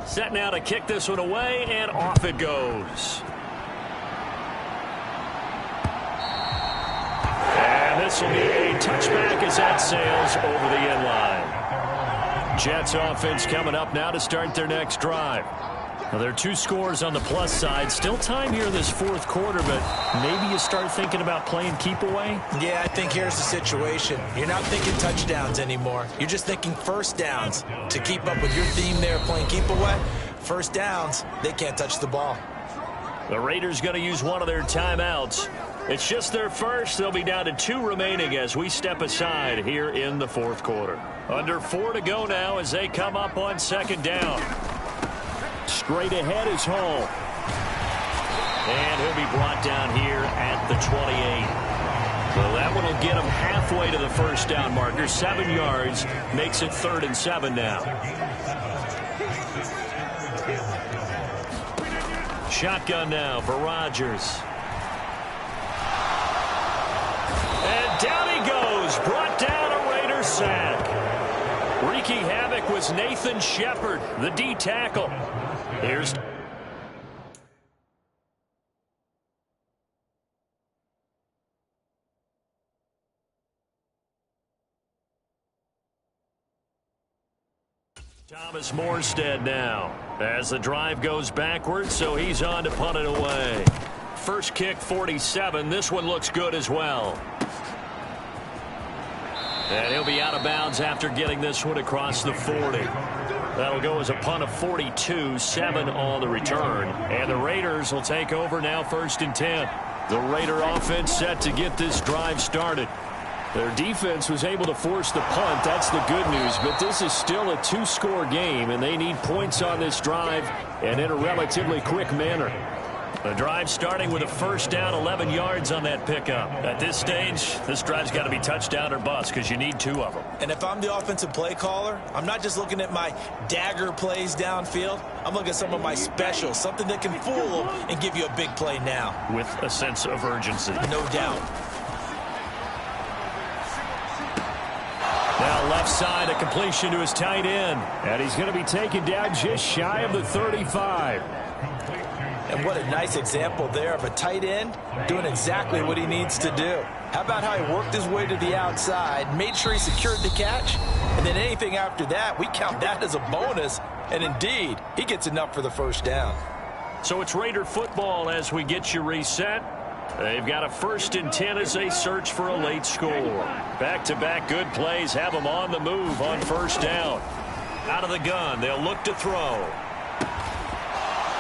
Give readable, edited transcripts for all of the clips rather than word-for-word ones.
Set now to kick this one away, and off it goes. And this will be a touchback as that sails over the end line. Jets offense coming up now to start their next drive. Now, there are 2 scores on the plus side. Still time here in this fourth quarter, but maybe you start thinking about playing keep away? Yeah, I think here's the situation. You're not thinking touchdowns anymore. You're just thinking first downs. To keep up with your theme there playing keep away, first downs, they can't touch the ball. The Raiders going to use one of their timeouts. It's just their first. They'll be down to 2 remaining as we step aside here in the fourth quarter. Under 4 to go now as they come up on second down. Straight ahead is Hall. And he'll be brought down here at the 28. So that one will get him halfway to the first down marker. 7 yards makes it 3rd and 7 now. Shotgun now for Rodgers. And down he goes. Brought down a Raider sack. Wreaking havoc was Nathan Shepard, the D tackle. Here's Thomas Morstead now as the drive goes backwards, so he's on to punt it away. First kick 47. This one looks good as well. And he'll be out of bounds after getting this one across the 40. That'll go as a punt of 42, 7 on the return. And the Raiders will take over now 1st and 10. The Raider offense set to get this drive started. Their defense was able to force the punt. That's the good news. But this is still a 2-score game, and they need points on this drive and in a relatively quick manner. The drive starting with a first down, 11 yards on that pickup. At this stage, this drive's got to be touchdown or bust because you need 2 of them. And if I'm the offensive play caller, I'm not just looking at my dagger plays downfield. I'm looking at some of my specials, something that can fool them and give you a big play now. With a sense of urgency. No doubt. Now left side, a completion to his tight end. And he's going to be taken down just shy of the 35. And what a nice example there of a tight end doing exactly what he needs to do. How about how he worked his way to the outside, made sure he secured the catch, and then anything after that, we count that as a bonus. And indeed, he gets enough for the first down. So it's Raider football as we get you reset. They've got a 1st and 10 as they search for a late score. Back-to-back good plays have them on the move on first down. Out of the gun, they'll look to throw.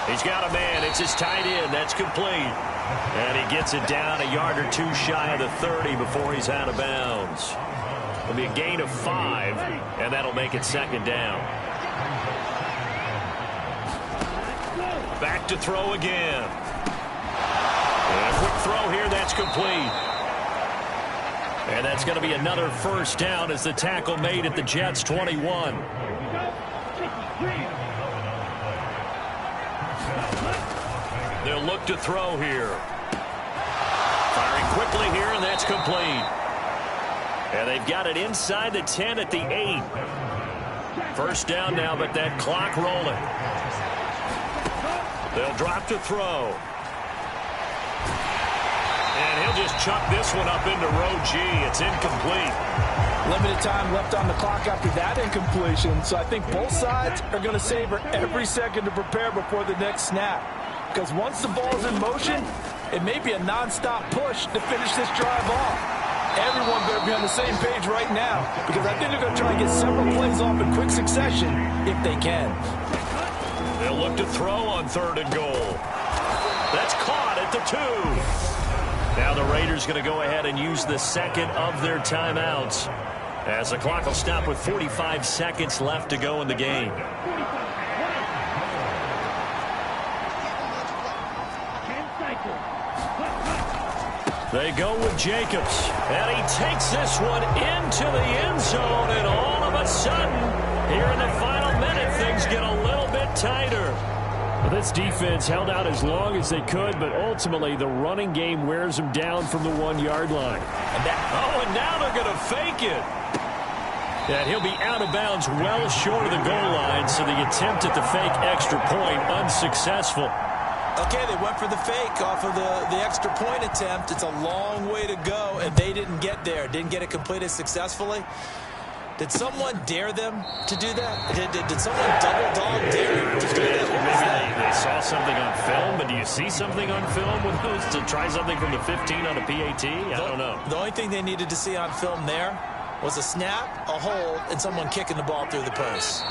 He's got a man. It's his tight end. That's complete. And he gets it down a yard or 2 shy of the 30 before he's out of bounds. It'll be a gain of 5, and that'll make it 2nd down. Back to throw again. And a quick throw here. That's complete. And that's going to be another first down as the tackle made at the Jets' 21. They'll look to throw here. Firing quickly here, and that's complete. And they've got it inside the 10 at the 8. First down now, but that clock rolling. They'll drop to throw. And he'll just chuck this one up into row G. It's incomplete. Limited time left on the clock after that incompletion, so I think both sides are going to savor every second to prepare before the next snap. Because once the ball's in motion, it may be a nonstop push to finish this drive off. Everyone better be on the same page right now, because I think they're going to try and get several plays off in quick succession if they can. They'll look to throw on 3rd and goal. That's caught at the 2. Now the Raiders going to go ahead and use the 2nd of their timeouts as the clock will stop with 45 seconds left to go in the game. They go with Jacobs, and he takes this one into the end zone, and all of a sudden, here in the final minute, things get a little bit tighter. Well, this defense held out as long as they could, but ultimately the running game wears them down from the 1-yard line. And now they're going to fake it. And he'll be out of bounds well short of the goal line, so the attempt at the fake extra point unsuccessful. Okay, they went for the fake off of the extra point attempt. It's a long way to go, and they didn't get there. Didn't get it completed successfully. Did someone dare them to do that? Did someone double dog dare them to do that? Maybe they saw something on film, but do you see something on film with those to try something from the 15 on a PAT? I don't know. The only thing they needed to see on film there was a snap, a hold, and someone kicking the ball through the post.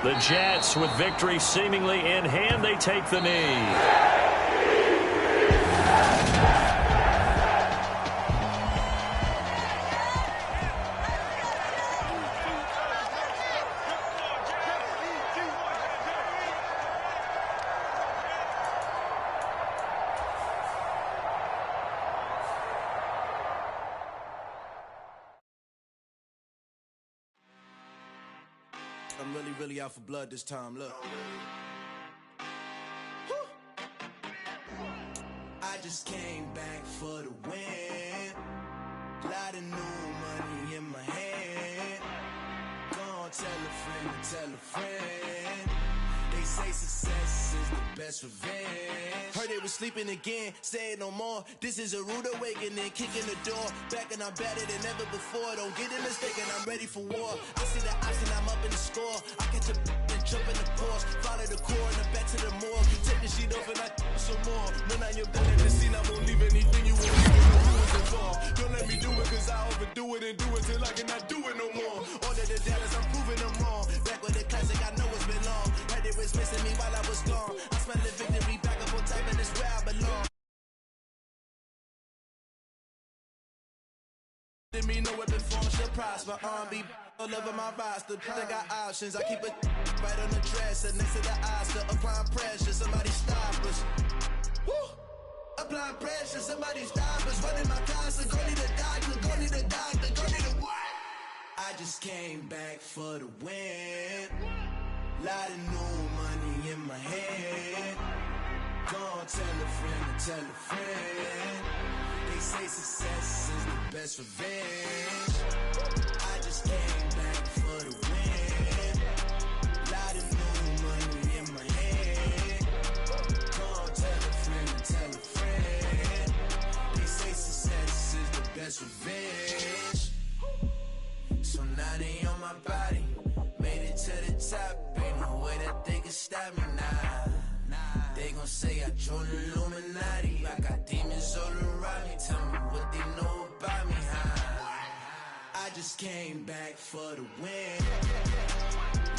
The Jets, with victory seemingly in hand, they take the knee. I'm really out for blood this time, look. I just came back for the win. Lot of new money in my hand. Gonna tell a friend to tell a friend. They say success is the best revenge. Heard they was sleeping again, say it no more. This is a rude awakening, kicking the door. Back and I'm better than ever before. Don't get it mistaken, I'm ready for war. I see the option, I'm up in the score. I catch a and jump in the Porsche. Follow the core and then back to the morgue. Take the sheet off and I some more. When I'm done at the scene, I won't leave anything you won't leave. No rules involved. Don't let me do it, cause I overdo it and do it till I cannot do it no more. Order the Dallas, I'm proving them wrong. Back with the classic, I know it's been long. Heard they was missing me while I was gone. I smell the victory, back up on time, and it's where I belong. Didn't mean no weapon form should prosper. R&B all over my roster. I got options. I keep it right on the dresser next to the Oscar. Applying pressure, somebody stop us. Woo! Applying pressure, somebody stop us. Running my concert, go need a doctor, go need a doctor, go need a what? I just came back for the win. Lot of new money in my hand. Gonna tell a friend to tell a friend. They say success is the best revenge. I just came back for the win. Lot of new money in my hand. Gonna tell a friend to tell a friend. They say success is the best revenge. So now they on my body. Made it to the top. Ain't no way that they can stop me now. They gon' say I joined the Illuminati. I got demons all around me. Tell me what they know about me, huh? I just came back for the win.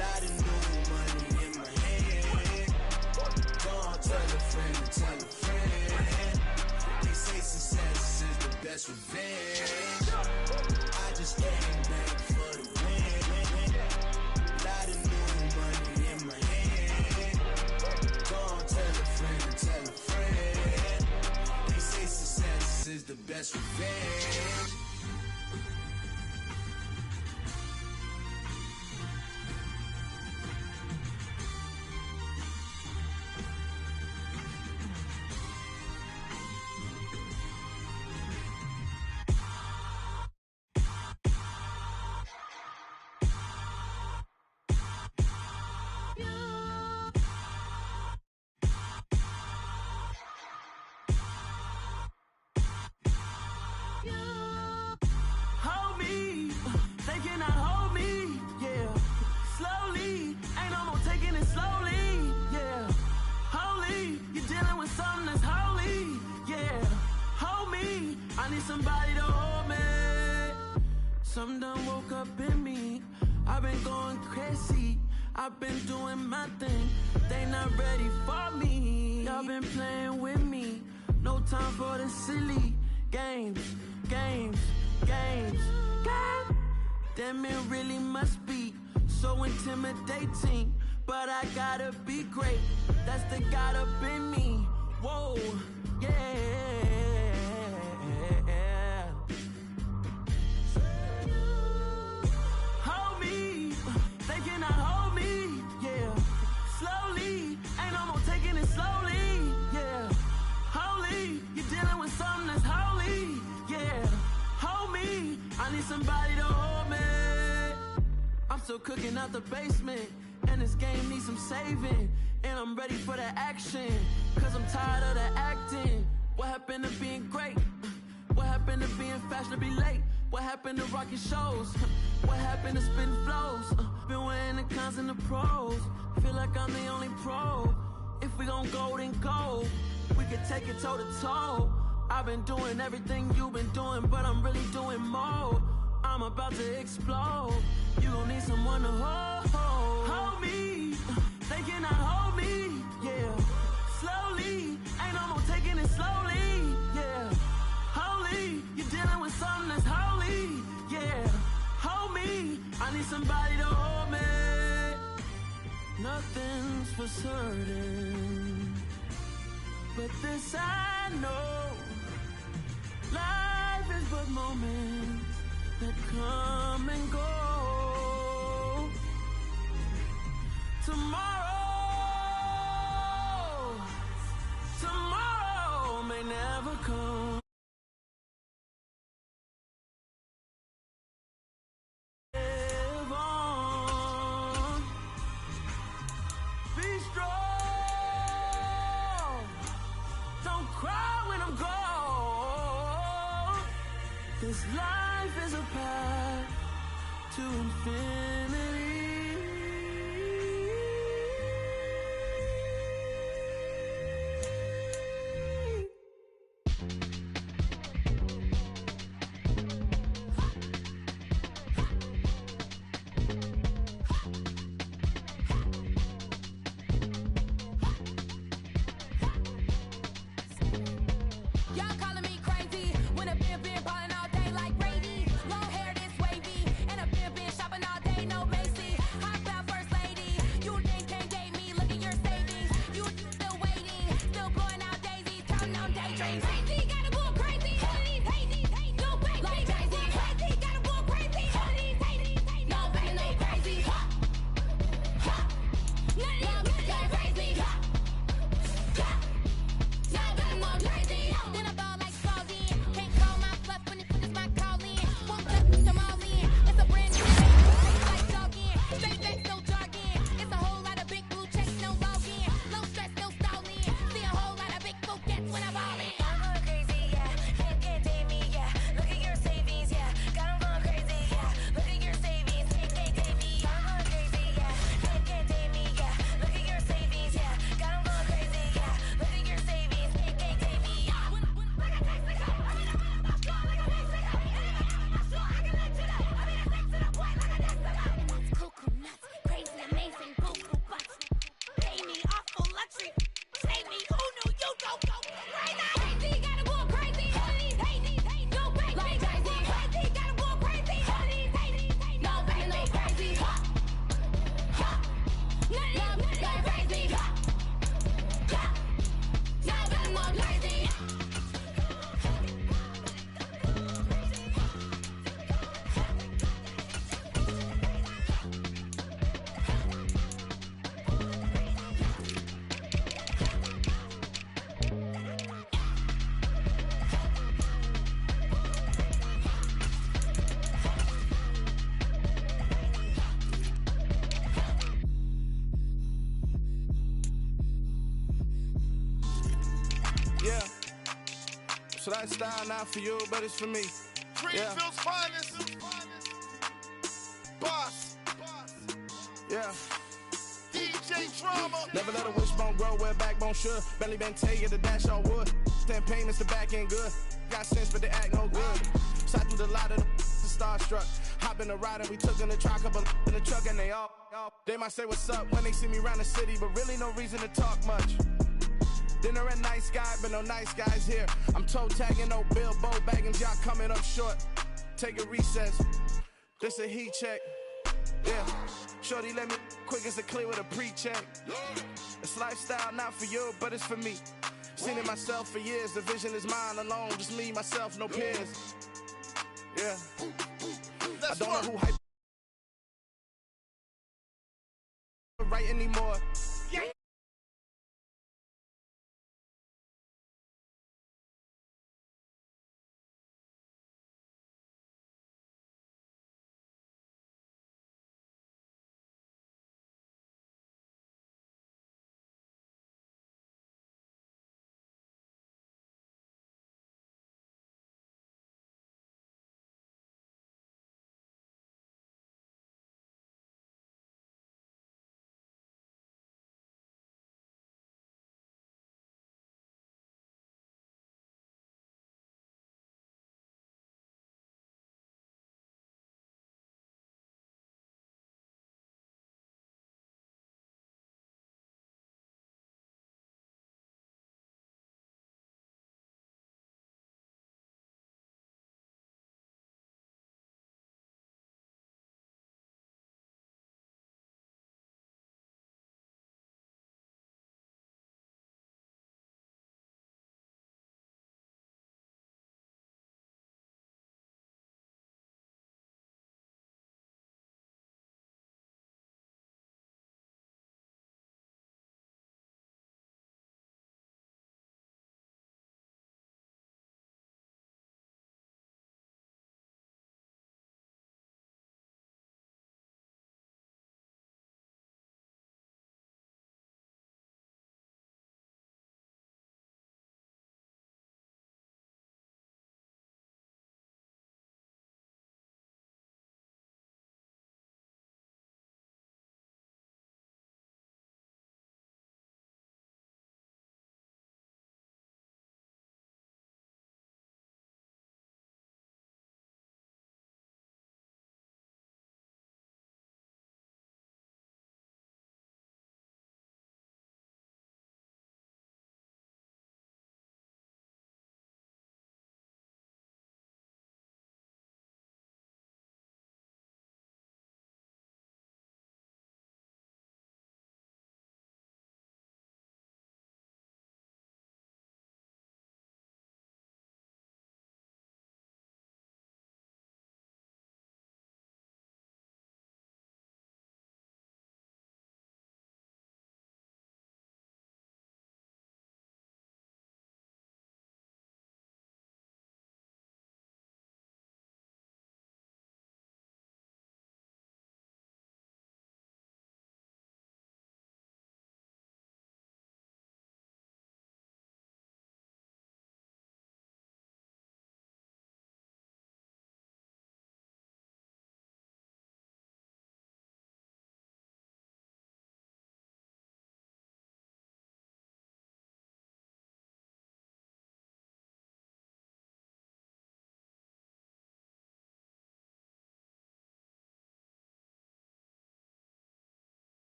Lot of new money in my hand. Gonna tell a friend to tell a friend. They say success is the best revenge. I just came back for the win. Lot of new money in my hand. Gonna tell a friend to tell a friend. They say success is the best revenge. Hold me, they cannot hold me, yeah. Slowly, ain't no more taking it slowly, yeah. Holy, you're dealing with something that's holy, yeah. Hold me, I need somebody to hold me. Something done woke up in me. I've been going crazy, I've been doing my thing. They not ready for me. Y'all been playing with me. No time for the silly games, games, games, games. Damn, it really must be so intimidating. But I gotta be great. That's the God up in me. Whoa, yeah. cooking out the basement, and this game needs some saving. And I'm ready for the action, cause I'm tired of the acting. What happened to being great? What happened to being fashionably late? What happened to rocking shows? What happened to spitting flows? Been wearing the cons and the pros. Feel like I'm the only pro. If we gon' go, then go. We can take it toe to toe. I've been doing everything you've been doing, but I'm really doing more. I'm about to explode. You gon' need someone to hold me. They cannot hold me, yeah. Slowly, ain't no more taking it slowly, yeah. Holy, you're dealing with something that's holy, yeah. Hold me, I need somebody to hold me. Nothing's for certain, but this I know. Life is but moments that come and go. Tomorrow may never come. Live on. Be strong. Don't cry when I'm gone. This life is a path to infinity. Y'all calling me crazy when I've been ballin' all day like Brady. Long hair this wavy, and I've been shopping all day, no Macy. Hot about first lady, you can't date me. Look at your savings, you still waiting, still blowing out daisies, counting on daydreams. Crazy, gotta go crazy. All of these hazy, no baby, like crazy. Crazy, gotta go crazy. All of these hazy, no baby, no crazy. None of these go crazy. Now I'm more crazy. Then I ball like Scalding. Can't call my bluff when it's my calling. Won't just put them all in. It's a brand new day. Taste like jogging. Straight facts, no jargon. It's a whole lot of big blue checks, no login. Low stress, no stalling. See a whole lot of big focus when I'm ballin'. I'm going crazy, yeah. Can't date me, yeah. Look at your savings, yeah. Got 'em going crazy, yeah. Look at your savings, can't date me. I'm going crazy, yeah. Can't date me, yeah. Look at your savings, yeah. Got 'em going crazy, yeah. Look at your savings, can't date me. Cuckoo nuts, crazy, amazing, buku butts. Pay me awful luxury. Save me, who knew you don't go crazy? Crazy, gotta go crazy. All of these hazy, no baby, like crazy. Crazy, gotta go crazy. All of these hazy, no baby, no crazy. None of these go crazy. Now I'm more crazy. Yeah. So that style not for you, but it's for me. Greenfield's finest. Boss. Yeah. DJ Drama. Never let a wishbone grow where backbone should. Belly been taking the dash all wood. Then payments the back end good. Got sense, but they act no good. Side through the lot of the starstruck. Hop in the ride and we took in the truck, couple in the truck and they all. They might say what's up when they see me around the city, but really no reason to talk much. Dinner at nice guy, but no nice guys here. I'm toe tagging, no Bilbo bagging, y'all coming up short. Take a recess. This a heat check. Yeah. Shorty let me quick as a clear with a pre-check. It's lifestyle not for you, but it's for me. Seen it myself for years. The vision is mine alone. Just me, myself, no peers. Yeah. I don't know who hype right anymore.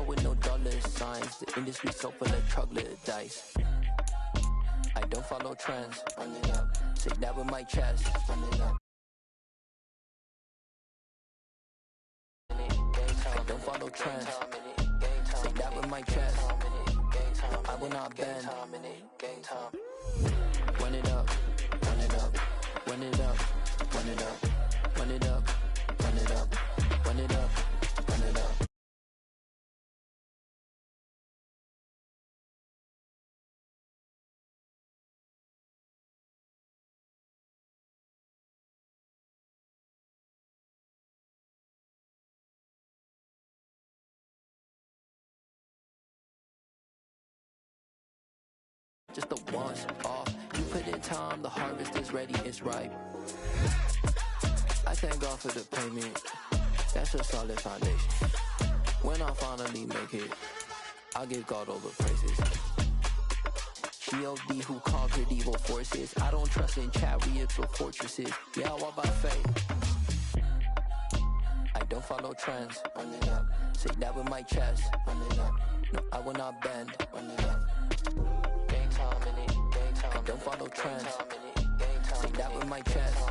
with no dollar signs. The industry so full of troglodytes. I don't follow trends. Run it up. Say that with my chest. Run it up. I don't follow trends. Say that with my chest. I will not bend. Run it up. Run it up. Run it up. Run it up. Run it up. Run it up. Run it up. Run it up. Just the once off. You put in time, the harvest is ready, it's ripe. I thank God for the payment. That's a solid foundation. When I finally make it, I'll give God all the praises. G.O.D. who conquered evil forces. I don't trust in chariots or fortresses. Yeah, I walk by faith. I don't follow trends. Run it up. Say that with my chest. Run it up. No, I will not bend. Run it up. I don't follow trends. Say that with my chest.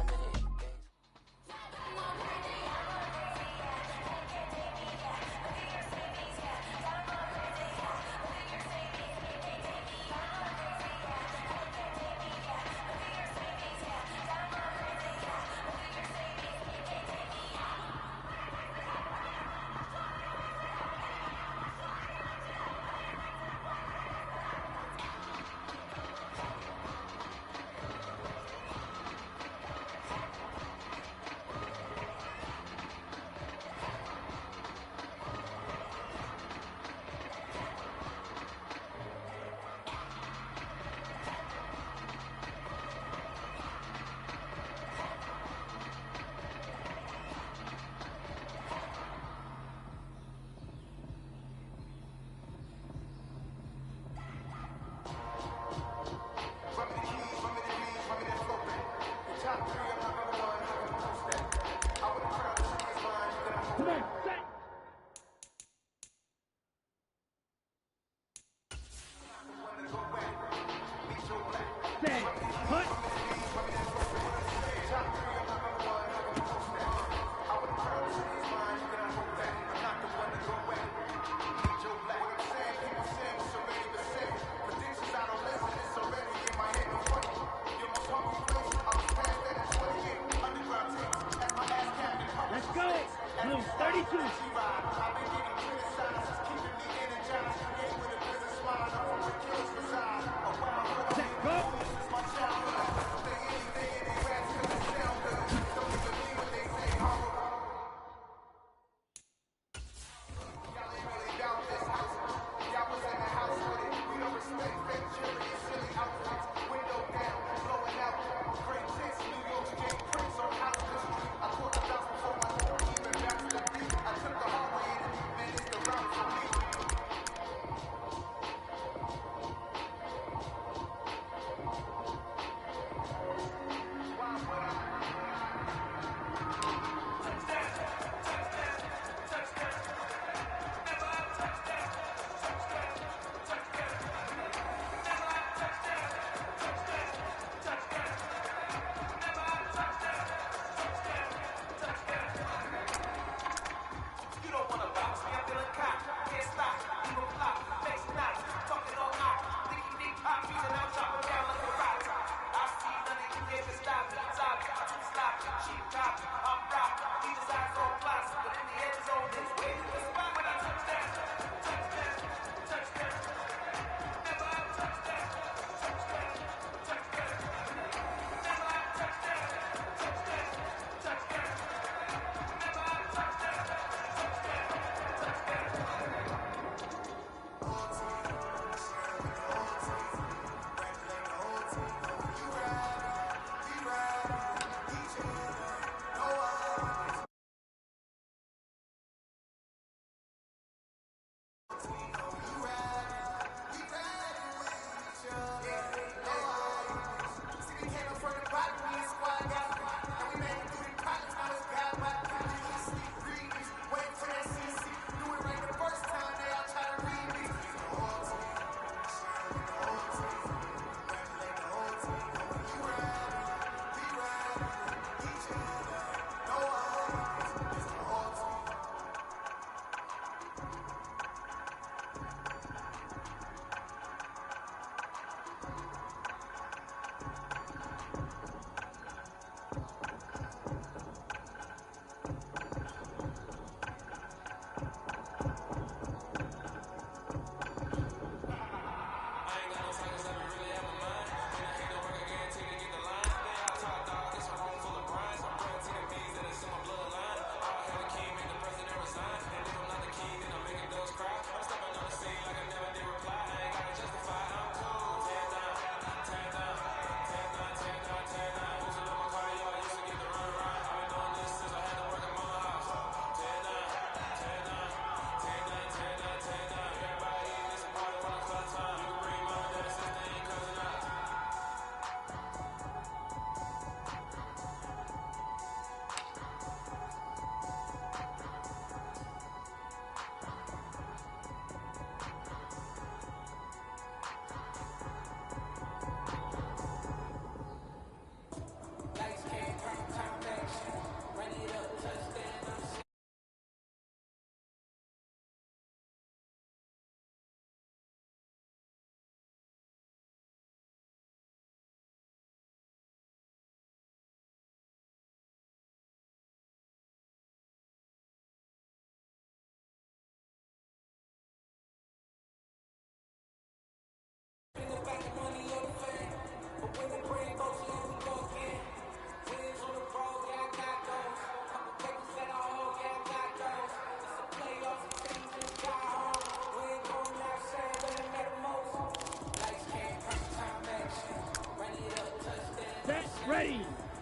Set, ready,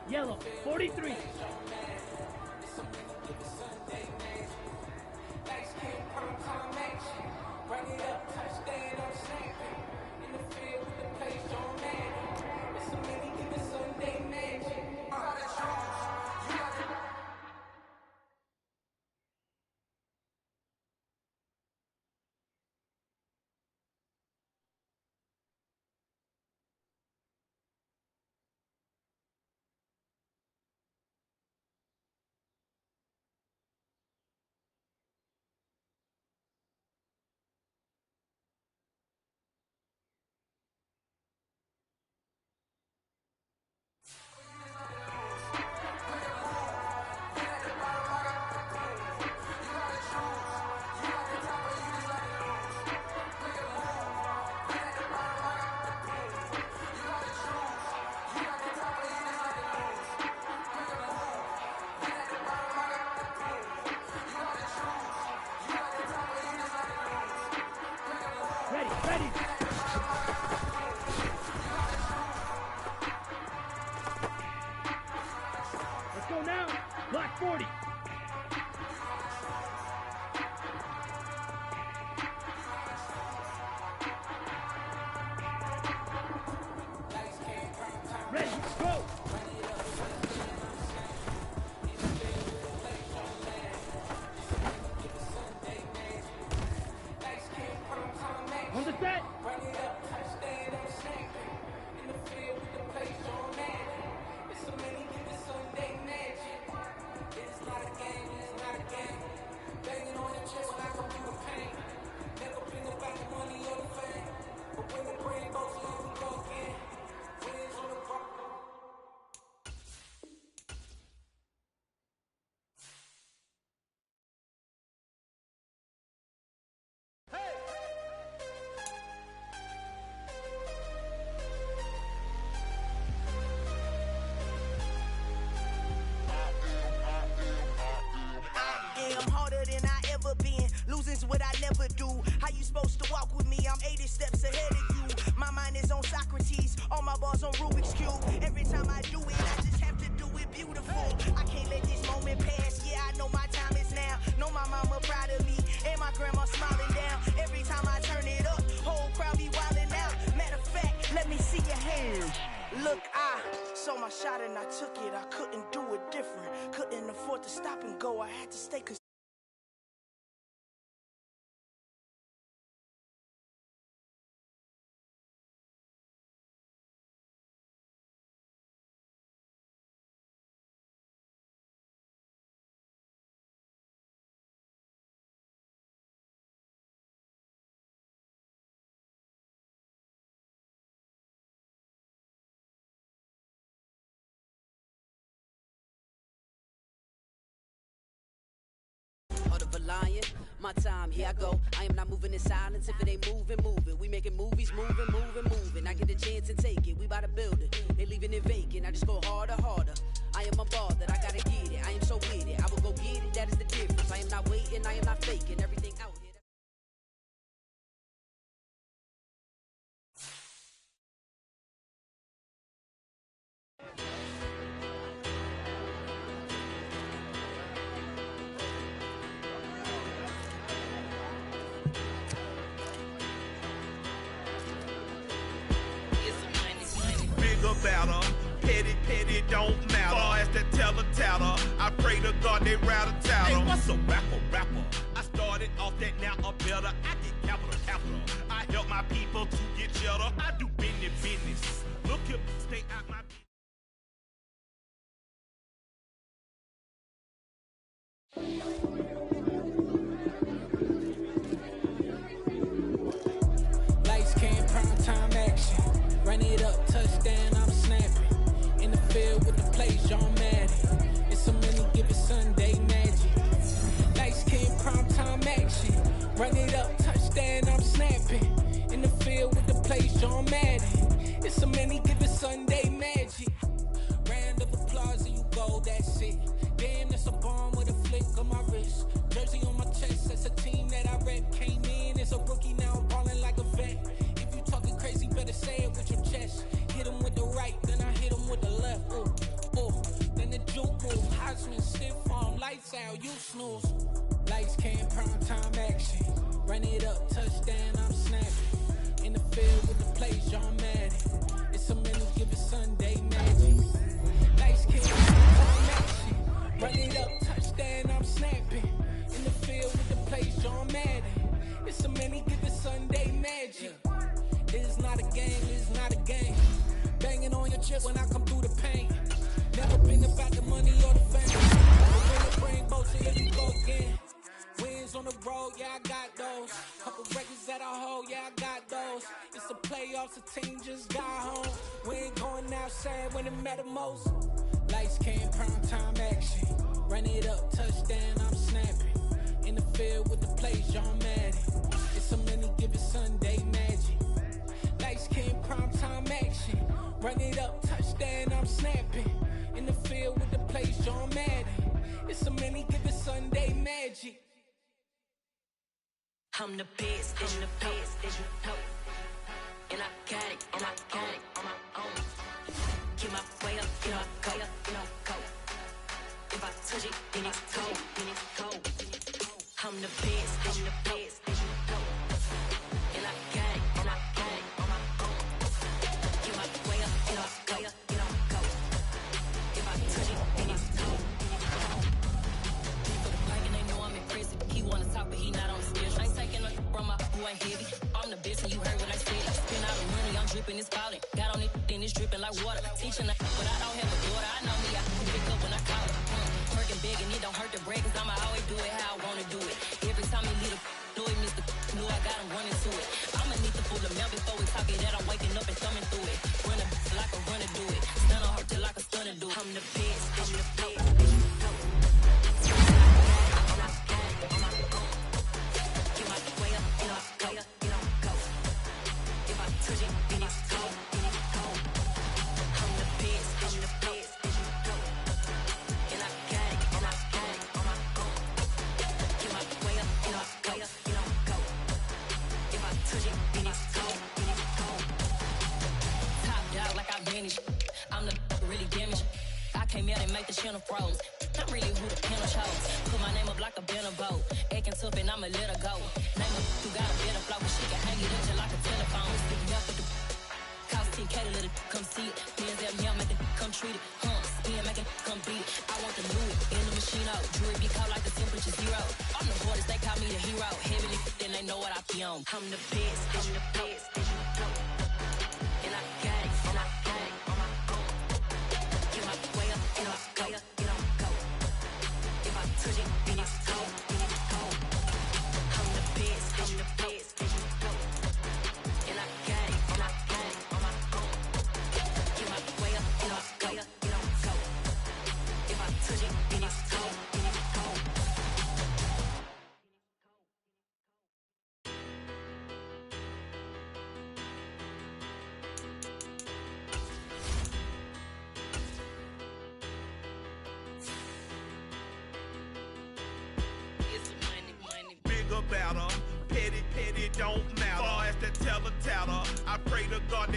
yellow, 43. Ready. Let's go now. Block 40. Ready, go. On the set. Losing's what I never do. How you supposed to walk with me? I'm 80 steps ahead of you. My mind is on Socrates, all my bars on Rubik's Cube. Every time I do it, I just have to do it beautiful. I can't let this moment pass. Yeah, I know my time is now. Know my mama proud of me, and my grandma smiling down. Every time I turn it up, whole crowd be wilding out. Matter of fact, let me see your hands. Look, I saw my shot and I took it. I couldn't do it different. Couldn't afford to stop and go. I had to stay consistent. Of a lion, my time, here I go. I am not moving in silence. If it ain't moving, move it. We making movies, moving. I get the chance and take it. We bout to build it. They leaving it vacant. I just go harder, harder. I am a baller, I gotta get it. I am so with it. I will go get it. That is the difference. I am not waiting. I am not faking. Everything out here. Bigger, better, petty, petty, don't matter. Far as that teller, I pray to God they rattle tattle. Hey, what's a rapper? I started off that, now I'm better. I get capital. I help my people to get cheddar. I do business. Look here, stay out my Lights, cam, prime time action. Run it up, touchdown, I'm snapping. In the field with the plays, John Madden. It's so many, give it Sunday magic. Lights, cam, prime time action. Run it up, touchdown, I'm snapping. In the field with the plays, John Madden. It's so many, give it Sunday magic. Round of applause and you go, that's it. Damn, that's a bomb with a flick on my wrist. Jersey on my chest, that's a team that I rep. Came in as a rookie, now I'm balling like a vet. If you talking crazy, better say it with your chest. Hit him with the right, then I hit him with the left. Then the juke move, Heisman, stiff arm, lights out, you snooze. Lights, cam, prime time action. Run it up, touchdown, I'm snapping. In the field with the plays, John Madden. It's so many, give it Sunday magic. Lights, cam, prime time action. Run it up, touchdown, I'm snapping. In the field with the plays, John Madden. It's so many, give it Sunday magic. It's not a game, it's not a game. Banging on your chip when I come through the pain. Never been about the money or the fame. But when it bring both, here we go again. Wins on the road, yeah, I got those. Couple records that I hold, yeah, I got those. It's the playoffs, the team just got home. We ain't going outside when it matter most. Lights, cam, prime time action. Run it up, touchdown, I'm snapping. In the field with the plays, John Madden. It's so many, give it Sunday magic. Lights, cam, prime time action. Run it up, touchdown, I'm snapping. In the field with the plays, John Madden. It's so many, give it Sunday magic. I'm the best, as you know. And I got it on my own. Get my way up, go. If I touch it, then it's cold. I'm the best, as you know. And I got it on my own. Get my way up, go. If I touch it, then it's cold. For the park and they know I'm impressive. He wanna talk, but he not on the schedule. I ain't taking nothing from my who ain't heavy. I'm the best, and you heard what I said. Spend all the money, I'm dripping, it's falling. Got on it, then it's dripping like water. Teaching the but I don't have a daughter. I know me, I can pick up when I call it. Working big and it don't hurt the break, cause I'ma always do it how I wanna do it. Every time he leave know he missed the know I got him running to it. I'ma need to pull the mail before we talk it that I'm waking up and thumbing through it. Run a like a runner do it. Stun on her till like a stunner do it. I'm the best, I'm the best. Get my way up, go. If I touch it, then it's cold. I'm the best, I'm the best. And I got it on my own. Get my way up, go. If I touch it, then it's cold. Top dog like I vanished. I'm the really damaged. I came out and make the channel froze. I'm really who the panel chose. Put my name up like a banner boat. Acting tough and I'ma let her go. Name her who got a better flow, but she can hang it up just like a telephone. Sticking up with the cost 10K to let it come see it. Hands at me, I'm making come treat it. Spin making come beat it. I want the Louis in the machine out. Jewelry be cold like the temperature zero. I'm the hardest, they call me the hero. Heavily, then they know what I be on. I'm the best, I'm the best. And I got it on my own. Get my way up, go. If I touch it, then it's cold. I'm the best, I'm the best. And I got it on my own. Get my way up, go. If I touch it, then it's cold.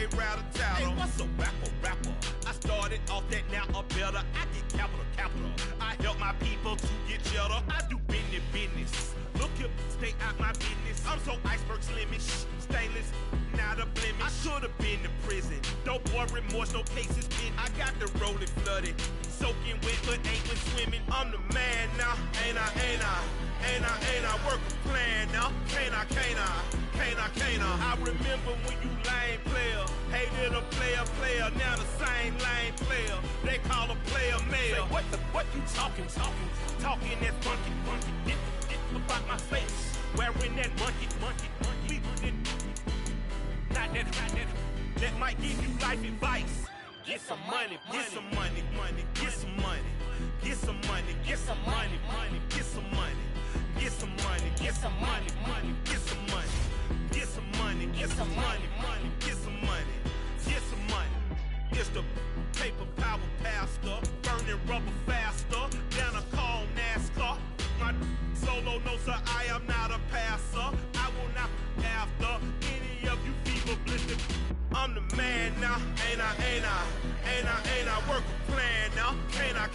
they rattle tattle. Hey, what's a rapper? I started off that, now a better. I get capital. I help my people to get cheddar. I do business. Look here, stay out my business. I'm so iceberg slimmish, stainless, not a blemish. I should have been in prison. No boy remorse, no cases pinned. I got the rolling flooded, soaking wet, but ain't been swimming. I'm the man now, ain't I work a plan now. Can't I? I remember when you lame player, hated a player, now the same lame player. They call a player male. Say, what you talking that funky. Get about my face, wearing that monkey. Not that, that might give you life advice. Get some money. It's the paper power pastor, burning rubber faster, down a call NASCAR. My solo, no sir, I am not a passer. I will not after any of you fever blistered. I'm the man now, ain't I work a plan now. Can't I?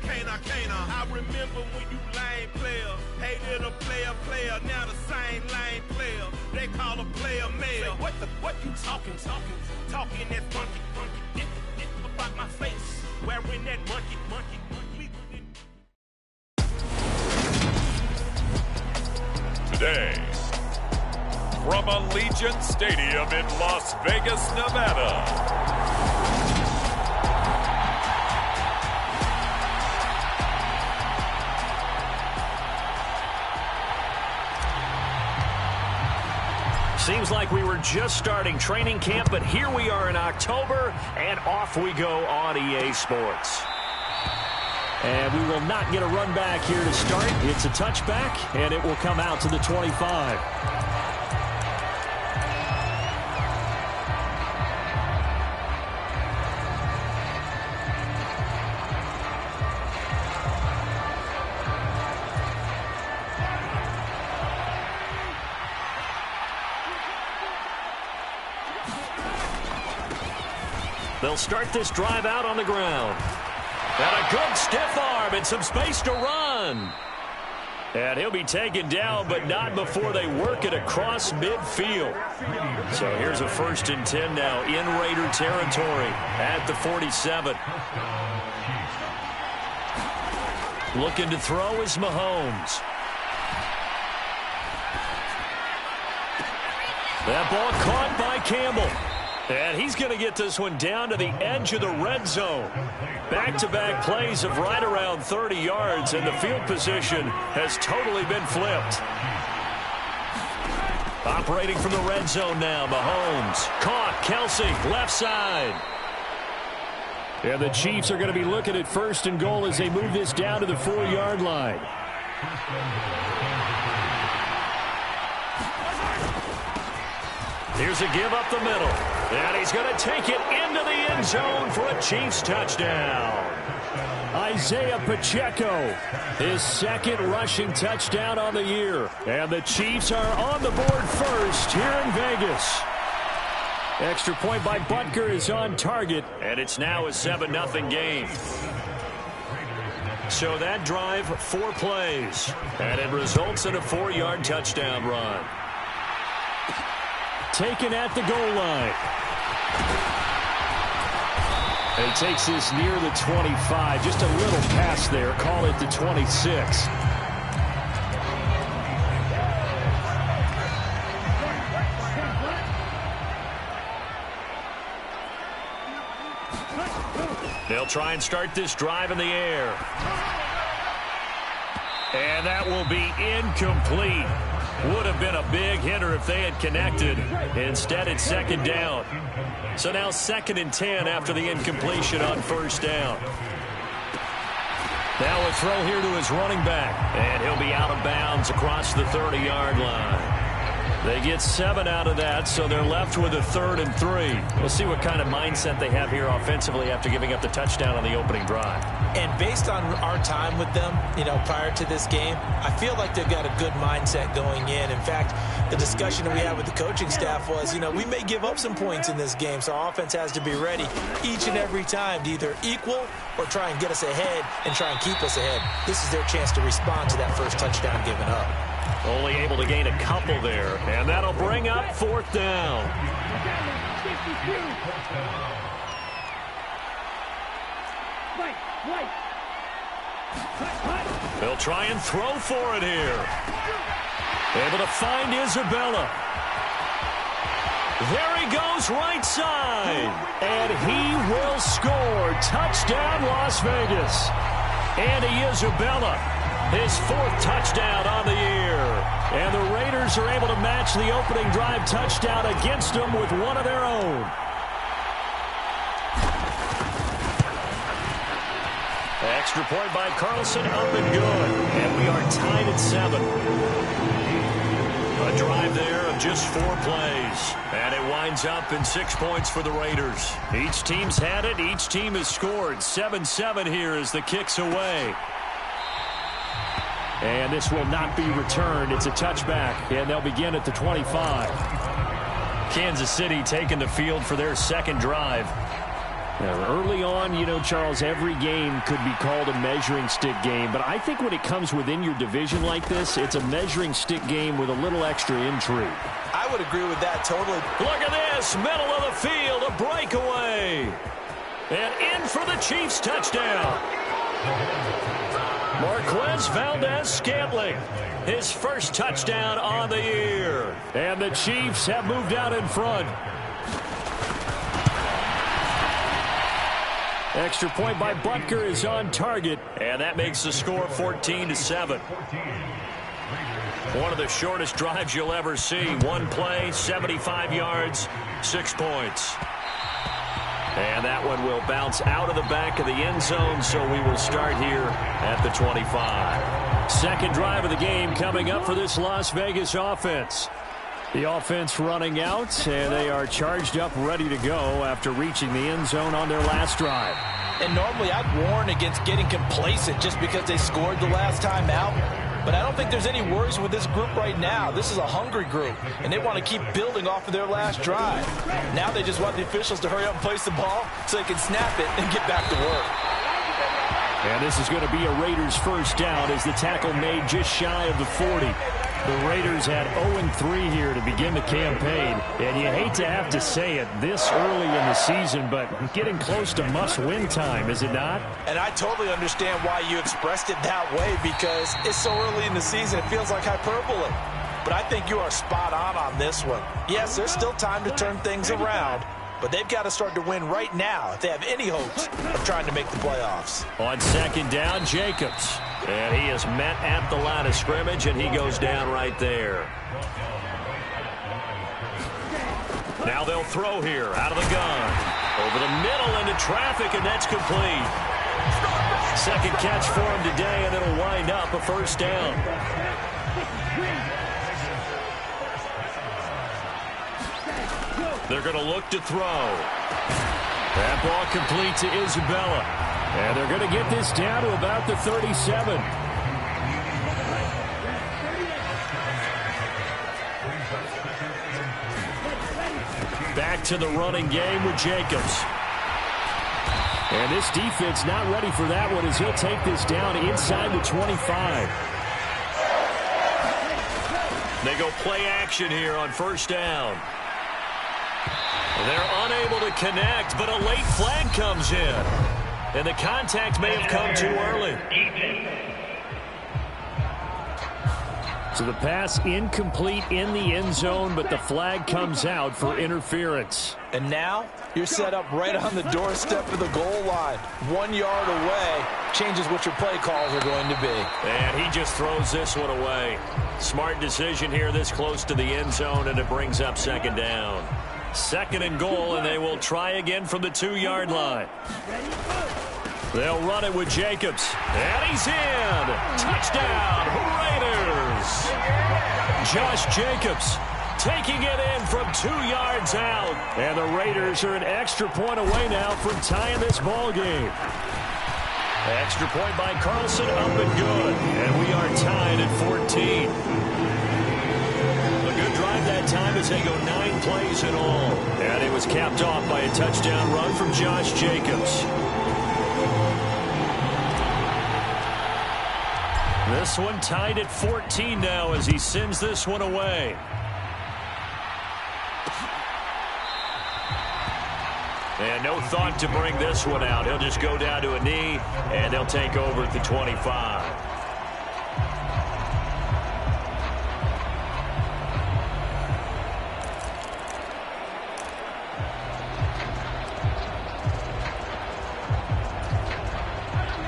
I remember when you lame player, hated a player, now the same lame player. They call a player male. Say, what you talking that funky. Get about my face, wearing that monkey. Today, from Allegiant Stadium in Las Vegas, Nevada. Seems like we were just starting training camp, but here we are in October, and off we go on EA Sports. And we will not get a run back here to start. It's a touchback, and it will come out to the 25. They'll start this drive out on the ground. And a good stiff arm and some space to run. And he'll be taken down, but not before they work it across midfield. So here's a 1st and 10 now in Raider territory at the 47. Looking to throw is Mahomes. That ball caught by Campbell. And he's going to get this one down to the edge of the red zone. Back-to-back plays of right around 30 yards, and the field position has totally been flipped. Operating from the red zone now, Mahomes. Caught, Kelsey, left side. And the Chiefs are going to be looking at 1st and goal as they move this down to the 4-yard line. Here's a give up the middle. And he's going to take it into the end zone for a Chiefs touchdown. Isaiah Pacheco, his 2nd rushing touchdown on the year. And the Chiefs are on the board first here in Vegas. Extra point by Butker is on target. And it's now a 7-0 game. So that drive, 4 plays. And it results in a 4-yard touchdown run. Taken at the goal line. And he takes this near the 25. Just a little pass there. Call it the 26. They'll try and start this drive in the air. And that will be incomplete. Would have been a big hitter if they had connected. Instead, it's 2nd down. So now 2nd and 10 after the incompletion on 1st down. Now a throw here to his running back. And he'll be out of bounds across the 30-yard line. They get 7 out of that, so they're left with a 3rd and 3. We'll see what kind of mindset they have here offensively after giving up the touchdown on the opening drive. And based on our time with them, prior to this game, I feel like they've got a good mindset going in. In fact, the discussion that we had with the coaching staff was, we may give up some points in this game, so our offense has to be ready each and every time to either equal or try and get us ahead and try and keep us ahead. This is their chance to respond to that first touchdown given up. Only able to gain a couple there, and that'll bring up 4th down. They'll try and throw for it here. Able to find Isabella. There he goes, right side. And he will score. Touchdown, Las Vegas. Andy Isabella, his 4th touchdown on the year. And the Raiders are able to match the opening drive touchdown against them with one of their own. Extra point by Carlson, up and good. And we are tied at 7. A drive there of just 4 plays. And it winds up in 6 points for the Raiders. Each team's had it. Each team has scored. 7-7 here as the kick's away. And this will not be returned. It's a touchback. And they'll begin at the 25. Kansas City taking the field for their 2nd drive. Now, early on, Charles, every game could be called a measuring stick game. But I think when it comes within your division like this, it's a measuring stick game with a little extra intrigue. I would agree with that totally. Look at this. Middle of the field. A breakaway. And in for the Chiefs touchdown. Marquez Valdez-Scantling. His first touchdown on the year. And the Chiefs have moved out in front. Extra point by Butker is on target, and that makes the score 14-7. One of the shortest drives you'll ever see. 1 play, 75 yards, 6 points. And that one will bounce out of the back of the end zone, so we will start here at the 25. 2nd drive of the game coming up for this Las Vegas offense. The offense running out, and they are charged up, ready to go after reaching the end zone on their last drive. And normally I'd warn against getting complacent just because they scored the last time out. But I don't think there's any worries with this group right now. This is a hungry group, and they want to keep building off of their last drive. Now they just want the officials to hurry up and place the ball so they can snap it and get back to work. And this is going to be a Raiders 1st down as the tackle made just shy of the 40. The Raiders had 0-3 here to begin the campaign. And you hate to have to say it this early in the season, but getting close to must-win time, is it not? And I totally understand why you expressed it that way, because it's so early in the season it feels like hyperbole. But I think you are spot on this one. Yes, there's still time to turn things around, but they've got to start to win right now if they have any hopes of trying to make the playoffs. On 2nd down, Jacobs. And he is met at the line of scrimmage, and he goes down right there. Now they'll throw here out of the gun. Over the middle into traffic, and that's complete. 2nd catch for him today, and it'll wind up a 1st down. They're going to look to throw. That ball complete to Isabella. And they're going to get this down to about the 37. Back to the running game with Jacobs. And this defense not ready for that one as he'll take this down inside the 25. They go play action here on 1st down. They're unable to connect, but a late flag comes in. And the contact may have come too early. So the pass incomplete in the end zone, but the flag comes out for interference. And now you're set up right on the doorstep of the goal line. 1 yard away changes what your play calls are going to be. And he just throws this one away. Smart decision here this close to the end zone, and it brings up 2nd down. 2nd and goal, and they will try again from the 2-yard line. They'll run it with Jacobs. And he's in. Touchdown, Raiders. Josh Jacobs taking it in from 2 yards out. And the Raiders are an extra point away now from tying this ball game. Extra point by Carlson, up and good. And we are tied at 14. A good drive that time as they go 9 plays in all. And it was capped off by a touchdown run from Josh Jacobs. This one tied at 14 now as he sends this one away. And no thought to bring this one out. He'll just go down to a knee, and they'll take over at the 25.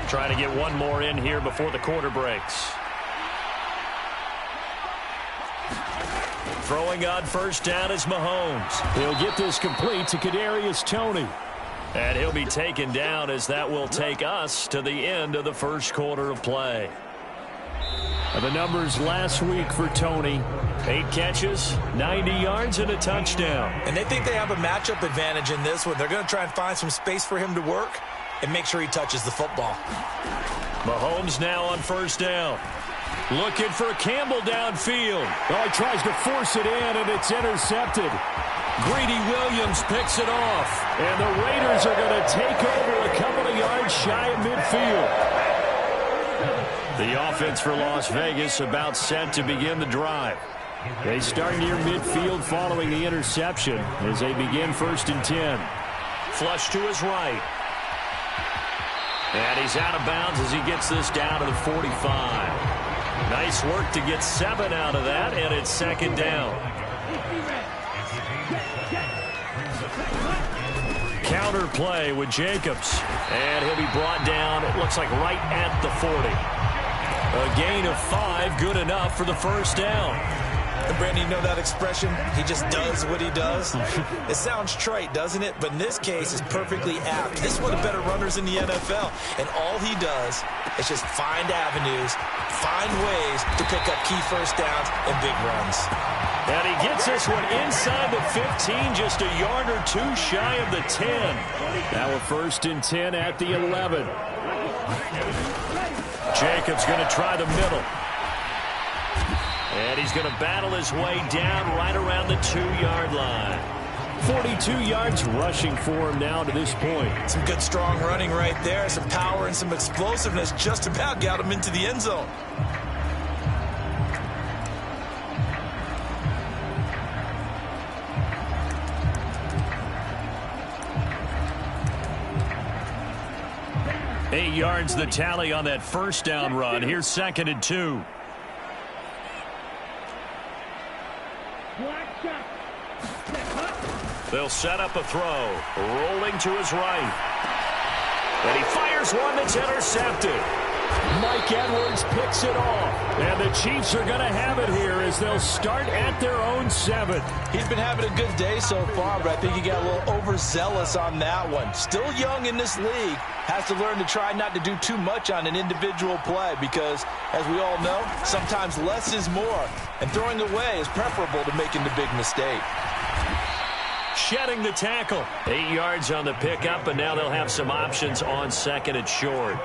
Trying to get one more in here before the quarter breaks. Throwing on first down is Mahomes. He'll get this complete to Kadarius Toney. And he'll be taken down as that will take us to the end of the first quarter of play. The numbers last week for Toney. 8 catches, 90 yards, and a touchdown. And they think they have a matchup advantage in this one. They're going to try and find some space for him to work and make sure he touches the football. Mahomes now on first down. Looking for Campbell downfield. Oh, he tries to force it in, and it's intercepted. Greedy Williams picks it off. And the Raiders are going to take over a couple of yards shy of midfield. The offense for Las Vegas about set to begin the drive. They start near midfield following the interception as they begin 1st and 10. Flush to his right. And he's out of bounds as he gets this down to the 45. Nice work to get 7 out of that, and it's 2nd down. Counter play with Jacobs. And he'll be brought down, it looks like right at the 40. A gain of 5, good enough for the first down. And Brandon, you know that expression? He just does what he does. It sounds trite, doesn't it? But in this case, it's perfectly apt. This is one of the better runners in the NFL. And all he does is just find avenues, find ways to pick up key first downs and big runs. And he gets this one inside the 15, just a yard or 2 shy of the 10. Now a 1st and 10 at the 11. Jacobs going to try the middle. And he's going to battle his way down right around the 2-yard line. 42 yards rushing for him now to this point. Some good, strong running right there. Some power and some explosiveness just about got him into the end zone. Eight yards the tally on that first down run. Here's 2nd and 2. They'll set up a throw. Rolling to his right. And he fires one that's intercepted. Mike Edwards picks it off. And the Chiefs are going to have it here as they'll start at their own 7. He's been having a good day so far, but I think he got a little overzealous on that one. Still young in this league. Has to learn to try not to do too much on an individual play because, as we all know, sometimes less is more. And throwing away is preferable to making the big mistake. Shedding the tackle. 8 yards on the pickup, and now they'll have some options on 2nd and short.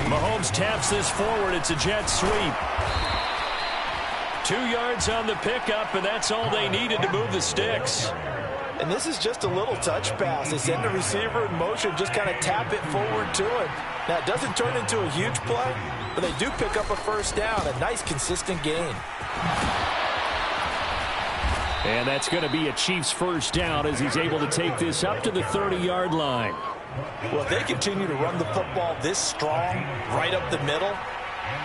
Mahomes taps this forward. It's a jet sweep. 2 yards on the pickup, and that's all they needed to move the sticks. And this is just a little touch pass. They send the receiver in motion, just kind of tap it forward to him. Now, it doesn't turn into a huge play, but they do pick up a first down, a nice, consistent gain. And that's going to be a Chiefs first down as he's able to take this up to the 30-yard line. Well, if they continue to run the football this strong, right up the middle,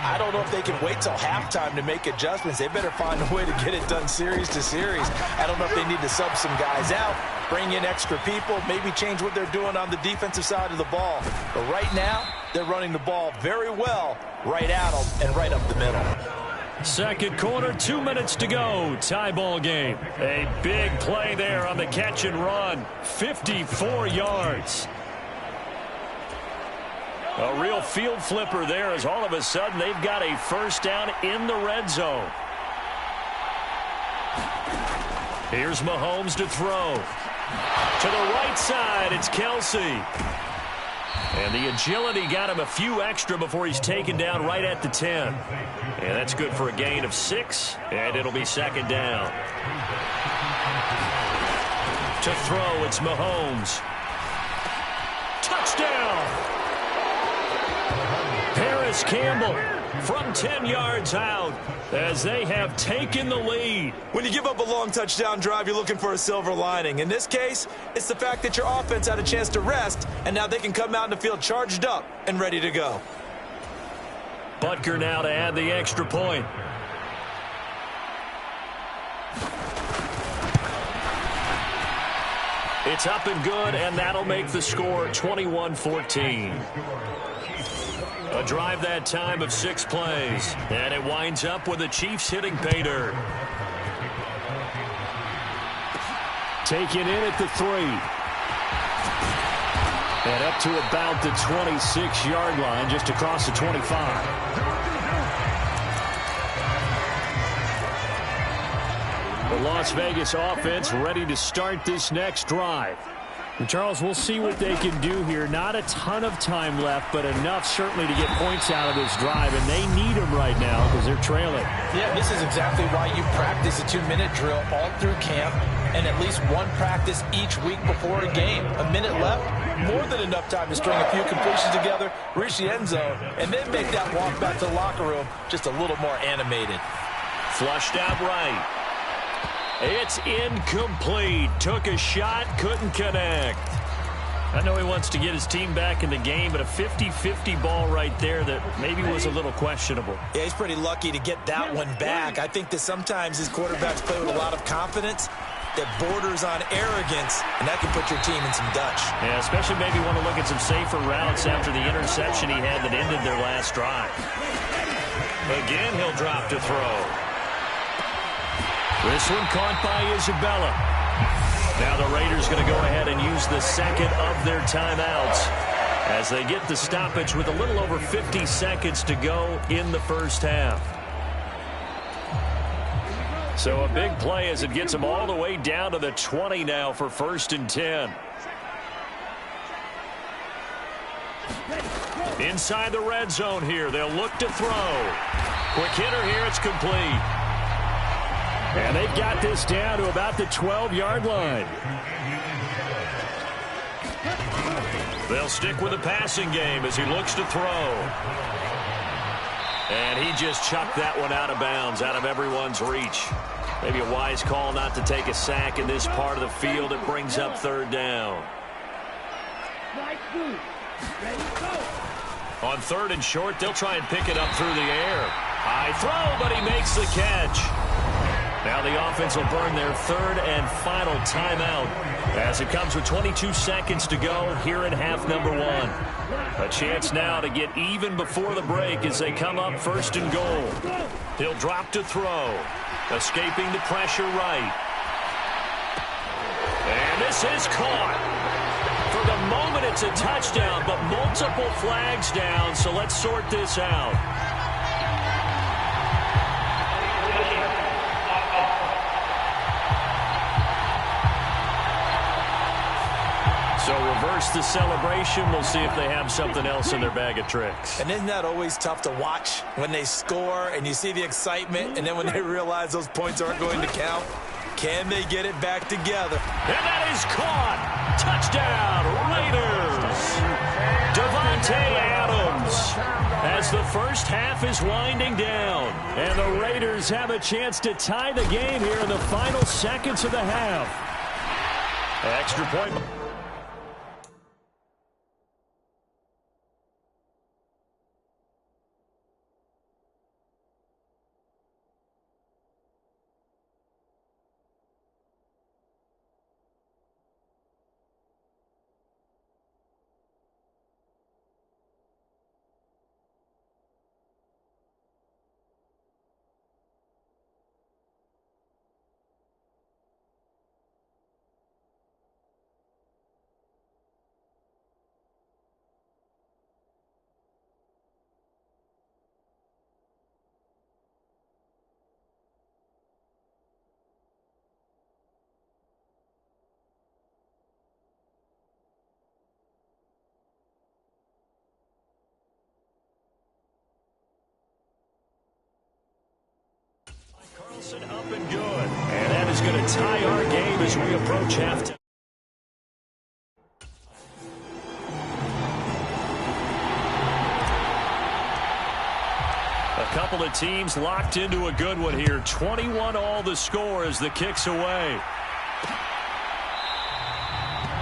I don't know if they can wait till halftime to make adjustments. They better find a way to get it done series to series. I don't know if they need to sub some guys out, bring in extra people, maybe change what they're doing on the defensive side of the ball. But right now, they're running the ball very well right at them and right up the middle. 2nd quarter, 2 minutes to go. Tie ball game. A big play there on the catch and run. 54 yards. A real field flipper there as all of a sudden they've got a first down in the red zone. Here's Mahomes to throw. To the right side, it's Kelsey. And the agility got him a few extra before he's taken down right at the 10. And that's good for a gain of 6, and it'll be second down. To throw, it's Mahomes. Touchdown! Paris Campbell from 10 yards out as they have taken the lead. When you give up a long touchdown drive, you're looking for a silver lining. In this case, it's the fact that your offense had a chance to rest, and now they can come out in the field charged up and ready to go. Butker now to add the extra point. It's up and good, and that'll make the score 21-14. A drive that time of 6 plays, and it winds up with the Chiefs hitting pay dirt. Taken in at the 3. And up to about the 26-yard line, just across the 25. The Las Vegas offense ready to start this next drive. And Charles, we'll see what they can do here. Not a ton of time left, but enough certainly to get points out of this drive, and they need them right now because they're trailing. Yeah, this is exactly why you practice a 2-minute drill all through camp and at least one practice each week before a game. A minute left, more than enough time to string a few completions together, reach the end zone, and then make that walk back to the locker room just a little more animated. Flushed out right. It's incomplete. Took a shot, couldn't connect. I know he wants to get his team back in the game, but a 50-50 ball right there that maybe was a little questionable. Yeah, he's pretty lucky to get that one back. I think that sometimes his quarterbacks play with a lot of confidence that borders on arrogance, and that can put your team in some Dutch. Yeah, especially maybe want to look at some safer routes after the interception he had that ended their last drive. Again, he'll drop to throw. This one caught by Isabella. Now the Raiders going to go ahead and use the second of their timeouts as they get the stoppage with a little over 50 seconds to go in the first half. So a big play as it gets them all the way down to the 20 now for 1st and 10. Inside the red zone here. They'll look to throw. Quick hitter here. It's complete. And they've got this down to about the 12-yard line. They'll stick with the passing game as he looks to throw. And he just chucked that one out of bounds, out of everyone's reach. Maybe a wise call not to take a sack in this part of the field. It brings up 3rd down. On 3rd and short, they'll try and pick it up through the air. High throw, but he makes the catch. Now the offense will burn their 3rd and final timeout as it comes with 22 seconds to go here in half number 1. A chance now to get even before the break as they come up 1st and goal. He'll drop to throw, escaping the pressure right. And this is caught. For the moment, it's a touchdown, but multiple flags down, so let's sort this out. So reverse the celebration. We'll see if they have something else in their bag of tricks. And isn't that always tough to watch when they score and you see the excitement, and then when they realize those points aren't going to count? Can they get it back together? And that is caught. Touchdown, Raiders. Devontae Adams as the first half is winding down. And the Raiders have a chance to tie the game here in the final seconds of the half. Extra point. up and good. And that is going to tie our game as we approach halftime. A couple of teams locked into a good one here. 21 all the score as the kick's away.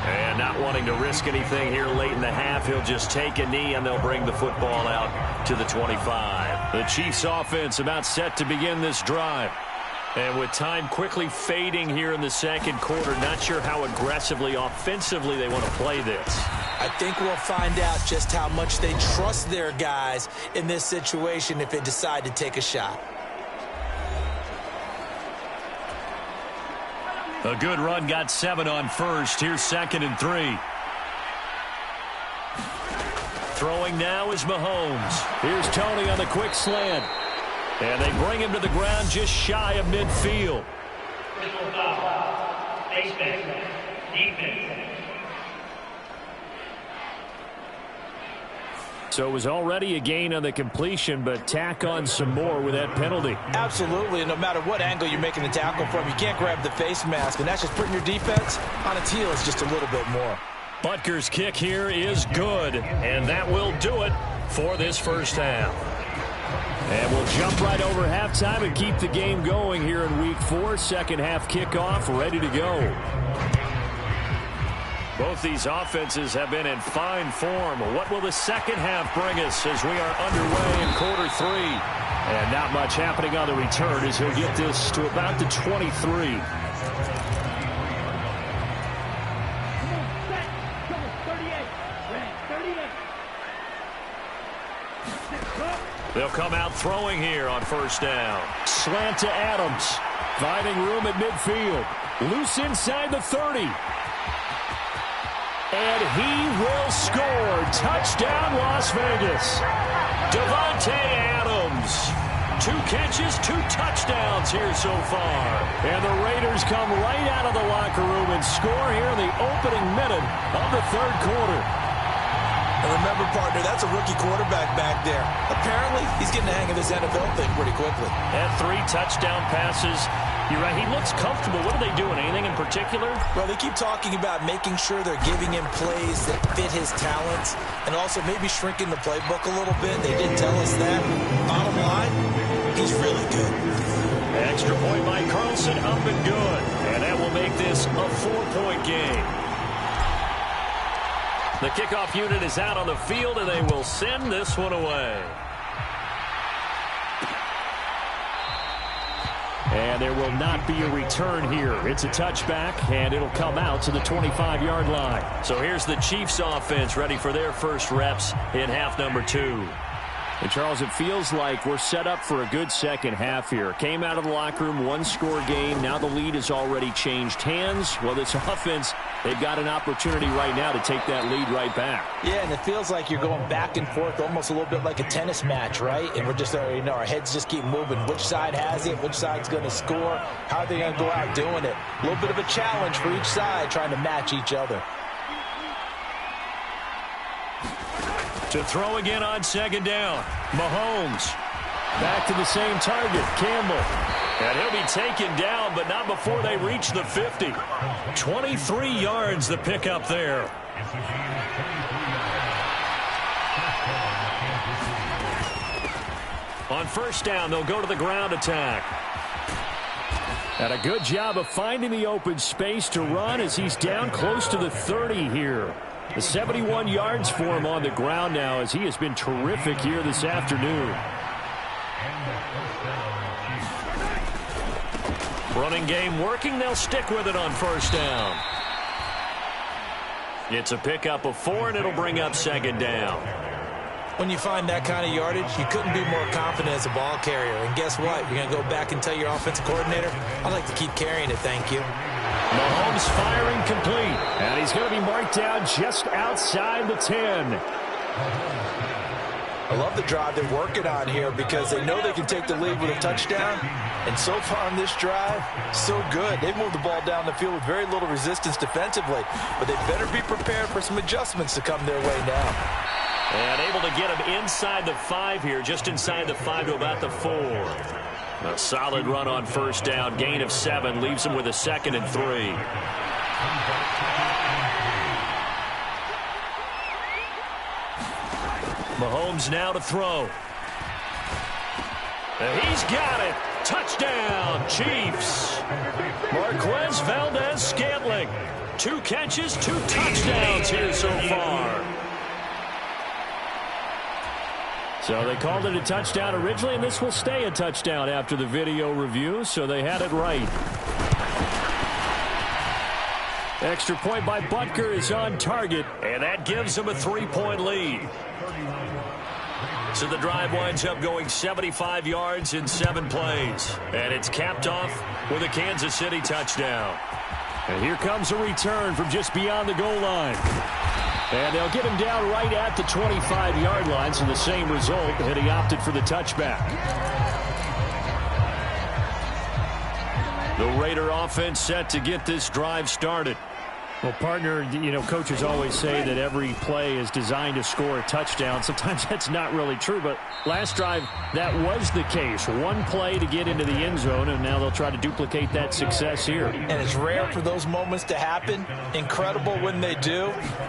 And not wanting to risk anything here late in the half, he'll just take a knee and they'll bring the football out to the 25. The Chiefs offense about set to begin this drive. And with time quickly fading here in the second quarter, not sure how aggressively, offensively they want to play this. I think we'll find out just how much they trust their guys in this situation if they decide to take a shot. A good run got 7 on first. Here's 2nd and 3. Throwing now is Mahomes. Here's Tony on the quick slant. And they bring him to the ground just shy of midfield. So it was already a gain on the completion, but tack on some more with that penalty. Absolutely, and no matter what angle you're making the tackle from, you can't grab the face mask, and that's just putting your defense on its heels just a little bit more. Butker's kick here is good, and that will do it for this first half. And we'll jump right over halftime and keep the game going here in Week 4. Second half kickoff, ready to go. Both these offenses have been in fine form. What will the second half bring us as we are underway in quarter 3? And not much happening on the return as he'll get this to about the 23. They'll come out throwing here on first down. Slant to Adams. Finding room at midfield. Loose inside the 30. And he will score. Touchdown, Las Vegas. Davante Adams. 2 catches, 2 touchdowns here so far. And the Raiders come right out of the locker room and score here in the opening minute of the third quarter. And remember, partner, that's a rookie quarterback back there. Apparently, he's getting the hang of this NFL thing pretty quickly. And 3 touchdown passes. You're right, he looks comfortable. What are they doing? Anything in particular? Well, they keep talking about making sure they're giving him plays that fit his talents and also maybe shrinking the playbook a little bit. They did tell us that. Bottom line, he's really good. Extra point by Carlson, up and good. And that will make this a 4-point game. The kickoff unit is out on the field, and they will send this one away. And there will not be a return here. It's a touchback, and it'll come out to the 25-yard line. So here's the Chiefs offense ready for their first reps in half number 2. And, Charles, it feels like we're set up for a good second half here. Came out of the locker room, 1-score game. Now the lead has already changed hands. Well, this offense, they've got an opportunity right now to take that lead right back. Yeah, and it feels like you're going back and forth almost a little bit like a tennis match, right? And we're just, our heads just keep moving. Which side has it? Which side's going to score? How are they going to go out doing it? A little bit of a challenge for each side trying to match each other. To throw again on second down. Mahomes. Back to the same target. Campbell. And he'll be taken down, but not before they reach the 50. 23 yards the pickup there. On first down, they'll go to the ground attack. And a good job of finding the open space to run as he's down close to the 30 here. The 71 yards for him on the ground now as he has been terrific here this afternoon. Running game working. They'll stick with it on first down. It's a pickup of 4, and it'll bring up second down. When you find that kind of yardage, you couldn't be more confident as a ball carrier. And guess what? You're going to go back and tell your offensive coordinator, I'd like to keep carrying it, thank you. Mahomes firing complete. And he's going to be marked down just outside the 10. I love the drive they're working on here because they know they can take the lead with a touchdown. And so far on this drive, so good. They've moved the ball down the field with very little resistance defensively. But they better be prepared for some adjustments to come their way now. And able to get him inside the 5 here, just inside the 5 to about the 4. A solid run on first down. Gain of 7 leaves him with a 2nd and 3. Mahomes now to throw. He's got it. Touchdown, Chiefs. Marquez Valdez-Scantling. 2 catches, 2 touchdowns here so far. So they called it a touchdown originally, and this will stay a touchdown after the video review, so they had it right. Extra point by Butker is on target, and that gives them a 3-point lead. So the drive winds up going 75 yards in 7 plays, and it's capped off with a Kansas City touchdown. And here comes a return from just beyond the goal line. And they'll get him down right at the 25-yard line, so the same result, and he opted for the touchback. The Raider offense set to get this drive started. Well, partner, you know, coaches always say that every play is designed to score a touchdown. Sometimes that's not really true, but last drive, that was the case. 1 play to get into the end zone, and now they'll try to duplicate that success here. And it's rare for those moments to happen. Incredible when they do.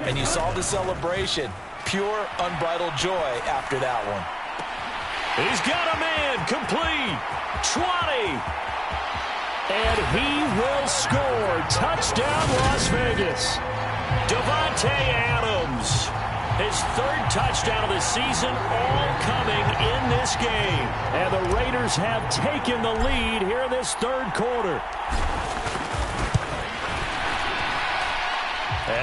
And you saw the celebration. Pure, unbridled joy after that one. He's got a man complete. 20. And he will score. Touchdown, Las Vegas. Davante Adams. His 3rd touchdown of the season, all coming in this game. And the Raiders have taken the lead here in this 3rd quarter.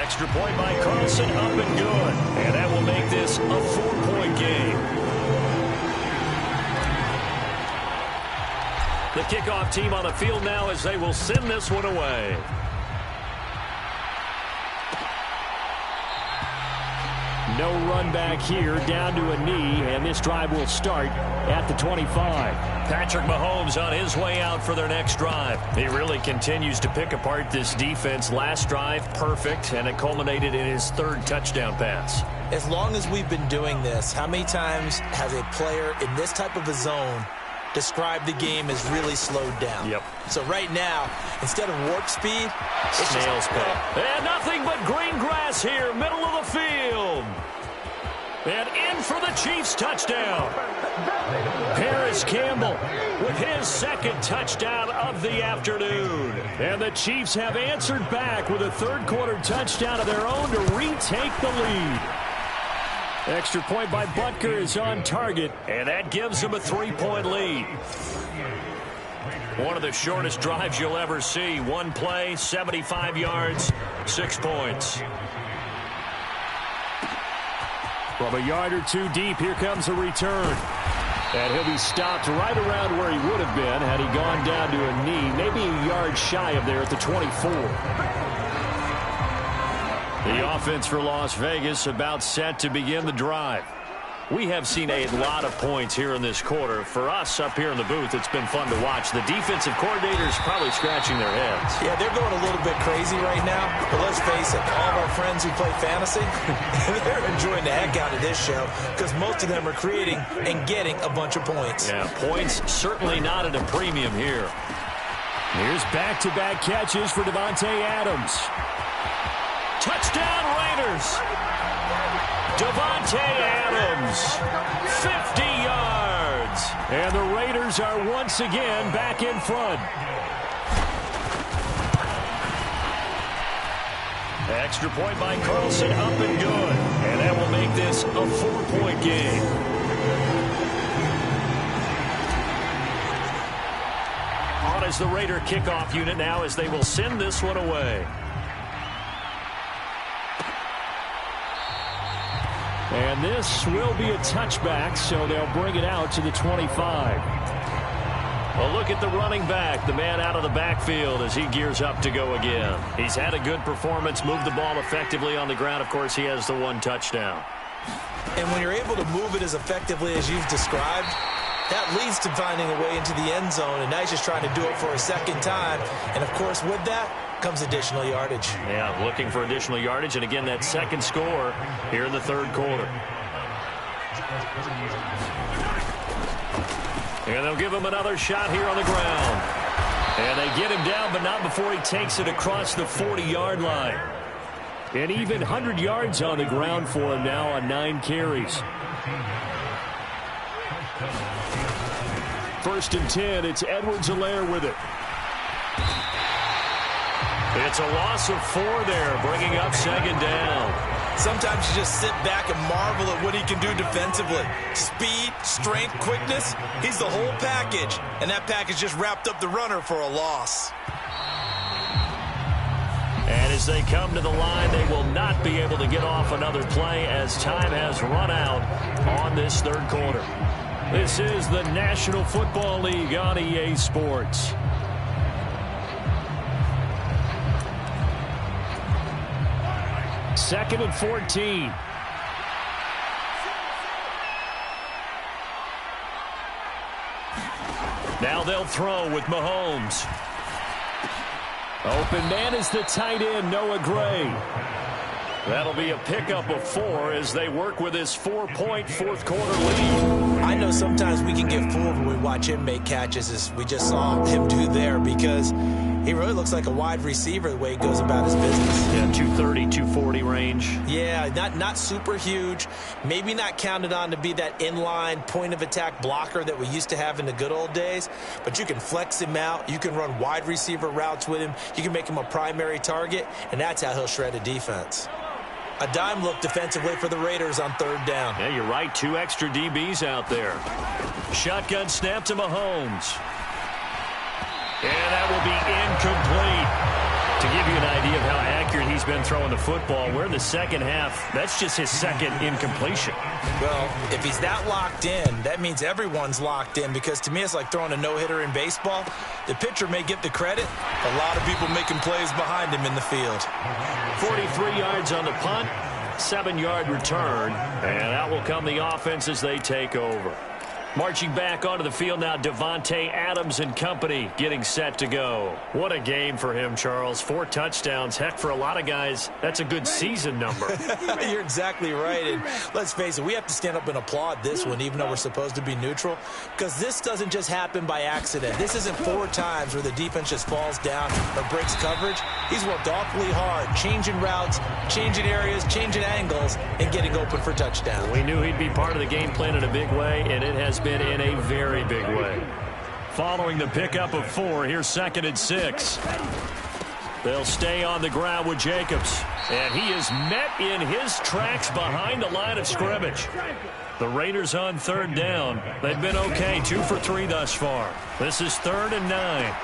Extra point by Carlson, up and good. And that will make this a 4-point game. The kickoff team on the field now as they will send this one away. No run back here, down to a knee, and this drive will start at the 25. Patrick Mahomes on his way out for their next drive. He really continues to pick apart this defense. Last drive, perfect, and it culminated in his 3rd touchdown pass. As long as we've been doing this, how many times has a player in this type of a zone describe the game as really slowed down? Yep. So right now, instead of warp speed, it's snail's pace. And nothing but green grass here, middle of the field. And in for the Chiefs touchdown. Paris Campbell with his 2nd touchdown of the afternoon. And the Chiefs have answered back with a 3rd quarter touchdown of their own to retake the lead. Extra point by Butker is on target, and that gives them a 3-point lead. One of the shortest drives you'll ever see. 1 play, 75 yards, 6 points. From a yard or 2 deep, here comes a return. And he'll be stopped right around where he would have been had he gone down to a knee, maybe a yard shy of there at the 24. The offense for Las Vegas about set to begin the drive. We have seen a lot of points here in this quarter. For us up here in the booth, it's been fun to watch. The defensive coordinators probably scratching their heads. Yeah, they're going a little bit crazy right now. But let's face it, all of our friends who play fantasy, they're enjoying the heck out of this show because most of them are creating and getting a bunch of points. Yeah, points certainly not at a premium here. Here's back-to-back catches for Davante Adams. Touchdown Raiders! Davante Adams, 50 yards. And the Raiders are once again back in front. Extra point by Carlson, up and good. And that will make this a 4-point game. On as the Raider kickoff unit now as they will send this one away. And this will be a touchback, so they'll bring it out to the 25. Well, look at the running back, the man out of the backfield as he gears up to go again. He's had a good performance, moved the ball effectively on the ground. Of course, he has the 1 touchdown. And when you're able to move it as effectively as you've described, that leads to finding a way into the end zone, and now he's just trying to do it for a 2nd time. And, of course, with that comes additional yardage. Yeah, looking for additional yardage, and again, that 2nd score here in the 3rd quarter. And they'll give him another shot here on the ground. And they get him down, but not before he takes it across the 40-yard line. And even 100 yards on the ground for him now on 9 carries. First and 10, it's Edwards-Helaire with it. It's a loss of 4 there, bringing up second down. Sometimes you just sit back and marvel at what he can do defensively. Speed, strength, quickness, he's the whole package. And that package just wrapped up the runner for a loss. And as they come to the line, they will not be able to get off another play as time has run out on this third quarter. This is the National Football League on EA Sports. Second and 14. Now they'll throw with Mahomes. Open man is the tight end, Noah Gray. That'll be a pickup of 4 as they work with his 4-point fourth quarter lead. I know sometimes we can get fooled when we watch him make catches, as we just saw him do there, because he really looks like a wide receiver the way he goes about his business. Yeah, 230, 240 range. Yeah, not super huge. Maybe not counted on to be that inline point-of-attack blocker that we used to have in the good old days, but you can flex him out. You can run wide receiver routes with him. You can make him a primary target, and that's how he'll shred a defense. A dime look defensively for the Raiders on third down. Yeah, you're right. 2 extra DBs out there. Shotgun snap to Mahomes. And that will be incomplete. To give you an idea of how accurate he's been throwing the football, we're in the second half. That's just his second incompletion. Well, if he's that locked in, that means everyone's locked in, because to me it's like throwing a no-hitter in baseball. The pitcher may get the credit. A lot of people making plays behind him in the field. 43 yards on the punt, 7-yard return, and out will come the offense as they take over. Marching back onto the field now, Devontae Adams and company getting set to go. What a game for him, Charles. 4 touchdowns. Heck, for a lot of guys, that's a good season number. You're exactly right. And let's face it, we have to stand up and applaud this one, even though we're supposed to be neutral, because this doesn't just happen by accident. This isn't 4 times where the defense just falls down or breaks coverage. He's worked awfully hard, changing routes, changing areas, changing angles, and getting open for touchdowns. We knew he'd be part of the game plan in a big way, and it has been in a very big way. Following the pickup of 4, here's second and 6. They'll stay on the ground with Jacobs, and he is met in his tracks behind the line of scrimmage. The Raiders on third down. They've been okay, 2 for 3 thus far. This is 3rd and 9.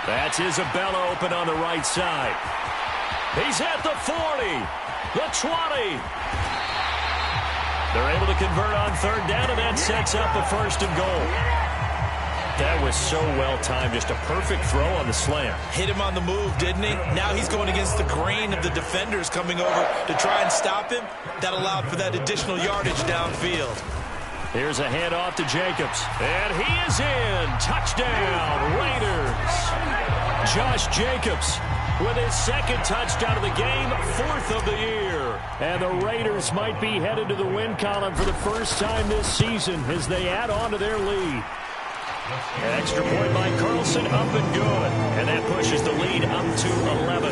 That's Isabella open on the right side. He's at the 40, the 20. They're able to convert on third down, and that sets up a 1st and goal. That was so well-timed. Just a perfect throw on the slant. Hit him on the move, didn't he? Now he's going against the grain of the defenders coming over to try and stop him. That allowed for that additional yardage downfield. Here's a handoff to Jacobs. And he is in. Touchdown, Raiders. Josh Jacobs with his 2nd touchdown of the game, 4th of the year. And the Raiders might be headed to the win column for the first time this season as they add on to their lead. An extra point by Carlson, up and good. And that pushes the lead up to 11.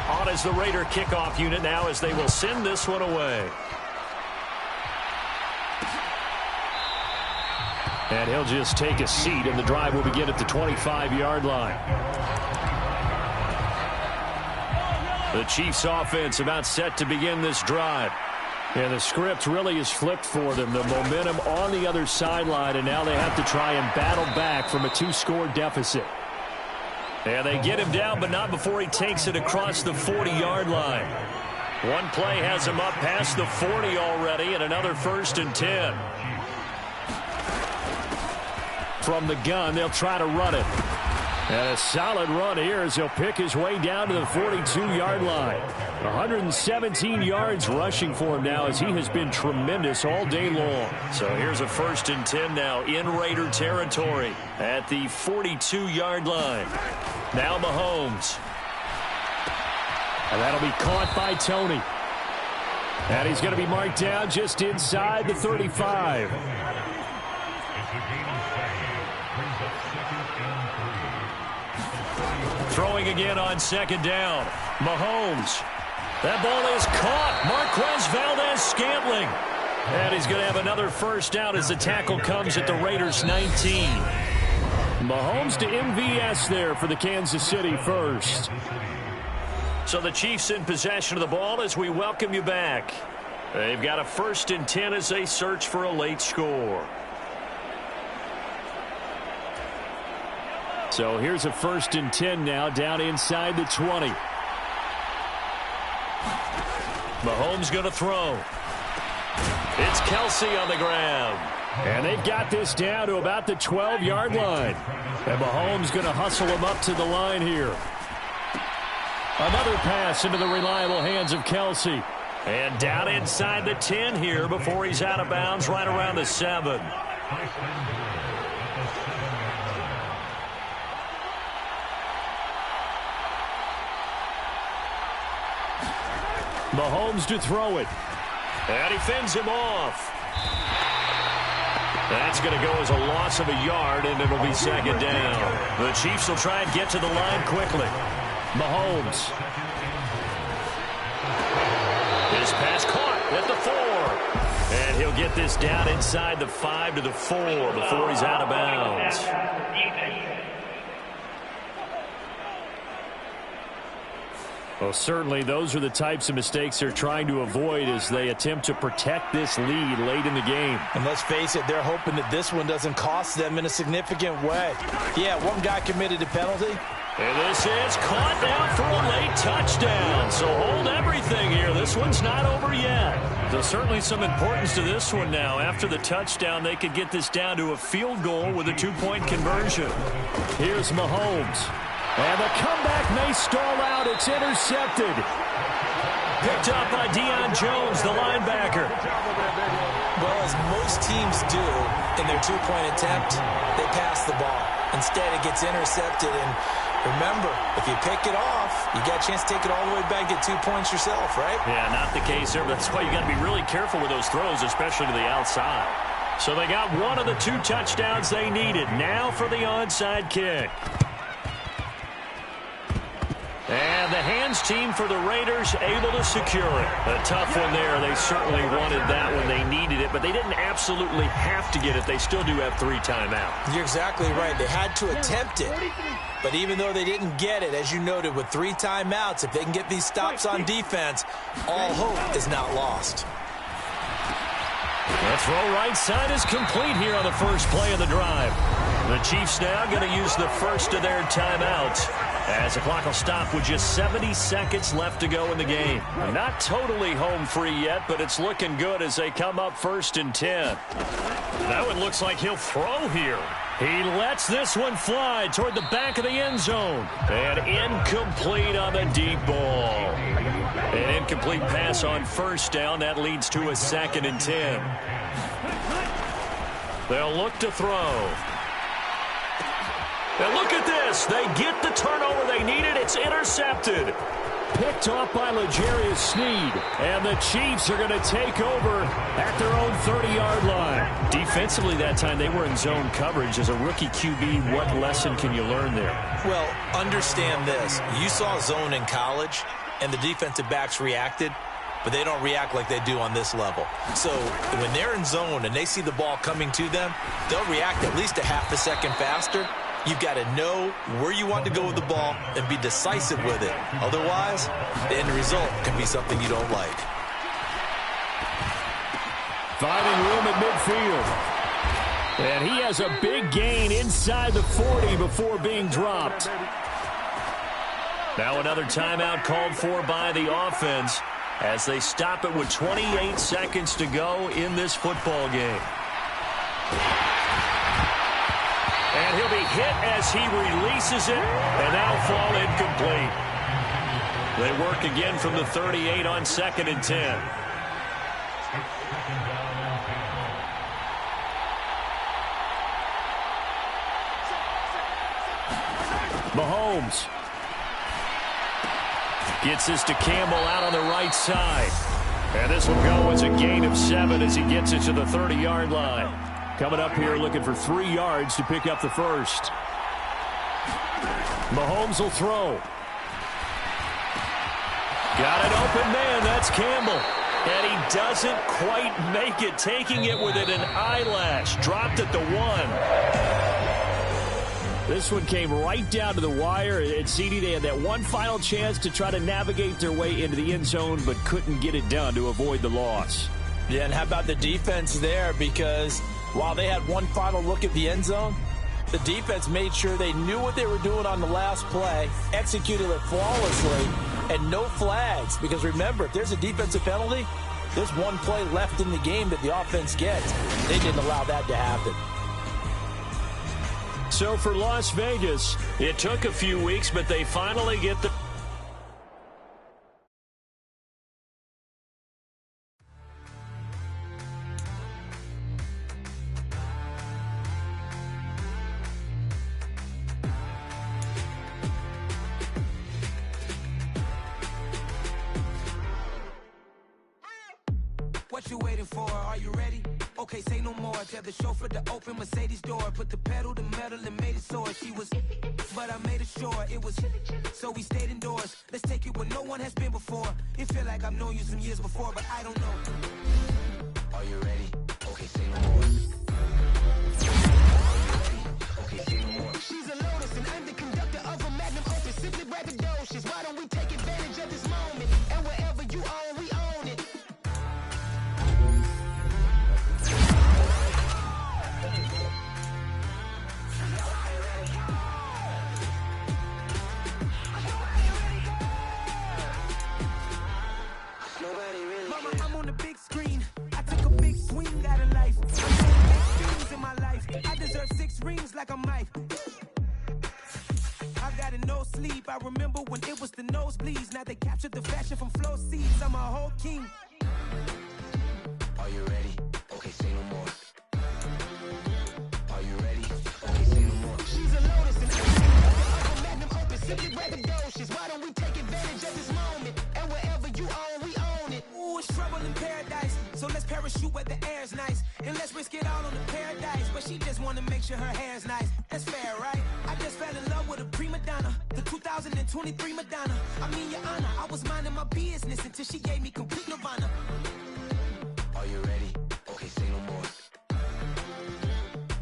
On is the Raider kickoff unit now as they will send this one away. And he'll just take a seat, and the drive will begin at the 25-yard line. The Chiefs offense about set to begin this drive. And the script really is flipped for them. The momentum on the other sideline, and now they have to try and battle back from a 2-score deficit. And they get him down, but not before he takes it across the 40-yard line. One play has him up past the 40 already, and another 1st and 10. From the gun, they'll try to run it. And a solid run here as he'll pick his way down to the 42-yard line. 117 yards rushing for him now as he has been tremendous all day long. So here's a 1st and 10 now in Raider territory at the 42-yard line. Now Mahomes. And that'll be caught by Tony. And he's going to be marked down just inside the 35. Throwing again on second down. Mahomes. That ball is caught. Marquez Valdez-Scantling. And he's going to have another first down as the tackle comes at the Raiders' 19. Mahomes to MVS there for the Kansas City first. So the Chiefs in possession of the ball as we welcome you back. They've got a 1st and 10 as they search for a late score. So here's a 1st and 10 now down inside the 20. Mahomes going to throw. It's Kelsey on the ground. And they've got this down to about the 12-yard line. And Mahomes going to hustle him up to the line here. Another pass into the reliable hands of Kelsey. And down inside the 10 here before he's out of bounds right around the 7. Mahomes to throw it. And he fends him off. That's going to go as a loss of a yard, and it'll be second down. The Chiefs will try and get to the line quickly. Mahomes. His pass caught at the 4. And he'll get this down inside the 5 to the 4 before he's out of bounds. Well, certainly those are the types of mistakes they're trying to avoid as they attempt to protect this lead late in the game. And let's face it, they're hoping that this one doesn't cost them in a significant way. Yeah, one guy committed a penalty. And this is caught now for a late touchdown. So hold everything here. This one's not over yet. There's certainly some importance to this one now. After the touchdown, they could get this down to a field goal with a 2-point conversion. Here's Mahomes. And the comeback may stall out. It's intercepted. Picked up by Deion Jones, the linebacker. Well, as most teams do in their 2-point attempt, they pass the ball. Instead, it gets intercepted. And remember, if you pick it off, you got a chance to take it all the way back, get 2 points yourself, right? Yeah, not the case there. But that's why you got to be really careful with those throws, especially to the outside. So they got one of the 2 touchdowns they needed. Now for the onside kick. And the hands team for the Raiders able to secure it. A tough one there. They certainly wanted that when they needed it, but they didn't absolutely have to get it. They still do have 3 timeouts. You're exactly right. They had to attempt it. But even though they didn't get it, as you noted, with 3 timeouts, if they can get these stops on defense, all hope is not lost. The throw right side is complete here on the first play of the drive. The Chiefs now going to use the first of their timeouts as the clock will stop with just 70 seconds left to go in the game. Not totally home free yet, but it's looking good as they come up 1st and 10. That one looks like he'll throw here. He lets this one fly toward the back of the end zone. And incomplete on the deep ball. An incomplete pass on 1st down. That leads to a 2nd and 10. They'll look to throw. And look at this. They get the turnover they needed. It's intercepted. Picked off by L'Jarius Sneed. And the Chiefs are going to take over at their own 30-yard line. Defensively that time, they were in zone coverage. As a rookie QB, what lesson can you learn there? Well, understand this. You saw zone in college, and the defensive backs reacted, but they don't react like they do on this level. So when they're in zone and they see the ball coming to them, they'll react at least a half a second faster. You've got to know where you want to go with the ball and be decisive with it. Otherwise, the end result can be something you don't like. Finding room at midfield. And he has a big gain inside the 40 before being dropped. Now another timeout called for by the offense as they stop it with 28 seconds to go in this football game. And he'll be hit as he releases it, and that'll fall incomplete. They work again from the 38 on 2nd and 10. Mahomes gets this to Campbell out on the right side. And this will go as a gain of 7 as he gets it to the 30-yard line. Coming up here looking for 3 yards to pick up the first. Mahomes will throw. Got an open man. That's Campbell. And he doesn't quite make it, taking it within an eyelash. Dropped at the 1. This one came right down to the wire. At CD, they had that one final chance to try to navigate their way into the end zone, but couldn't get it done to avoid the loss. Yeah, and how about the defense there? Because while they had one final look at the end zone, the defense made sure they knew what they were doing on the last play, executed it flawlessly, and no flags. Because remember, if there's a defensive penalty, there's one play left in the game that the offense gets. They didn't allow that to happen. So for Las Vegas, it took a few weeks, but they finally get the... What you waiting for? Are you ready? Okay, say no more. Tell the chauffeur to open Mercedes door. Put the pedal to metal and made it soar. She was, but I made it sure it was. So we stayed indoors. Let's take it where no one has been before. It feel like I've known you some years before, but I don't know. Are you ready? Okay, say no more. Okay, say no more. She's a Lotus and I'm the conductor of a Magnum Opus. Simply braggadocious. Why don't we take advantage of this moment? And wherever you own, we own it. Mama, I'm on the big screen. I took a big swing out of life. I'm doing big things in my life. I deserve 6 rings like I'm Mike. I got no sleep. I remember when it was the nosebleeds. Now they captured the fashion from flow seeds. I'm a whole king. Are you ready? Okay, say no more. Are you ready? Okay, say no more. She's a Lotus and I'm a Magnum Opus. Simply braggadocious. Why don't we take advantage of this moment? And wherever you own, we own it. Ooh, it's trouble in paradise. So let's parachute where the air's nice. And let's risk it all on the paradise. But she just wanna make sure her hair's nice. That's fair, right? I just fell in love with a prima donna. The 2023 Madonna. I mean, your honor, I was minding my business until she gave me complete nirvana. Are you ready? Okay, say no more.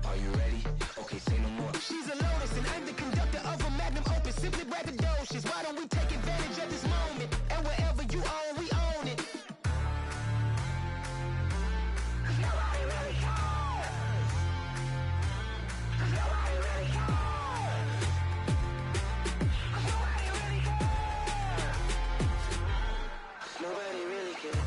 Are you ready? Okay, say no more. She's a Lotus and I'm the conductor of a Magnum Opus. Simply braggadocious. Why don't we take advantage of this moment? And wherever you own, we own it. Nobody really cares. Nobody really cares. Nobody really cares. Nobody really cares.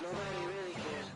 Nobody really cares.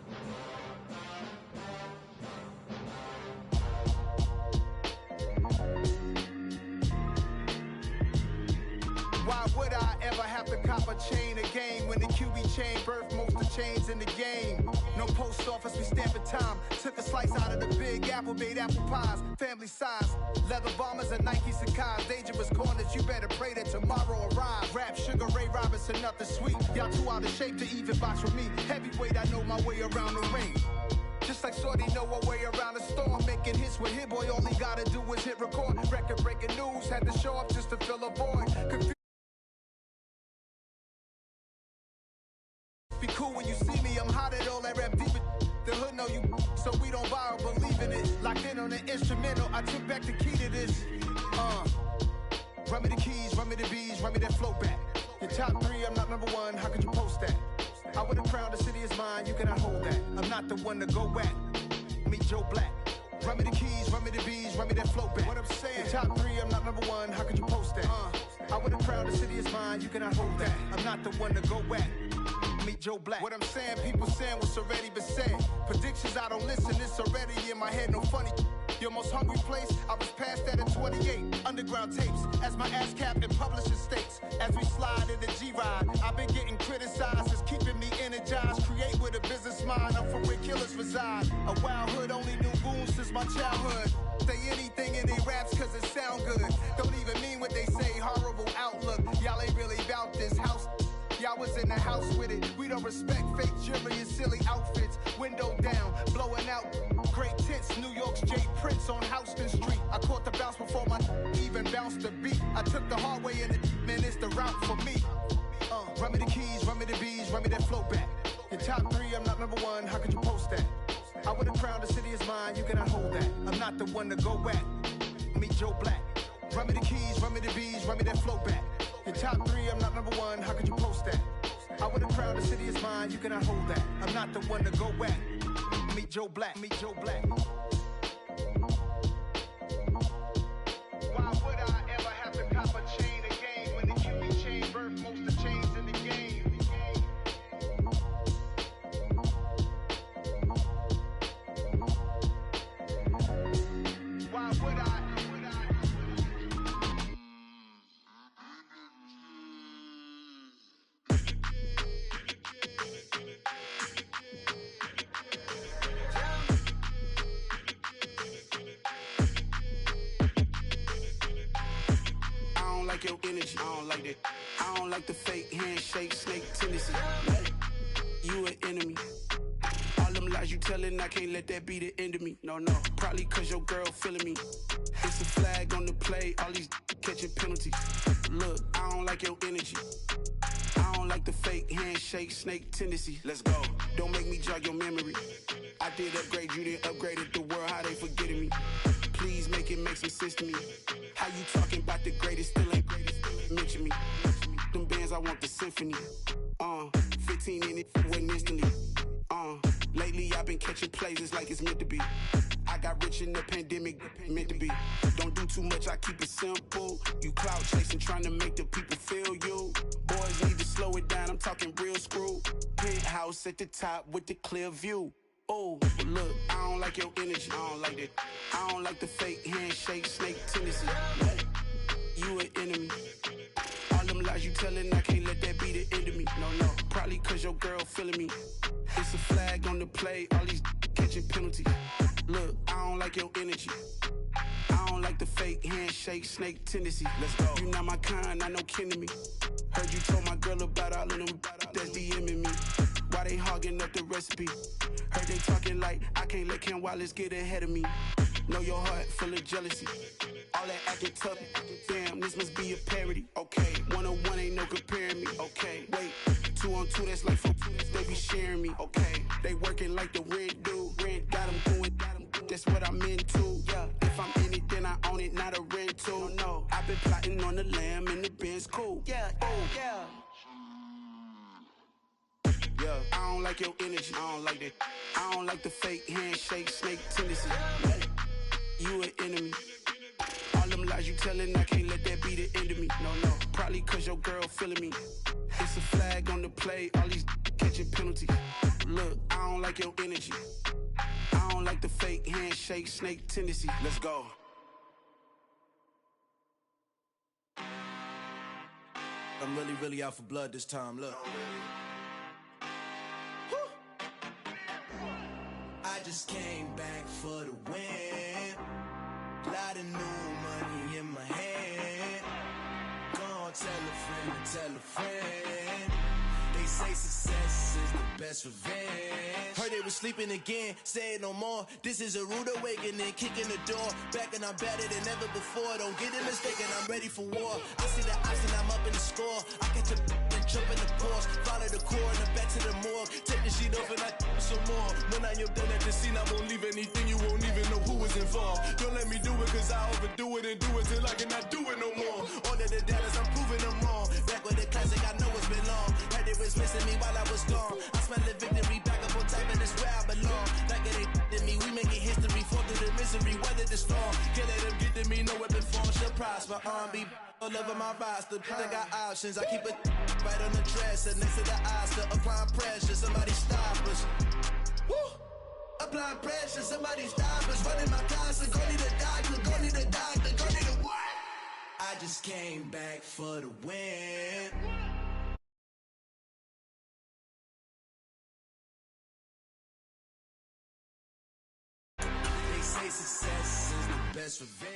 Why would I ever have to cop a chain again when the QB chain birthed most of the chains in the game? No post office, we stamping time. Took a slice out of the big apple, made apple pies, family size. Leather bombers and Nike Sacai's. Dangerous corners, you better pray that tomorrow arrives. Rap, Sugar Ray Robinson, nothing sweet. Y'all too out of shape to even box with me. Heavyweight, I know my way around the ring. Just like Shorty know her way around the storm. Making hits with Hit Boy, all he gotta do is hit record. Record breaking news, had to show up just to fill a void. Be cool when you see me, I'm hot at all that rap deep. The hood know you, so we don't borrow, believe in it. Locked in on the instrumental, I took back the key to this. Run me the keys, run me the bees, run me that flow back. Your top 3, I'm not number 1, how could you post that? I would've crowned the city is mine, you cannot hold that. I'm not the one to go at. Meet Joe Black. Run me the keys, run me the bees, run me that flow back. What I'm saying, your top 3, I'm not number 1, how could you post that? I would've crowned the city is mine, you cannot hold that. I'm not the one to go at. Meet Joe Black. What I'm saying, people saying what's already been said. Predictions, I don't listen, it's already in my head, no funny. Your most hungry place, I was past that at 28. Underground tapes, as my ass cap in publishing states. As we slide in the G-Ride, I've been getting criticized as keeping me energized. Create with a business mind, I'm from where killers reside. A wild hood, only knew goons since my childhood. Say anything in they raps cause it sound good. Don't even mean what they say, horrible outlook. Y'all ain't really about this house. Y'all was in the house with it. We don't respect fake jewelry and silly outfits. Window down, blowing out great tents. New York's J. Prince on Houston Street. I caught the bounce before my even bounced the beat. I took the hard way in it, man, it's the route for me. Run me the keys, run me the bees, run me that flow back. Your top 3, I'm not number 1, how could you post that? I would've crowned the city is mine, you cannot hold that. I'm not the one to go back. Meet Joe Black. Run me the keys, run me the bees, run me that flow back. Your top 3, I'm not number 1, how could you post that? I would've crowned the city is mine, you cannot hold that. I'm not the one to go back. Meet Joe Black, meet Joe Black. Why would I ever have to cop a chain again when the QB chain birthed most of chains in the game? Why would I? Your energy, I don't like that. I don't like the fake handshake, snake tendency. You an enemy. All them lies you telling, I can't let that be the end of me. No, probably cause your girl feeling me. It's a flag on the play, all these catching penalties. Look, I don't like your energy. I don't like the fake handshake, snake tendency. Let's go. Don't make me jog your memory. I did upgrade, you didn't upgrade it. The world, how they forgetting me. Please make it make some sense to me. How you talking about the greatest, still ain't greatest, mention me. Them bands, I want the symphony. 15 in it, wasn't instantly. Lately I've been catching plays, it's like it's meant to be. I got rich in the pandemic, meant to be. Don't do too much, I keep it simple. You clout chasing, trying to make the people feel you. Boys need to slow it down, I'm talking real screw. Penthouse at the top with the clear view. Oh, look, I don't like your energy, I don't like that. I don't like the fake handshake, snake tendency. You an enemy. All them lies you telling, I can't let that be the end of me. No, probably cause your girl feeling me. It's a flag on the play, all these catching penalties. Look, I don't like your energy. I don't like the fake handshake, snake tendency. Let's go. You not my kind, I know kin to me. Heard you told my girl about all of them that's DMing me. Why they hogging up the recipe? Heard they talking like I can't let Ken Wallace get ahead of me. Know your heart full of jealousy. All that acting tough. Damn, this must be a parody. Okay, 101 ain't no comparing me. Okay, wait, 2 on 2 that's like 4 they be sharing me. Okay, they working like the rent do. Rent got them going. That's what I'm into. Yeah, if I'm in it, then I own it, not a rental. No, I've been plotting on the lamb and the Benz cool. Yeah, yeah. Yeah, I don't like your energy, I don't like that. I don't like the fake handshake, snake tendency. You an enemy. All them lies you telling, I can't let that be the end of me. No, probably cause your girl feeling me. It's a flag on the play, all these catching penalties. Look, I don't like your energy. I don't like the fake handshake, snake tendency. Let's go. I'm really out for blood this time, look. I just came back for the win. Lot of new money in my hand. Gonna tell a friend to tell a friend. They say success is the best revenge. Heard they was sleeping again, say it no more. This is a rude awakening, kicking the door. Back and I'm better than ever before. Don't get it mistaken, I'm ready for war. I see the option, I'm up in the score. I catch a and jump in the Porsche. Follow the core and the back to the morgue. Take the sheet off and I some more. When I am done at the scene, I won't leave anything. You won't even know who was involved. Don't let me do it cause I overdo it and do it till I cannot do it no more. All of the doubters, I'm proving them wrong. Back with the classic, I know it's been long. Heard they was missing me while I was gone. I smell the victory back up on top and it's where I belong. Like it ain't to me, we making history. Fall through the misery, weather the storm. Can't let them get to me, no weapon form shall prosper. R&B all over my roster. They got options, I keep it right on the dresser. Next to the Oscar, applying pressure. Somebody stop us. Woo! applying pressure. Somebody stop us, running my closet. Go need a doctor, go need a doctor, go need a what? I just came back for the win. They say success is the best revenge.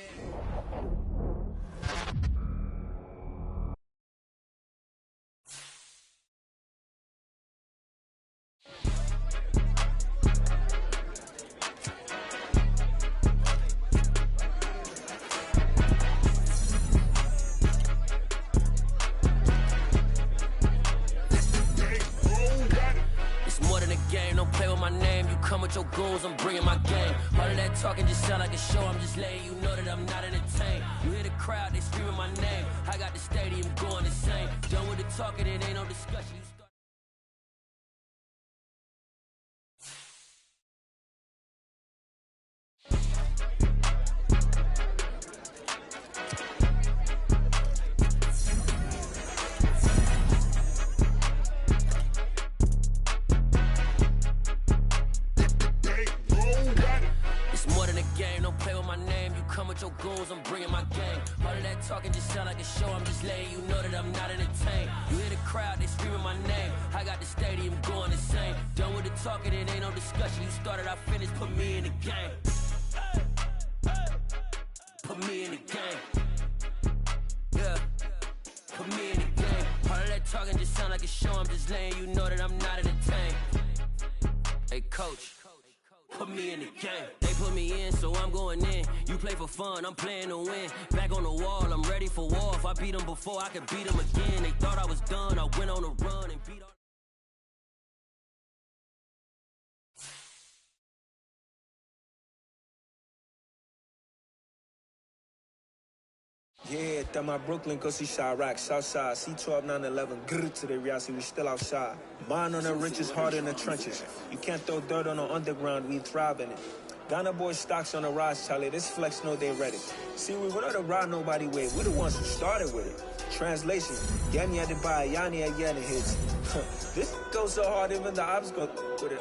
Your goals, I'm bringing my game. All of that talking just sound like a show. I'm just letting you know that I'm not entertained. You hear the crowd, they screaming my name. I got the stadium going insane. Done with the talking, it ain't no discussion. Your goals, I'm bringing my game. All of that talking just sound like a show. I'm just letting you know that I'm not entertained. You hear the crowd, they screaming my name. I got the stadium going insane. Done with the talking, it ain't no discussion. You started, I finished, put me in the game. Put me in the game. Yeah, put me in the game. All of that talking just sound like a show. I'm just letting you know that I'm not entertained. Hey, coach. Put me in the game. They put me in, so I'm going in. You play for fun, I'm playing to win. Back on the wall, I'm ready for war. If I beat them before, I could beat them again. They thought I was done, I went on a run and beat all. Yeah, that my Brooklyn, go see Chirac, Southside, C12, 911, grrr to the reality, we still outside. Mine on the richest, heart in the trenches. You can't throw dirt on the underground, we thrive in it. Ghana boys stocks on the rise, Charlie, this flex know they ready. See, we wouldn't have ride nobody with, we're the ones who started with it. Translation, Yanni had to buy, Yanni had hits. This goes so hard, even the ops go with it,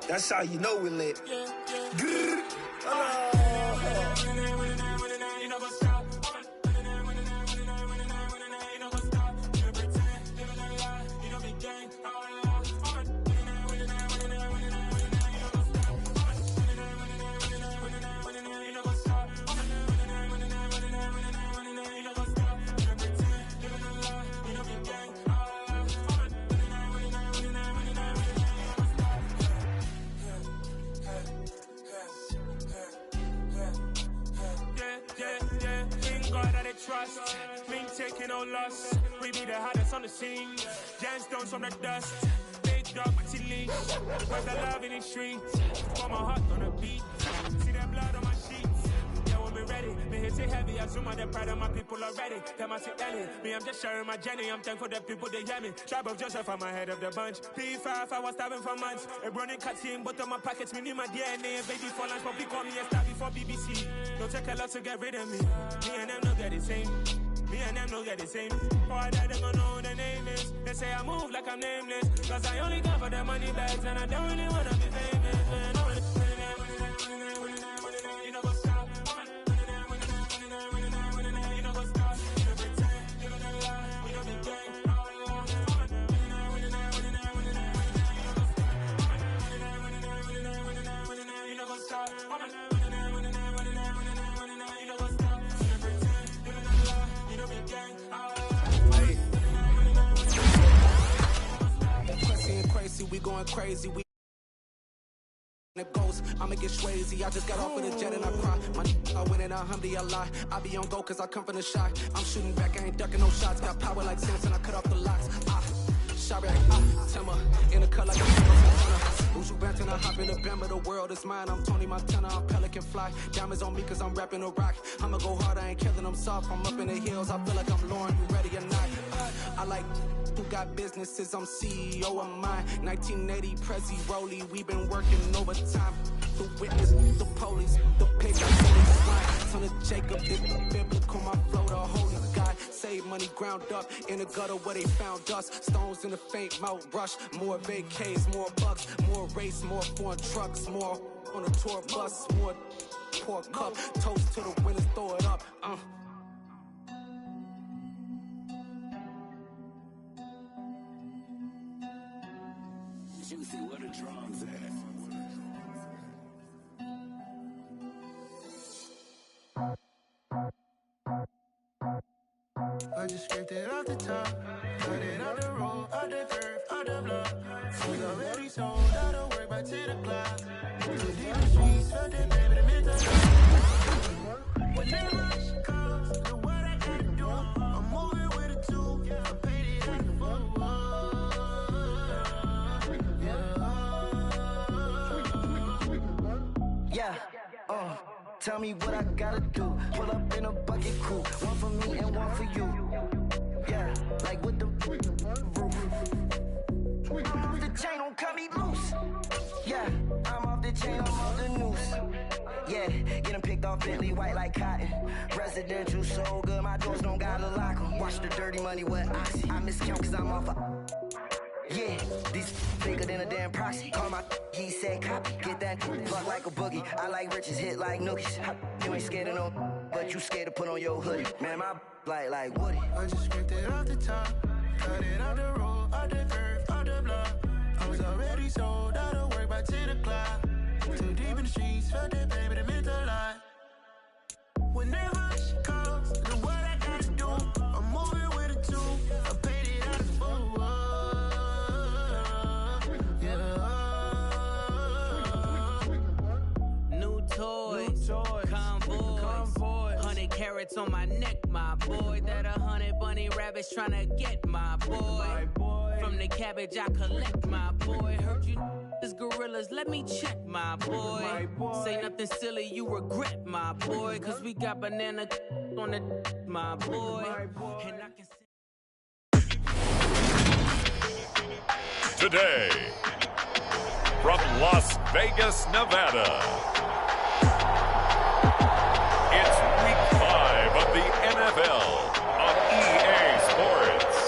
That's how you know we lit. Grrr, Trust, we ain't taking no loss. We be the hottest on the scene. Gemstones from the dust. Big dog, my leash. Where's the love in the streets? For my heart on the beat. See that blood on my sheets. Yeah, when we ready, me hit it heavy. I zoom on the pride of my people already. Them I see Ellie. Me, I'm just sharing my journey. I'm thankful the people they hear me. Tribe of Joseph, I'm ahead of the bunch. P5, I was starving for months. A running cutting, but on my pockets, me need my DNA. Baby for lunch, but we call me a star before BBC. Don't take a lot to get rid of me. Me and them no get the same. Me and them no get the same. Boy, that they gonna know who the name is. They say I move like I'm nameless. Cause I only got for the money bags. And I don't really wanna be famous. Man, I wanna you know what's up. You know what's up. You know pretend. You know the lie. We don't be gang. You know what's up. Crazy, we going crazy. We it goes, I'ma get swayzy. I just got off with a jet and I cry. I win in a Humvee a lot. I be on go cause I come from the shot. I'm shooting back, I ain't ducking no shots. Got power like Samson, I cut off the locks. Shot back, Timber, in the cut like a Who's you ranting? I hop in the Bama, the world is mine. I'm Tony Montana, I'm Pelican Fly. Diamonds on me cause I'm rapping a rock. I'ma go hard, I ain't killing them soft. I'm up in the hills, I feel like I'm Lauren, you ready or not? I like who got businesses, I'm CEO of mine. 1980 Prezi Rollie, we been working overtime. The witness, the police, the pig, I swine. Son of Jacob, this biblical, my flow, the holy God. Save money ground up in the gutter where they found us. Stones in the faint mouth rush. More vacays, more bucks, more race, more foreign trucks, more on a tour bus, more pork cup, toast to the winners, throw it up. Juicy, where the drums at? I just scraped it off the top, cut it out the road, out the curve, out the block. Food already sold, out of work by 10 o'clock. Too deep in the streets, felt that baby, the mental. Whenever she calls, do what I gotta do. I'm moving with a two, I paid it at the phone. Yeah, tell me what I gotta do. Pull up in a bucket crew, one for me and one for you. Yeah, like with the roof. I'm off the chain, don't cut me loose. Yeah, I'm off the chain, I'm off the noose. Yeah, getting picked off Bentley white like cotton. Residential so good, my doors don't gotta lock 'em. Watch the dirty money with oxy. I miscount cause I'm off yeah, these bigger than a damn proxy. Call my he said copy. Get that plug like a boogie. I like riches, hit like nookies. You ain't scared of no, but you scared to put on your hoodie. Man, my like Woody. I just scraped it off the top, cut it out the road, out the curve, out the block. I was already sold, out of work by 10 o'clock. Too deep in the streets, felt that baby, the mental lie. Whenever she calls, do what I gotta do. I'm moving with a two, I paid it out of full. New toys, convoy, 100 carats on my neck, my boy. That 100 bunny rabbits tryna get my boy. From the cabbage I collect, my boy. Heard you is gorillas, let me check, my boy. Say nothing silly, you regret, my boy. Cause we got banana on the my boy. And I can Today, from Las Vegas, Nevada, it's Week 5 of the NFL on EA Sports.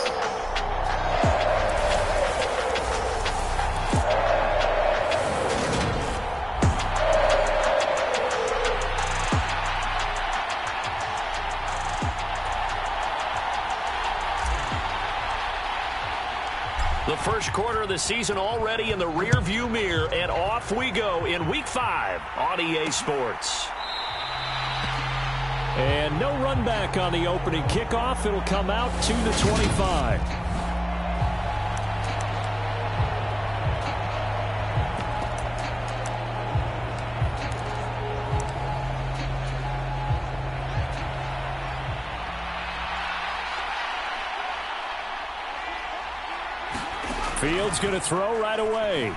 The first quarter of the season already in the rearview mirror, and off we go in Week 5 on EA Sports. And no run back on the opening kickoff. It'll come out to the 25. Fields going to throw right away.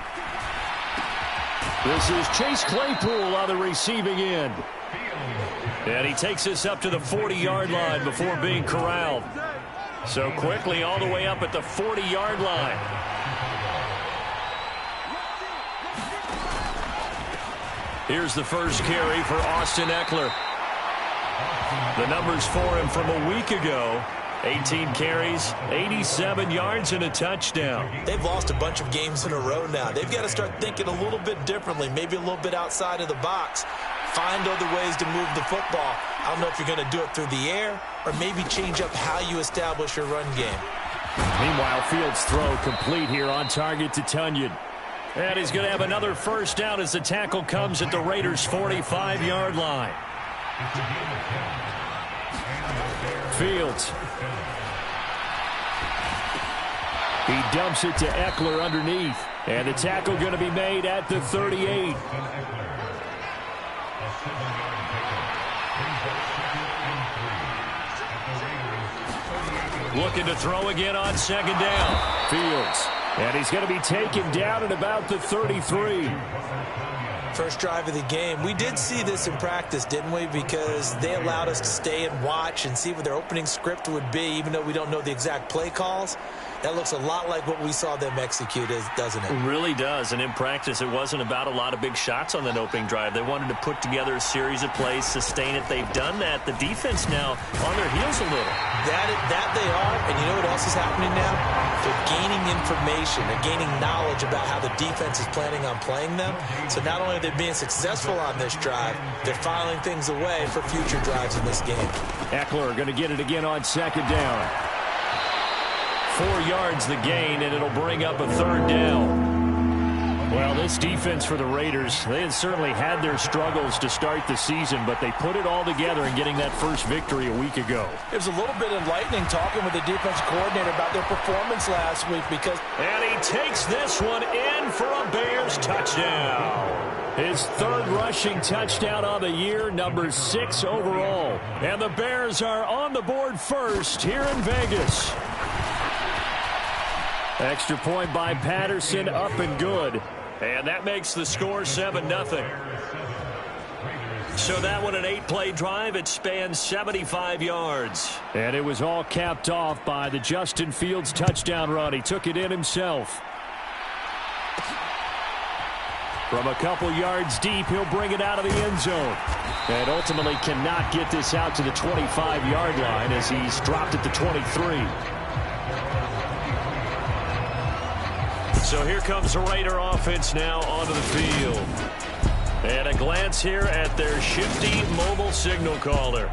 This is Chase Claypool on the receiving end. And he takes us up to the 40-yard line before being corralled. So quickly all the way up at the 40-yard line. Here's the first carry for Austin Eckler. The numbers for him from a week ago. 18 carries, 87 yards, and a touchdown. They've lost a bunch of games in a row now. They've got to start thinking a little bit differently, maybe a little bit outside of the box. Find other ways to move the football. I don't know if you're going to do it through the air or maybe change up how you establish your run game. Meanwhile, Fields' throw complete here on target to Tunyon. And he's going to have another first down as the tackle comes at the Raiders' 45-yard line. Fields. He dumps it to Eckler underneath. And the tackle going to be made at the 38. Looking to throw again on second down. Fields. And he's going to be taken down at about the 33. First drive of the game. We did see this in practice, didn't we? Because they allowed us to stay and watch and see what their opening script would be, even though we don't know the exact play calls. That looks a lot like what we saw them execute, doesn't it? It really does. And in practice, it wasn't about a lot of big shots on that opening drive. They wanted to put together a series of plays, sustain it. They've done that. The defense now on their heels a little. That they are. And you know what else is happening now? They're gaining information. They're gaining knowledge about how the defense is planning on playing them. So not only are they being successful on this drive, they're filing things away for future drives in this game. Eckler going to get it again on second down. 4 yards the gain, and it'll bring up a third down. Well, this defense for the Raiders, they had certainly had their struggles to start the season, but they put it all together in getting that first victory a week ago. It was a little bit enlightening talking with the defense coordinator about their performance last week because... And he takes this one in for a Bears touchdown. His third rushing touchdown on the year, number 6 overall. And the Bears are on the board first here in Vegas. Extra point by Patterson, up and good. And that makes the score 7-0. So that one, an 8-play drive. It spans 75 yards. And it was all capped off by the Justin Fields touchdown run. He took it in himself. From a couple yards deep, he'll bring it out of the end zone. And ultimately cannot get this out to the 25-yard line as he's dropped at the 23. So here comes the Raider offense now onto the field. And a glance here at their shifty mobile signal caller.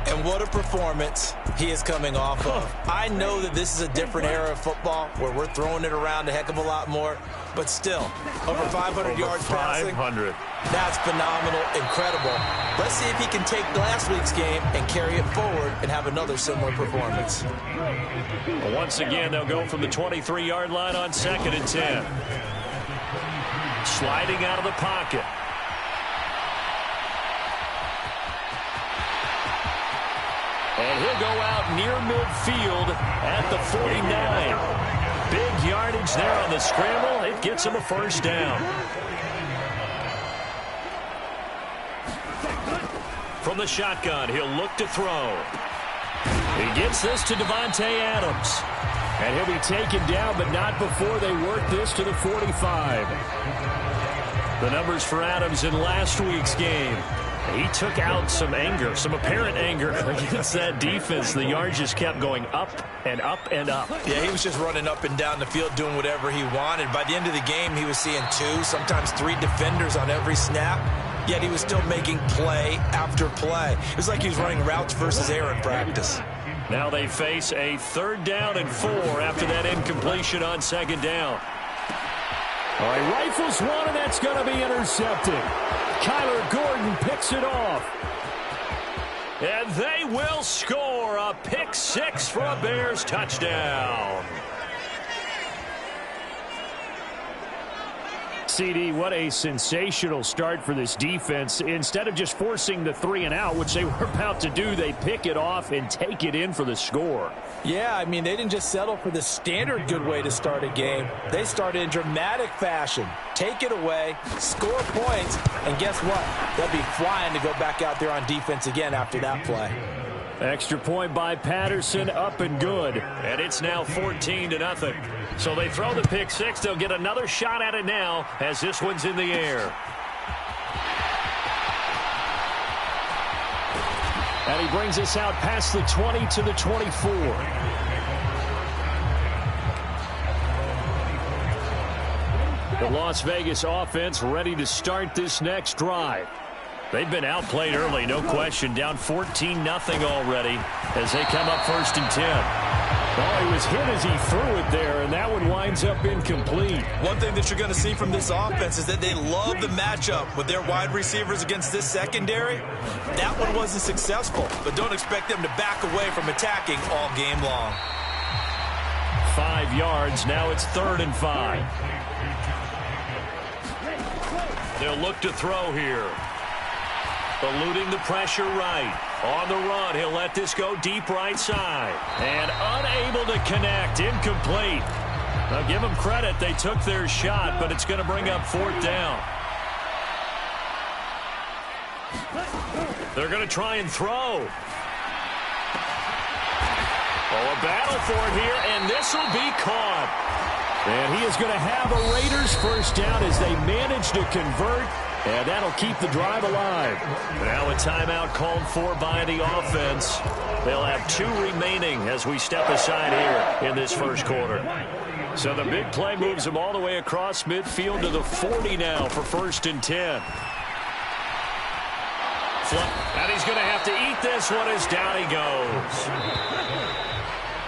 And what a performance he is coming off of. I know that this is a different era of football where we're throwing it around a heck of a lot more, but still, over 500 yards passing. 500. That's phenomenal, incredible. Let's see if he can take last week's game and carry it forward and have another similar performance. Well, once again, they'll go from the 23-yard line on 2nd and 10. Sliding out of the pocket. And he'll go out near midfield at the 49. Big yardage there on the scramble. It gets him a first down. From the shotgun, he'll look to throw. He gets this to Devontae Adams. And he'll be taken down, but not before they work this to the 45. The numbers for Adams in last week's game. He took out some anger, some apparent anger against that defense. The yards just kept going up and up and up. Yeah, he was just running up and down the field doing whatever he wanted. By the end of the game, he was seeing 2, sometimes 3 defenders on every snap. Yet he was still making play after play. It was like he was running routes versus air in practice. Now they face a 3rd down and 4 after that incompletion on 2nd down. All right, rifles one, and that's going to be intercepted. Kyler Gordon picks it off. And they will score a pick 6 for a Bears touchdown. CD, what a sensational start for this defense. Instead of just forcing the 3 and out, which they were about to do, they pick it off and take it in for the score. Yeah, I mean, they didn't just settle for the standard good way to start a game. They started in dramatic fashion. Take it away, score points, and guess what? They'll be flying to go back out there on defense again after that play. Extra point by Patterson, up and good. And it's now 14-0. So they throw the pick 6. They'll get another shot at it now as this one's in the air. And he brings us out past the 20 to the 24. The Las Vegas offense ready to start this next drive. They've been outplayed early, no question. Down 14-0 already as they come up 1st and 10. Oh, he was hit as he threw it there, and that one winds up incomplete. One thing that you're going to see from this offense is that they love the matchup with their wide receivers against this secondary. That one wasn't successful, but don't expect them to back away from attacking all game long. 5 yards. Now it's 3rd and 5. They'll look to throw here. Eluding the pressure right. On the run, he'll let this go deep right side. And unable to connect. Incomplete. Now give them credit. They took their shot, but it's going to bring up 4th down. They're going to try and throw. Oh, a battle for it here, and this will be caught. And he is going to have a Raiders first down as they manage to convert, and that'll keep the drive alive. Now a timeout called for by the offense. They'll have 2 remaining as we step aside here in this first quarter. So the big play moves him all the way across midfield to the 40 now for 1st and 10. And he's going to have to eat this one as down he goes.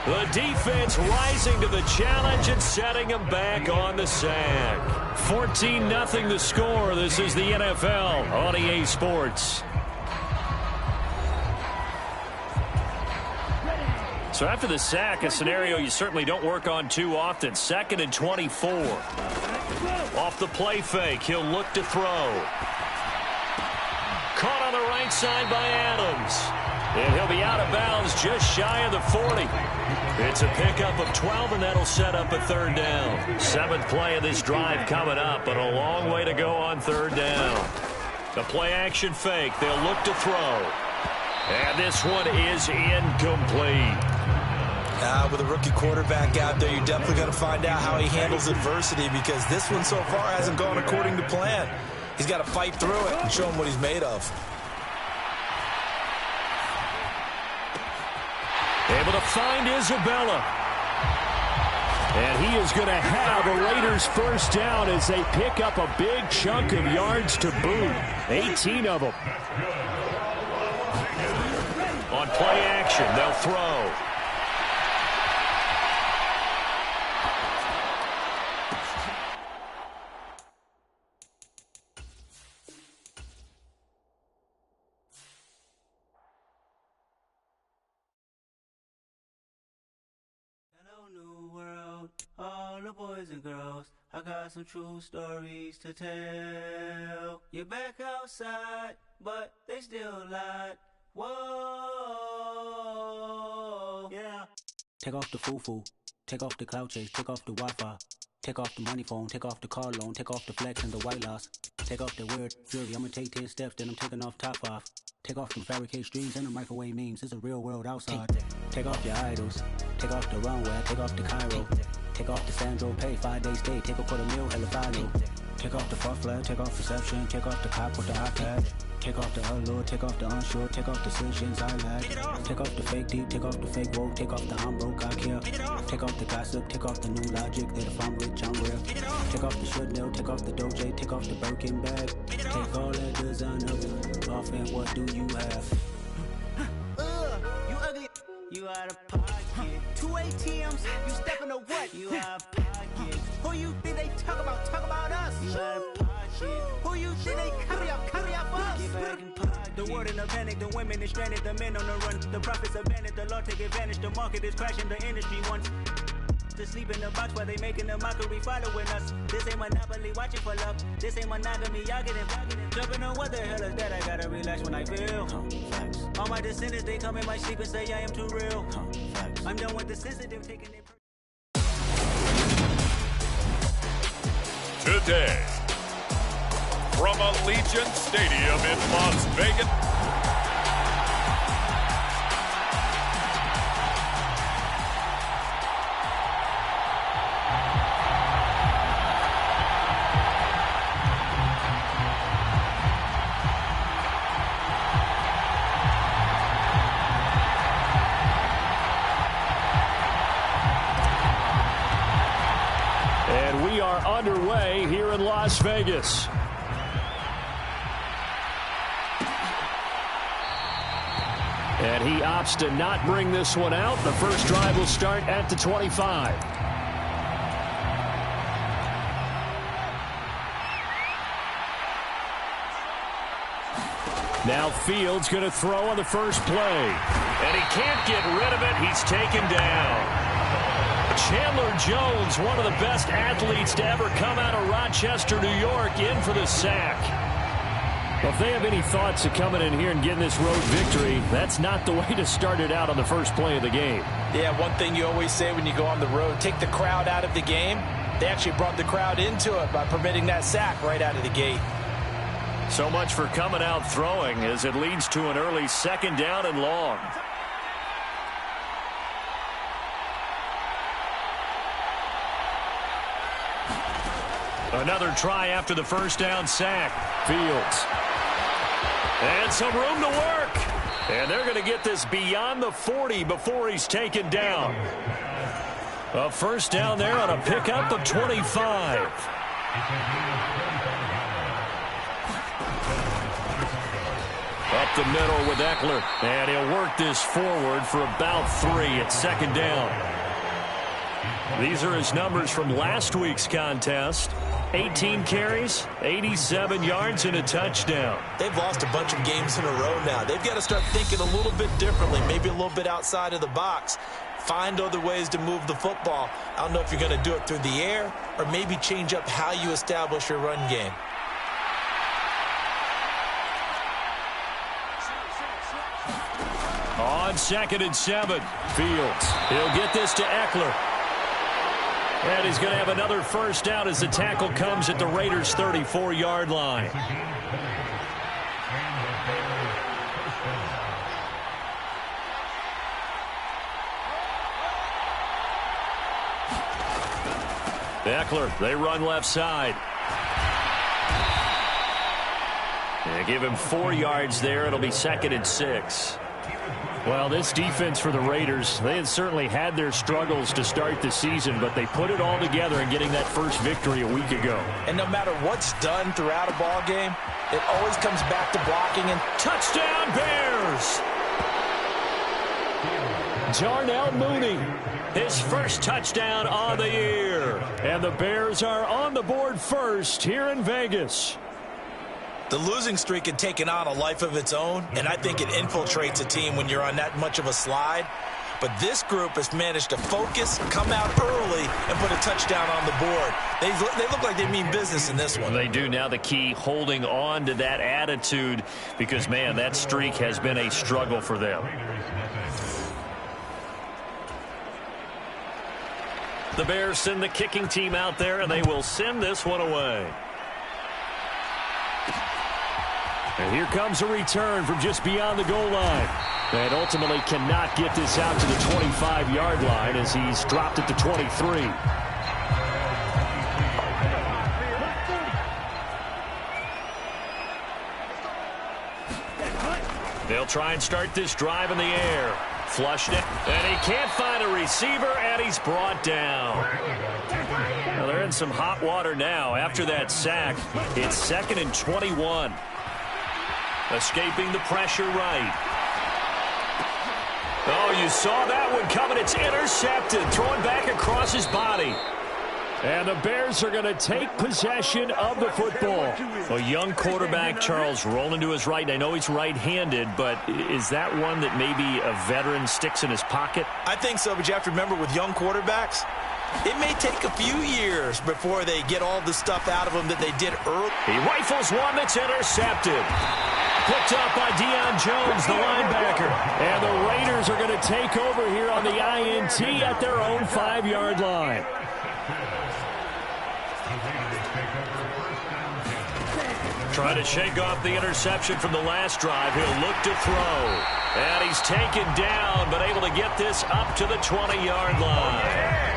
The defense rising to the challenge and setting him back on the sack. 14-0 the score. This is the NFL on EA Sports. So after the sack, a scenario you certainly don't work on too often. 2nd and 24. Off the play fake, he'll look to throw. Caught on the right side by Adams. And he'll be out of bounds just shy of the 40. It's a pickup of 12, and that'll set up a 3rd down. 7th play of this drive coming up, but a long way to go on 3rd down. The play-action fake. They'll look to throw. And this one is incomplete. With a rookie quarterback out there, you're definitely going to find out how he handles adversity, because this one so far hasn't gone according to plan. He's got to fight through it and show him what he's made of. Able to find Isabella. And he is going to have a Raiders first down as they pick up a big chunk of yards to boot. 18 of them. On play action, they'll throw. All the boys and girls, I got some true stories to tell. You're back outside, but they still lied. Whoa, yeah. Take off the foo-foo, take off the cloud chase, take off the Wi-Fi. Take off the money phone, take off the car loan, take off the flex and the white loss. Take off the weird jewelry, I'ma take 10 steps, then I'm taking off top 5. Take off the fabricated streams and the microwave memes, it's a real world outside. Take off your idols, take off the runway, take off the Cairo. Take off the Sandro pay, 5 days stay, take a $250,000, hella final. Take off the far flag, take off reception, take off the cop with the iPad. Take off the allure, take off the unsure, take off decisions I lack. Take off the fake deep, take off the fake woke, take off the I'm broke, I care. Take off the gossip, take off the new logic that if I'm rich, I'm real. Take off the should know, take off the Doge, take off the Birkin bag. Take all that design of it off, and what do you have? You ugly. You out of pocket. 2 ATMs, you stepping to what? You out of pocket. Who you think they talk about? Talk about us. You out of pocket. Who you think they carry up for us? Get back in pocket. The world in a panic, the women is stranded, the men on the run. The profits abandoned, the law take advantage. The market is crashing, the industry wants to sleep in the box while they making a mockery following us. This ain't monopoly, watching for love. This ain't monogamy, y'all getting jumping on what the hell is that? I gotta relax when I feel. All my descendants, they come in my sleep and say I am too real. I'm done with the sensitive taking it. Today, from Allegiant Stadium in Las Vegas. Underway here in Las Vegas. And he opts to not bring this one out. The first drive will start at the 25. Now Fields going to throw on the first play. And he can't get rid of it. He's taken down. Chandler Jones, one of the best athletes to ever come out of Rochester, New York, in for the sack. Well, if they have any thoughts of coming in here and getting this road victory, that's not the way to start it out on the first play of the game. Yeah, one thing you always say when you go on the road, take the crowd out of the game. They actually brought the crowd into it by permitting that sack right out of the gate. So much for coming out throwing as it leads to an early 2nd down and long. Another try after the first down sack. Fields. And some room to work. And they're going to get this beyond the 40 before he's taken down. A first down there on a pickup of 25. Up the middle with Eckler. And he'll work this forward for about 3 at second down. These are his numbers from last week's contest. 18 carries, 87 yards, and a touchdown. They've lost a bunch of games in a row now. They've got to start thinking a little bit differently, maybe a little bit outside of the box. Find other ways to move the football. I don't know if you're going to do it through the air or maybe change up how you establish your run game. On 2nd and 7, Fields. He'll get this to Eckler. And he's going to have another first down as the tackle comes at the Raiders' 34-yard line. Eckler, they run left side. They give him 4 yards there. It'll be 2nd and 6. Well, this defense for the Raiders, they had certainly had their struggles to start the season, but they put it all together in getting that first victory a week ago. And no matter what's done throughout a ball game, it always comes back to blocking. And touchdown, Bears! Darnell Mooney, his first touchdown on the year. And the Bears are on the board first here in Vegas. The losing streak had taken on a life of its own, and I think it infiltrates a team when you're on that much of a slide. But this group has managed to focus, come out early, and put a touchdown on the board. They look like they mean business in this one. They do. Now the key, holding on to that attitude, because, man, that streak has been a struggle for them. The Bears send the kicking team out there, and they will send this one away. And here comes a return from just beyond the goal line. And ultimately cannot get this out to the 25-yard line as he's dropped at the 23. They'll try and start this drive in the air. Flushed it, and he can't find a receiver, and he's brought down. Well, they're in some hot water now. After that sack, it's 2nd and 21. Escaping the pressure right. Oh, you saw that one coming. It's intercepted. Thrown back across his body. And the Bears are going to take possession of the football. A young quarterback, Charles, rolling to his right. And I know he's right-handed, but is that one that maybe a veteran sticks in his pocket? I think so, but you have to remember with young quarterbacks, it may take a few years before they get all the stuff out of them that they did early. He rifles one that's intercepted. Picked up by Deion Jones, the linebacker. And the Raiders are going to take over here on the INT at their own 5-yard line. Trying to shake off the interception from the last drive. He'll look to throw. And he's taken down, but able to get this up to the 20-yard line.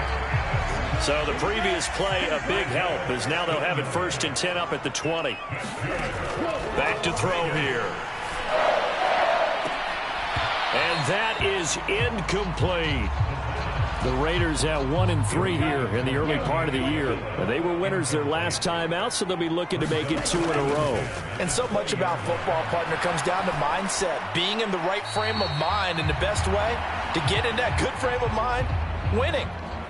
So the previous play, a big help, as now they'll have it 1st and 10 up at the 20. Back to throw here. And that is incomplete. The Raiders at 1-3 here in the early part of the year. They were winners their last time out, so they'll be looking to make it 2 in a row. And so much about football, partner, comes down to mindset. Being in the right frame of mind, and the best way to get in that good frame of mind, winning.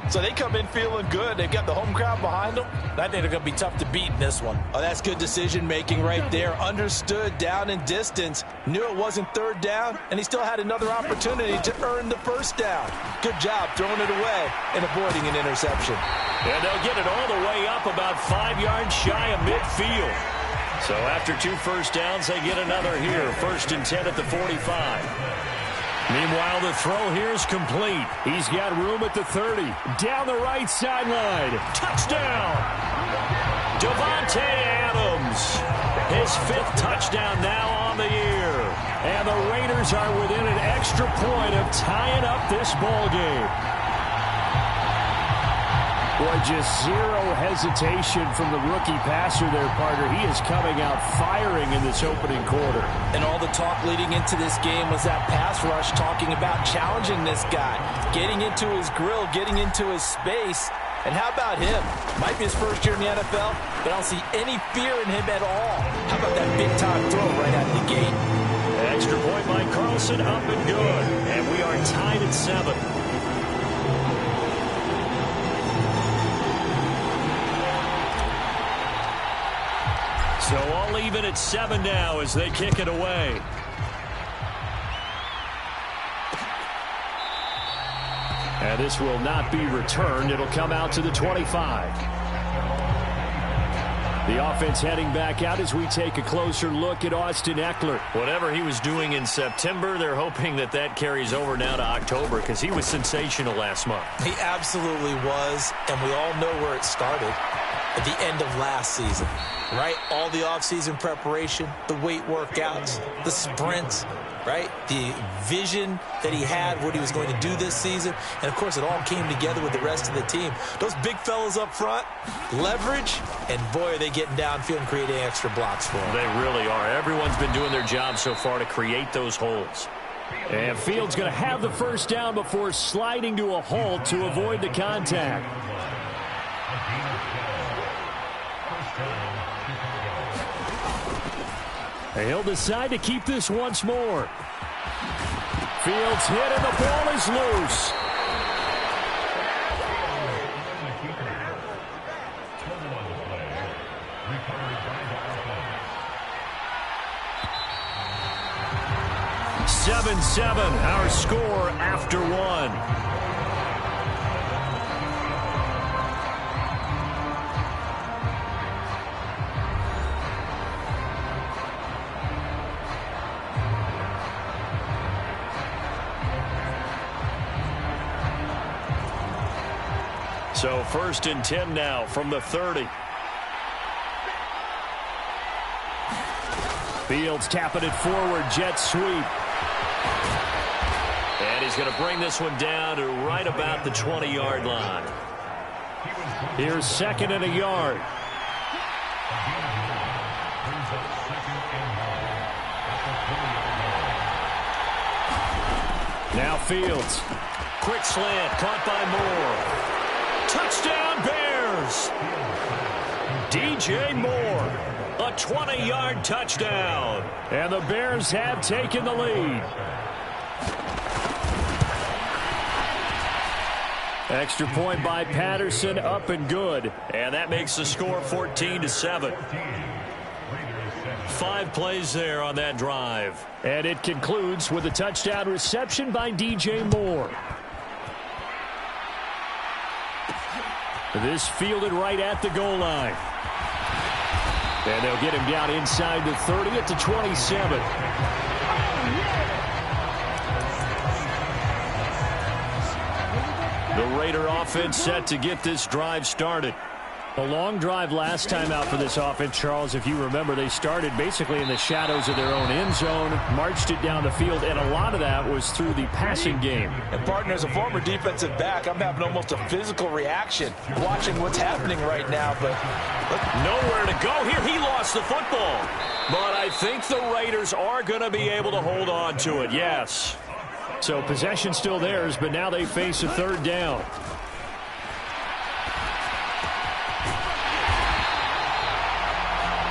So they come in feeling good. They've got the home crowd behind them. I think they're going to be tough to beat in this one. Oh, that's good decision-making right there. Understood down and distance. Knew it wasn't 3rd down, and he still had another opportunity to earn the 1st down. Good job throwing it away and avoiding an interception. And they'll get it all the way up about 5 yards shy of midfield. So after 2 first downs, they get another here. 1st and 10 at the 45. Meanwhile, the throw here is complete. He's got room at the 30. Down the right sideline. Touchdown! Davante Adams. His 5th touchdown now on the year. And the Raiders are within an extra point of tying up this ball game. Boy, just zero hesitation from the rookie passer there, partner. He is coming out firing in this opening quarter. And all the talk leading into this game was that pass rush, talking about challenging this guy, getting into his grill, getting into his space. And how about him? Might be his first year in the NFL, but I don't see any fear in him at all. How about that big-time throw right out of the gate? Extra point by Carlson, up and good. And we are tied at 7. So all even at 7 now as they kick it away. And this will not be returned. It'll come out to the 25. The offense heading back out as we take a closer look at Austin Eckler. Whatever he was doing in September, they're hoping that that carries over now to October because he was sensational last month. He absolutely was, and we all know where it started. At the end of last season, right? All the offseason preparation, the weight workouts, the sprints, right? The vision that he had, what he was going to do this season. And, of course, it all came together with the rest of the team. Those big fellas up front, leverage, and, boy, are they getting downfield and creating extra blocks for them. They really are. Everyone's been doing their job so far to create those holes. And Fields going to have the first down before sliding to a halt to avoid the contact. He'll decide to keep this once more. Fields hit and the ball is loose. Seven, our score after 1. So 1st and 10 now from the 30. Fields tapping it forward, jet sweep. And he's going to bring this one down to right about the 20-yard line. Here's 2nd and a yard. Now Fields. Quick slant, caught by Moore. Touchdown, Bears! DJ Moore, a 20-yard touchdown. And the Bears have taken the lead. Extra point by Patterson, up and good. And that makes the score 14-7. 5 plays there on that drive. And it concludes with a touchdown reception by DJ Moore. This fielded right at the goal line. And they'll get him down inside the 30 at the 27. The Raider offense set to get this drive started. A long drive last time out for this offense, Charles. If you remember, they started basically in the shadows of their own end zone, marched it down the field, and a lot of that was through the passing game. And, partner, as a former defensive back, I'm having almost a physical reaction watching what's happening right now. But look, nowhere to go here. He lost the football. But I think the Raiders are going to be able to hold on to it, yes. So possession still theirs, but now they face a 3rd down.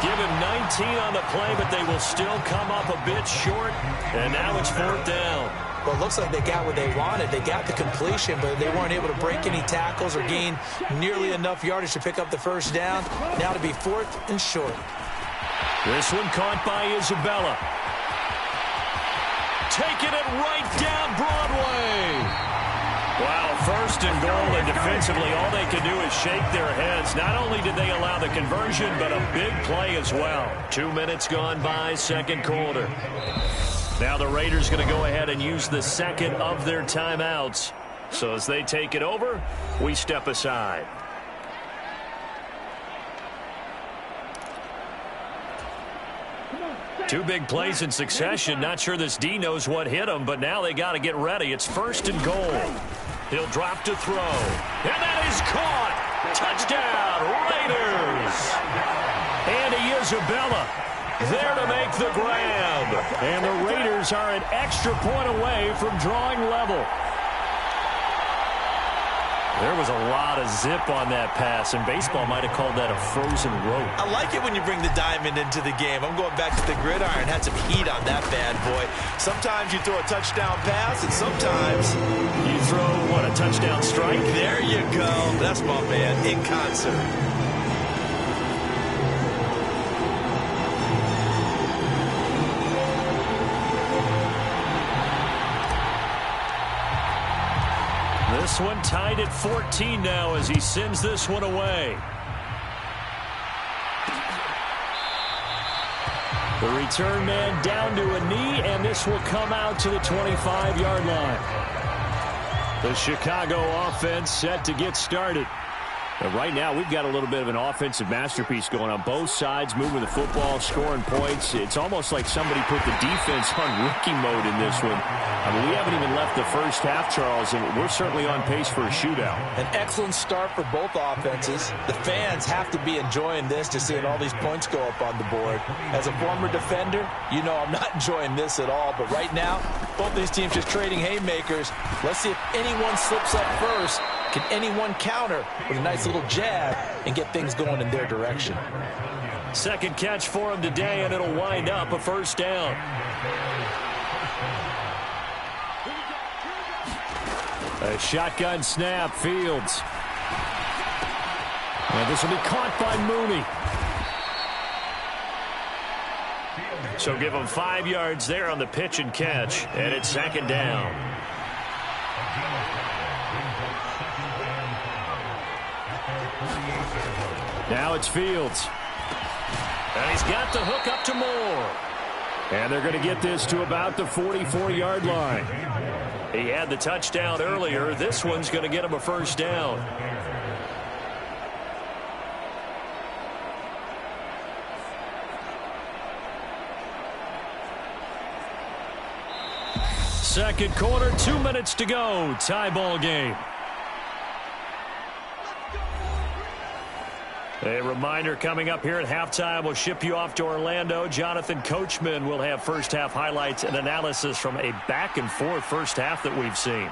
Give him 19 on the play, but they will still come up a bit short. And now it's 4th down. Well, it looks like they got what they wanted. They got the completion, but they weren't able to break any tackles or gain nearly enough yardage to pick up the first down. Now to be 4th and short. This one caught by Isabella. Taking it right down Broadway. Wow, 1st and goal, and defensively all they can do is shake their heads. Not only did they allow the conversion, but a big play as well. 2 minutes gone by, 2nd quarter. Now the Raiders going to go ahead and use the 2nd of their timeouts. So as they take it over, we step aside. Two big plays in succession. Not sure this D knows what hit him, but now they got to get ready. It's 1st and goal. He'll drop to throw. And that is caught. Touchdown, Raiders! Andy Isabella there to make the grab. And the Raiders are an extra point away from drawing level. There was a lot of zip on that pass, and baseball might have called that a frozen rope. I like it when you bring the diamond into the game. I'm going back to the gridiron. Had some heat on that bad boy. Sometimes you throw a touchdown pass, and sometimes you throw, what, a touchdown strike? There you go. That's my man, in concert. This one tied at 14 now as he sends this one away. The return man down to a knee, and this will come out to the 25-yard line. The Chicago offense set to get started. But right now, we've got a little bit of an offensive masterpiece going on both sides, moving the football, scoring points. It's almost like somebody put the defense on rookie mode in this one. I mean, we haven't even left the first half, Charles, and we're certainly on pace for a shootout. An excellent start for both offenses. The fans have to be enjoying this to seeing all these points go up on the board. As a former defender, you know I'm not enjoying this at all. But right now, both these teams just trading haymakers. Let's see if anyone slips up first. Can anyone counter with a nice little jab and get things going in their direction? Second catch for him today, and it'll wind up a first down. A shotgun snap, Fields. And this will be caught by Mooney. So give him 5 yards there on the pitch and catch, and it's second down. Now it's Fields. And he's got the hook up to Moore. And they're going to get this to about the 44-yard line. He had the touchdown earlier. This one's going to get him a first down. Second quarter, 2 minutes to go. Tie ball game. A reminder coming up here at halftime. We'll ship you off to Orlando. Jonathan Coachman will have first half highlights and analysis from a back and forth first half that we've seen.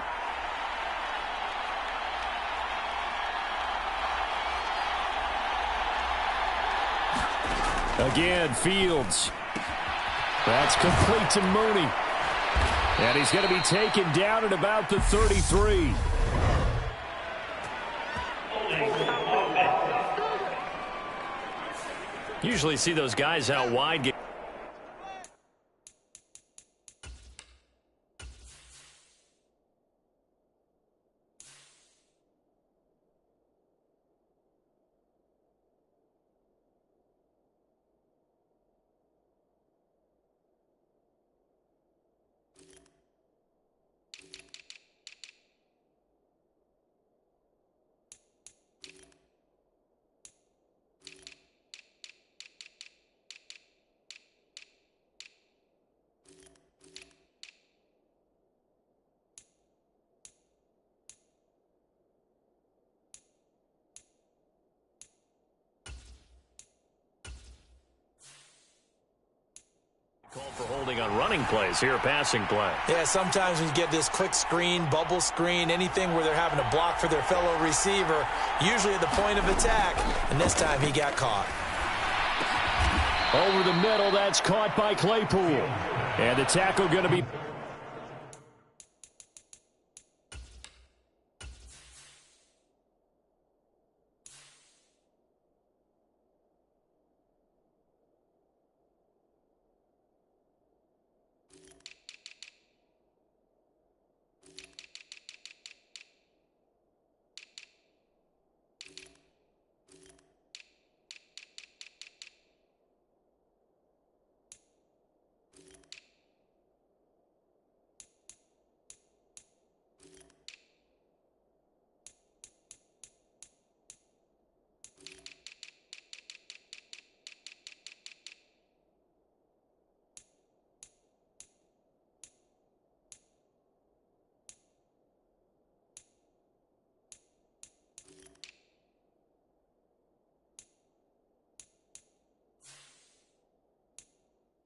Again, Fields. That's complete to Mooney. And he's going to be taken down at about the 33. Usually see those guys out wide. Called for holding on running plays here, passing play. Yeah, sometimes we get this quick screen, bubble screen, anything where they're having to block for their fellow receiver, usually at the point of attack, and this time he got caught. Over the middle, that's caught by Claypool. And the tackle going to be...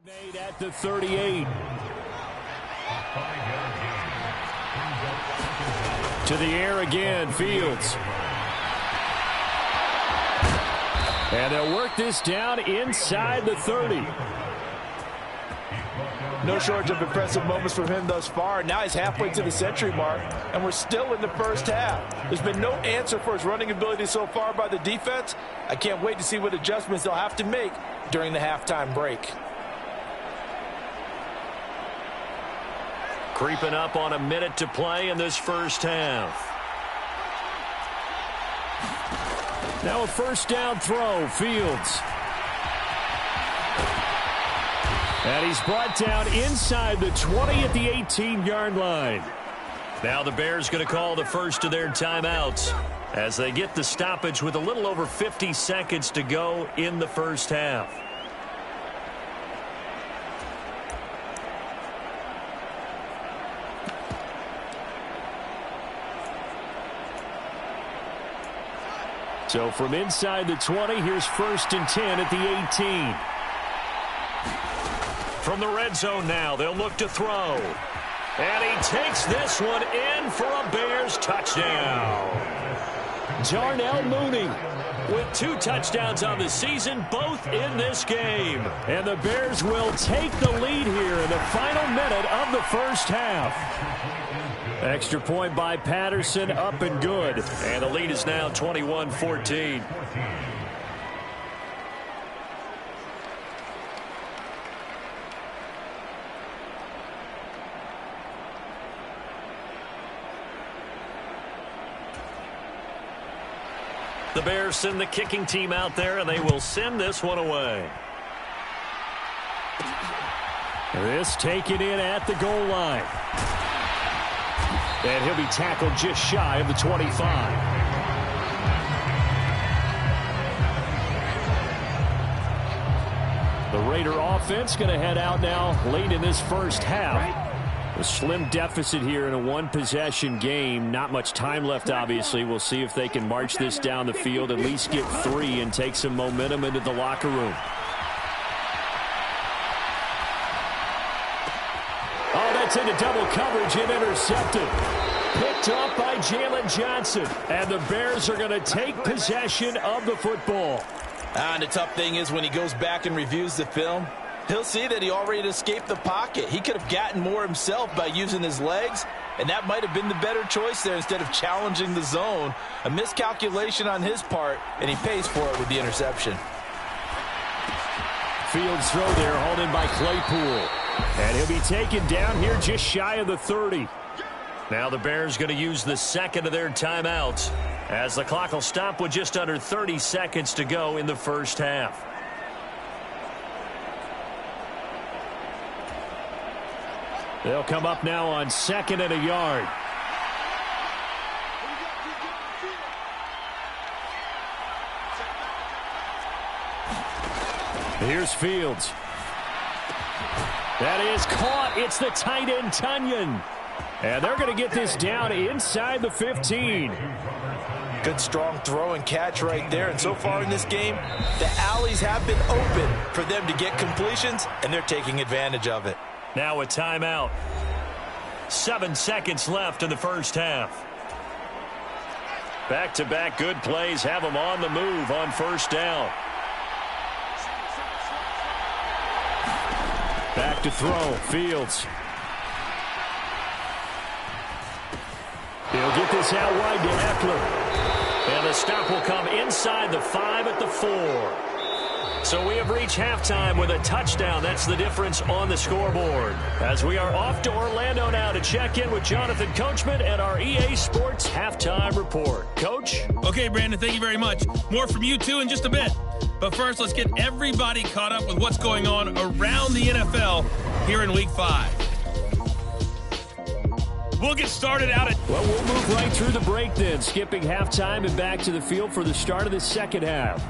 Made at the 38. To the air again, Fields. And they'll work this down inside the 30. No shortage of impressive moments from him thus far. Now he's halfway to the century mark, and we're still in the first half. There's been no answer for his running ability so far by the defense. I can't wait to see what adjustments they'll have to make during the halftime break. Creeping up on a minute to play in this first half. Now a first down throw, Fields. And he's brought down inside the 20 at the 18-yard line. Now the Bears going to call the first of their timeouts as they get the stoppage with a little over 50 seconds to go in the first half. So from inside the 20, here's 1st and 10 at the 18. From the red zone now, they'll look to throw. And he takes this one in for a Bears touchdown. Darnell Mooney with 2 touchdowns on the season, both in this game. And the Bears will take the lead here in the final minute of the first half. Extra point by Patterson, up and good. And the lead is now 21-14. The Bears send the kicking team out there, and they will send this one away. This taken in at the goal line. And he'll be tackled just shy of the 25. The Raider offense going to head out now late in this first half. A slim deficit here in a one-possession game. Not much time left, obviously. We'll see if they can march this down the field, at least get 3 and take some momentum into the locker room. Oh, that's into double coverage and intercepted. Picked off by Jalen Johnson. And the Bears are going to take possession of the football. And the tough thing is when he goes back and reviews the film, he'll see that he already escaped the pocket. He could have gotten more himself by using his legs, and that might have been the better choice there instead of challenging the zone. A miscalculation on his part, and he pays for it with the interception. Fields throw there, hauled in by Claypool. And he'll be taken down here just shy of the 30. Now the Bears going to use the second of their timeouts as the clock will stop with just under 30 seconds to go in the first half. They'll come up now on 2nd and a yard. Here's Fields. That is caught. It's the tight end, Tunyon. And they're going to get this down inside the 15. Good strong throw and catch right there. And so far in this game, the alleys have been open for them to get completions, and they're taking advantage of it. Now a timeout. 7 seconds left in the first half. Back-to-back good plays have them on the move on first down. Back to throw. Fields. He'll get this out wide to Eckler. And the stop will come inside the 5 at the 4. So we have reached halftime with a touchdown. That's the difference on the scoreboard. As we are off to Orlando now to check in with Jonathan Coachman and our EA Sports Halftime Report. Coach? Okay, Brandon, thank you very much. More from you, too, in just a bit. But first, let's get everybody caught up with what's going on around the NFL here in Week 5. We'll get started out at... Well, we'll move right through the break then, skipping halftime and back to the field for the start of the second half.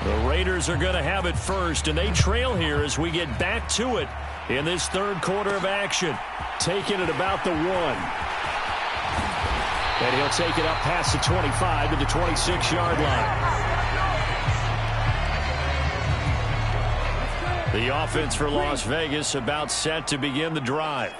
The Raiders are going to have it first, and they trail here as we get back to it in this third quarter of action. Taking it about the 1. And he'll take it up past the 25 to the 26-yard line. The offense for Las Vegas about set to begin the drive.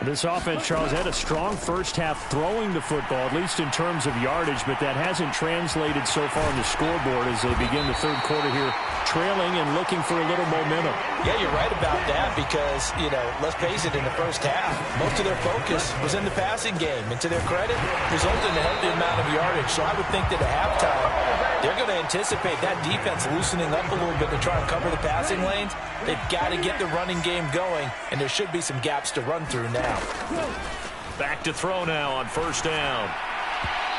This offense, Charles, had a strong first half throwing the football, at least in terms of yardage, but that hasn't translated so far on the scoreboard as they begin the third quarter here, trailing and looking for a little momentum. Yeah, you're right about that because, let's face it, in the first half, most of their focus was in the passing game. And to their credit, resulted in a healthy amount of yardage. So I would think that at halftime, they're going to anticipate that defense loosening up a little bit to try and cover the passing lanes. They've got to get the running game going, and there should be some gaps to run through now. Back to throw now on first down.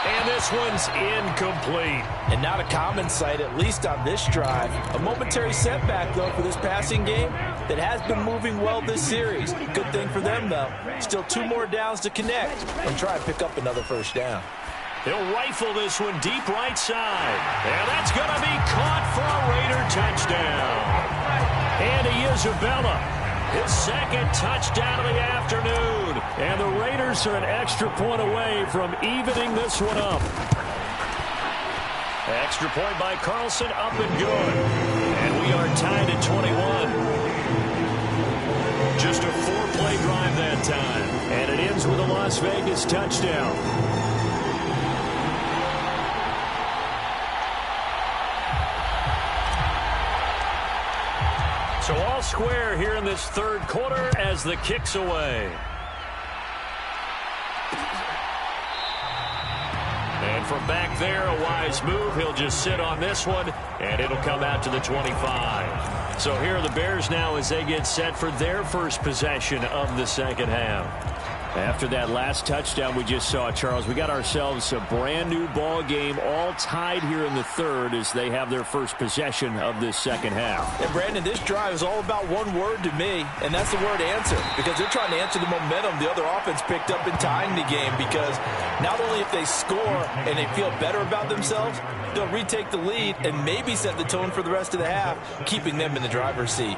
And this one's incomplete. And not a common sight, at least on this drive. A momentary setback, though, for this passing game that has been moving well this series. Good thing for them, though. Still 2 more downs to connect and try and pick up another first down. He'll rifle this one deep right side. And that's going to be caught for a Raider touchdown. Andy Isabella, his second touchdown of the afternoon. And the Raiders are an extra point away from evening this one up. Extra point by Carlson, up and good. And we are tied at 21. Just a 4-play drive that time. And it ends with a Las Vegas touchdown. So all square here in this third quarter as the kick's away. And from back there, a wise move. He'll just sit on this one, and it'll come out to the 25. So here are the Bears now as they get set for their first possession of the second half. After that last touchdown we just saw, Charles, we got ourselves a brand new ball game, all tied here in the third as they have their first possession of this second half. And Brandon, this drive is all about one word to me, and that's the word answer, because they're trying to answer the momentum the other offense picked up in tying the game, because not only if they score and they feel better about themselves, they'll retake the lead and maybe set the tone for the rest of the half, keeping them in the driver's seat.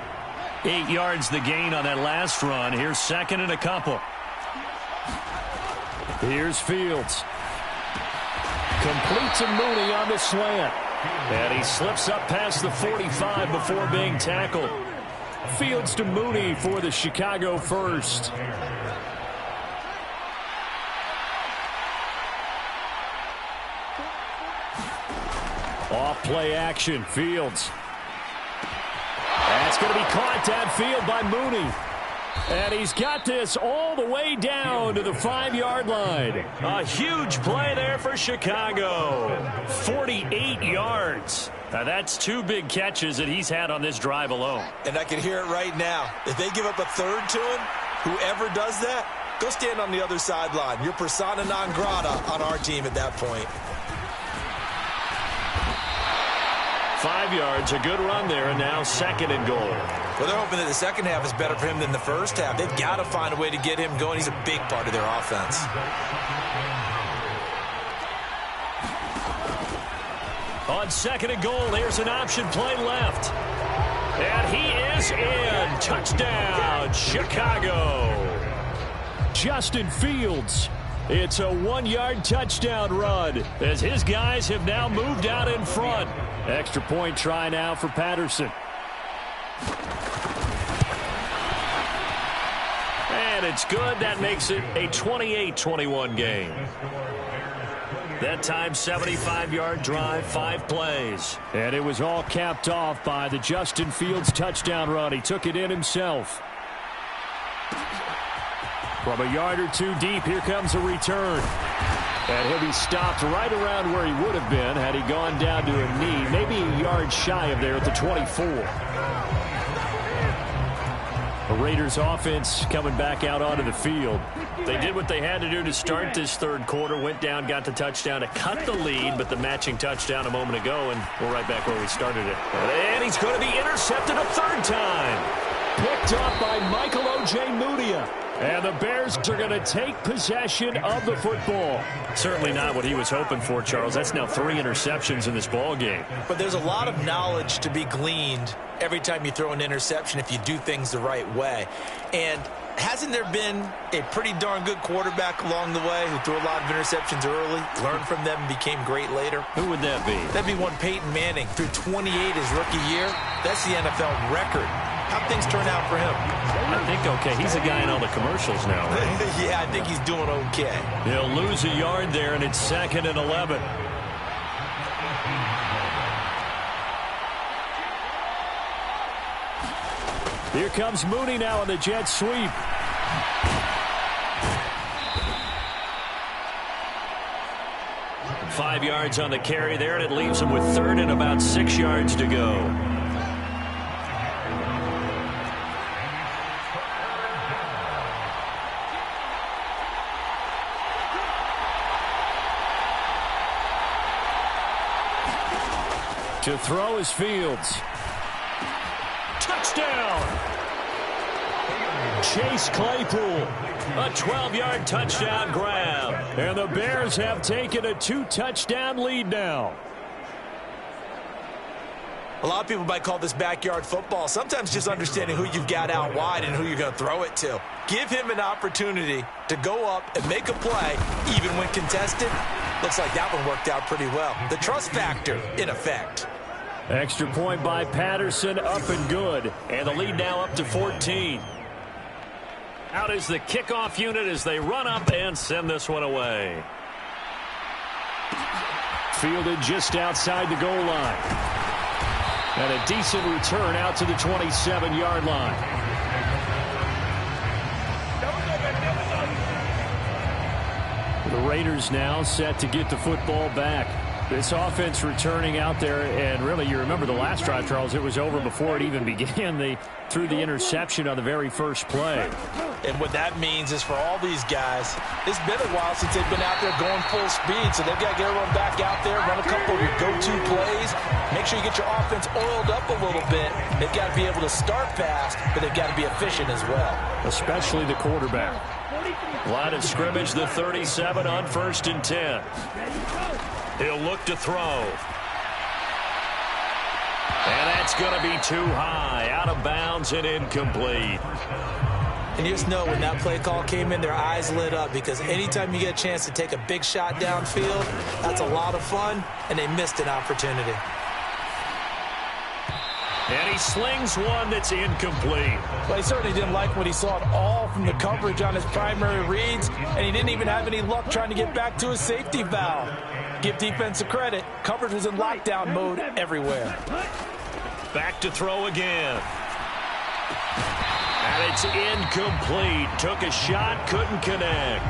8 yards the gain on that last run. Here's second and a couple. Here's Fields. Complete to Mooney on the slant. And he slips up past the 45 before being tackled. Fields to Mooney for the Chicago first. Off play action. Fields. That's going to be caught downfield by Mooney. And he's got this all the way down to the 5-yard line. A huge play there for Chicago. 48 yards. Now that's 2 big catches that he's had on this drive alone. And I can hear it right now. If they give up a third to him, whoever does that, go stand on the other sideline. You're persona non grata on our team at that point. 5 yards, a good run there, and now second and goal. Well, they're hoping that the second half is better for him than the first half. They've got to find a way to get him going. He's a big part of their offense. On second and goal, here's an option play left. And he is in. Touchdown, Chicago. Justin Fields. It's a 1-yard touchdown run as his guys have now moved out in front. Extra point try now for Patterson. And it's good. That makes it a 28-21 game. That time, 75-yard drive, 5 plays. And it was all capped off by the Justin Fields touchdown run. He took it in himself. From a yard or 2 deep, here comes a return. And he'll be stopped right around where he would have been had he gone down to a knee, maybe a yard shy of there at the 24. The Raiders offense coming back out onto the field. They did what they had to do to start this third quarter, went down, got the touchdown to cut the lead, but the matching touchdown a moment ago, and we're right back where we started it. And he's going to be intercepted a third time. Picked up by Michael O.J. Mudia. And the Bears are going to take possession of the football. Certainly not what he was hoping for, Charles. That's now 3 interceptions in this ball game. But there's a lot of knowledge to be gleaned every time you throw an interception if you do things the right way. And hasn't there been a pretty darn good quarterback along the way who threw a lot of interceptions early, learned from them, and became great later? Who would that be? That'd be one Peyton Manning. Threw 28 his rookie year. That's the NFL record. How'd things turn out for him? I think okay. He's a guy in all the commercials now, right? Yeah, I think he's doing okay. He'll lose a yard there, and it's 2nd and 11. Here comes Mooney now on the jet sweep. Five yards on the carry there, and it leaves him with 3rd and about 6 yards to go. To throw is Fields. Touchdown! Chase Claypool. A 12-yard touchdown grab. And the Bears have taken a 2-touchdown lead now. A lot of people might call this backyard football. Sometimes just understanding who you've got out wide and who you're going to throw it to. Give him an opportunity to go up and make a play, even when contested. Looks like that one worked out pretty well. The trust factor in effect. Extra point by Patterson, up and good. And the lead now up to 14. Out is the kickoff unit as they run up and send this one away. Fielded just outside the goal line. And a decent return out to the 27-yard line. The Raiders now set to get the football back. This offense returning out there, and really, you remember the last drive, Charles, it was over before it even began. They threw the interception on the very first play. And what that means is for all these guys, it's been a while since they've been out there going full speed, so they've got to get everyone back out there, run a couple of your go-to plays, make sure you get your offense oiled up a little bit. They've got to be able to start fast, but they've got to be efficient as well. Especially the quarterback. Line of scrimmage, the 37 on 1st and 10. He'll look to throw. And that's going to be too high. Out of bounds and incomplete. And you just know when that play call came in, their eyes lit up, because anytime you get a chance to take a big shot downfield, that's a lot of fun, and they missed an opportunity. And he slings one that's incomplete. Well, he certainly didn't like what he saw at all from the coverage on his primary reads, and he didn't even have any luck trying to get back to his safety valve. Give defense a credit. Coverage was in lockdown mode everywhere. Back to throw again. And it's incomplete. Took a shot, couldn't connect.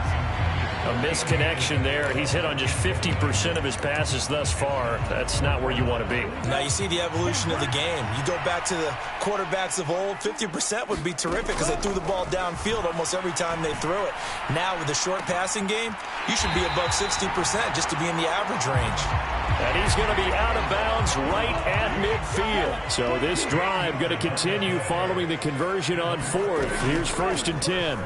A misconnection there. He's hit on just 50% of his passes thus far. That's not where you want to be. Now you see the evolution of the game. You go back to the quarterbacks of old, 50% would be terrific because they threw the ball downfield almost every time they threw it. Now with the short passing game, you should be above 60% just to be in the average range. And he's going to be out of bounds right at midfield. So this drive going to continue following the conversion on 4th. Here's 1st and 10.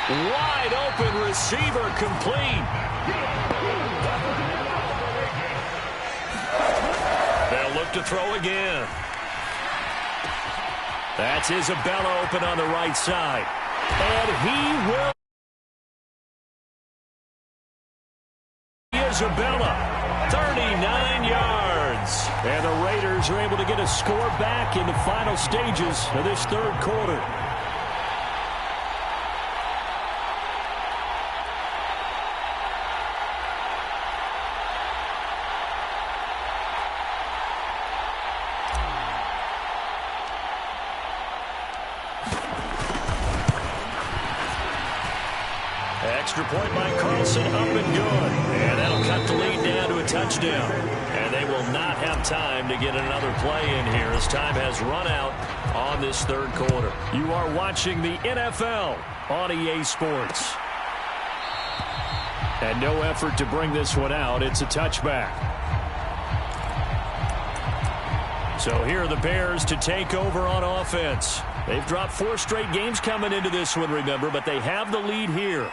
Wide open receiver complete. They'll look to throw again. That's Isabella open on the right side. And he will. Isabella, 39 yards. And the Raiders are able to get a score back in the final stages of this 3rd quarter. Extra point by Carlson, up and good. And that'll cut the lead down to a touchdown. And they will not have time to get another play in here as time has run out on this 3rd quarter. You are watching the NFL on EA Sports. And no effort to bring this one out. It's a touchback. So here are the Bears to take over on offense. They've dropped 4 straight games coming into this one, remember, but they have the lead here.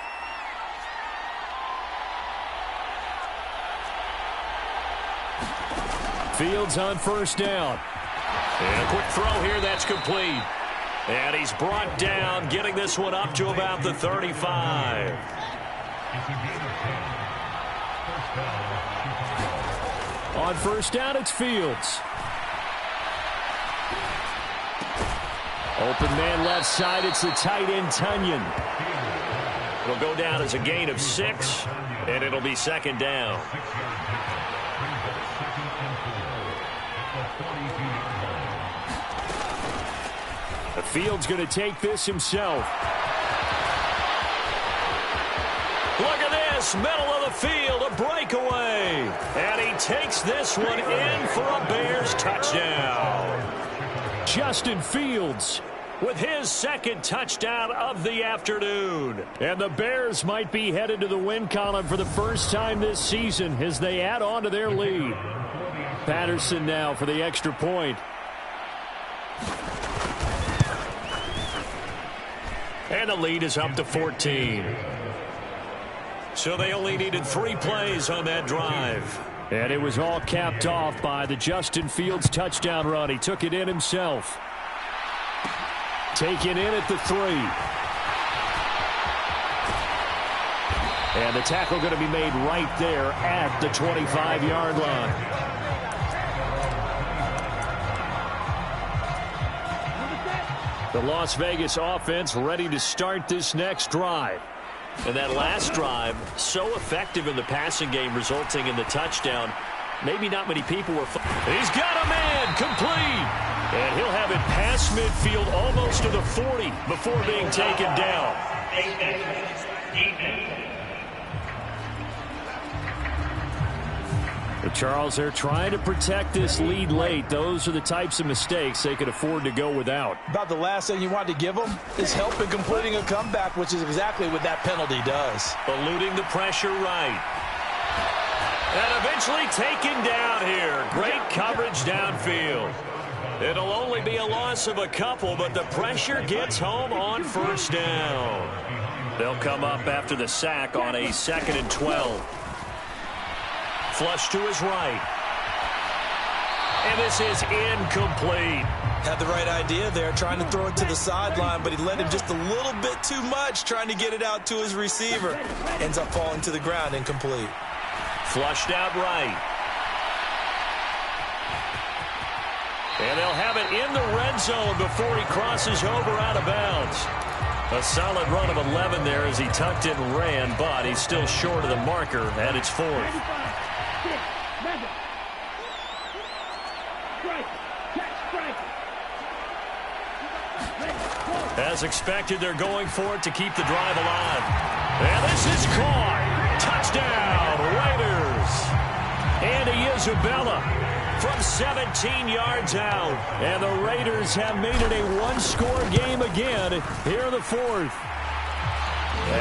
Fields on first down. And a quick throw here that's complete. And he's brought down, getting this one up to about the 35. On first down, it's Fields. Open man left side, it's the tight end, Tunyon. It'll go down as a gain of 6, and it'll be second down. The Fields going to take this himself. Look at this, middle of the field, a breakaway. And he takes this one in for a Bears touchdown. Justin Fields with his second touchdown of the afternoon. And the Bears might be headed to the win column for the first time this season as they add on to their lead. Patterson now for the extra point. And the lead is up to 14. So they only needed 3 plays on that drive. And it was all capped off by the Justin Fields touchdown run. He took it in himself. Taken in at the 3. And the tackle going to be made right there at the 25-yard line. The Las Vegas offense ready to start this next drive. And that last drive, so effective in the passing game, resulting in the touchdown. Maybe not many people were. He's got a man complete. And he'll have it past midfield almost to the 40 before being taken down. But Charles, they're trying to protect this lead late. Those are the types of mistakes they could afford to go without. About the last thing you want to give them is help in completing a comeback, which is exactly what that penalty does. Eluding the pressure right. And eventually taken down here. Great coverage downfield. It'll only be a loss of a couple, but the pressure gets home on first down. They'll come up after the sack on a 2nd and 12. Flush to his right. And this is incomplete. Had the right idea there, trying to throw it to the sideline, but he led him just a little bit too much, trying to get it out to his receiver. Ends up falling to the ground, incomplete. Flushed out right. And they'll have it in the red zone before he crosses over out of bounds. A solid run of 11 there as he tucked it and ran, but he's still short of the marker at its 4th. As expected, they're going for it to keep the drive alive. And this is caught. Touchdown, Raiders. Andy Isabella from 17 yards out. And the Raiders have made it a 1-score game again here in the 4th.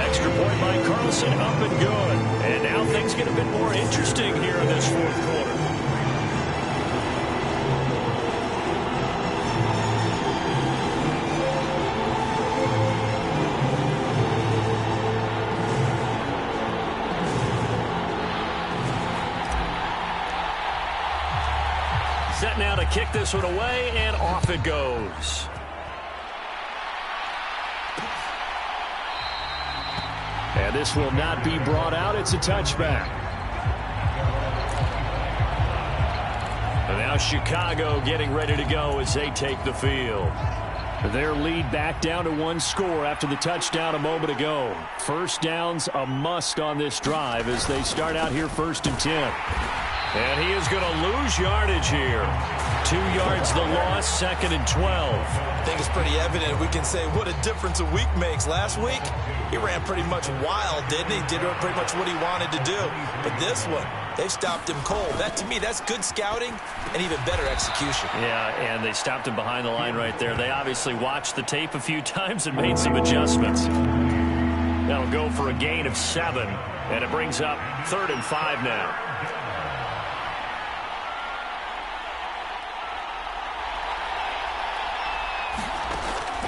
Extra point by Carlson, up and good. And now things get a bit more interesting here in this 4th quarter. Set now to kick this one away, and off it goes. And this will not be brought out. It's a touchback. And now Chicago getting ready to go as they take the field. Their lead back down to 1 score after the touchdown a moment ago. First down's a must on this drive as they start out here 1st and 10. And he is going to lose yardage here. 2 yards the loss, 2nd and 12. I think it's pretty evident. We can say what a difference a week makes. Last week, he ran pretty much wild, didn't he? Did pretty much what he wanted to do. But this one, they stopped him cold. That, to me, that's good scouting and even better execution. Yeah, and they stopped him behind the line right there. They obviously watched the tape a few times and made some adjustments. That'll go for a gain of 7, and it brings up 3rd and 5 now.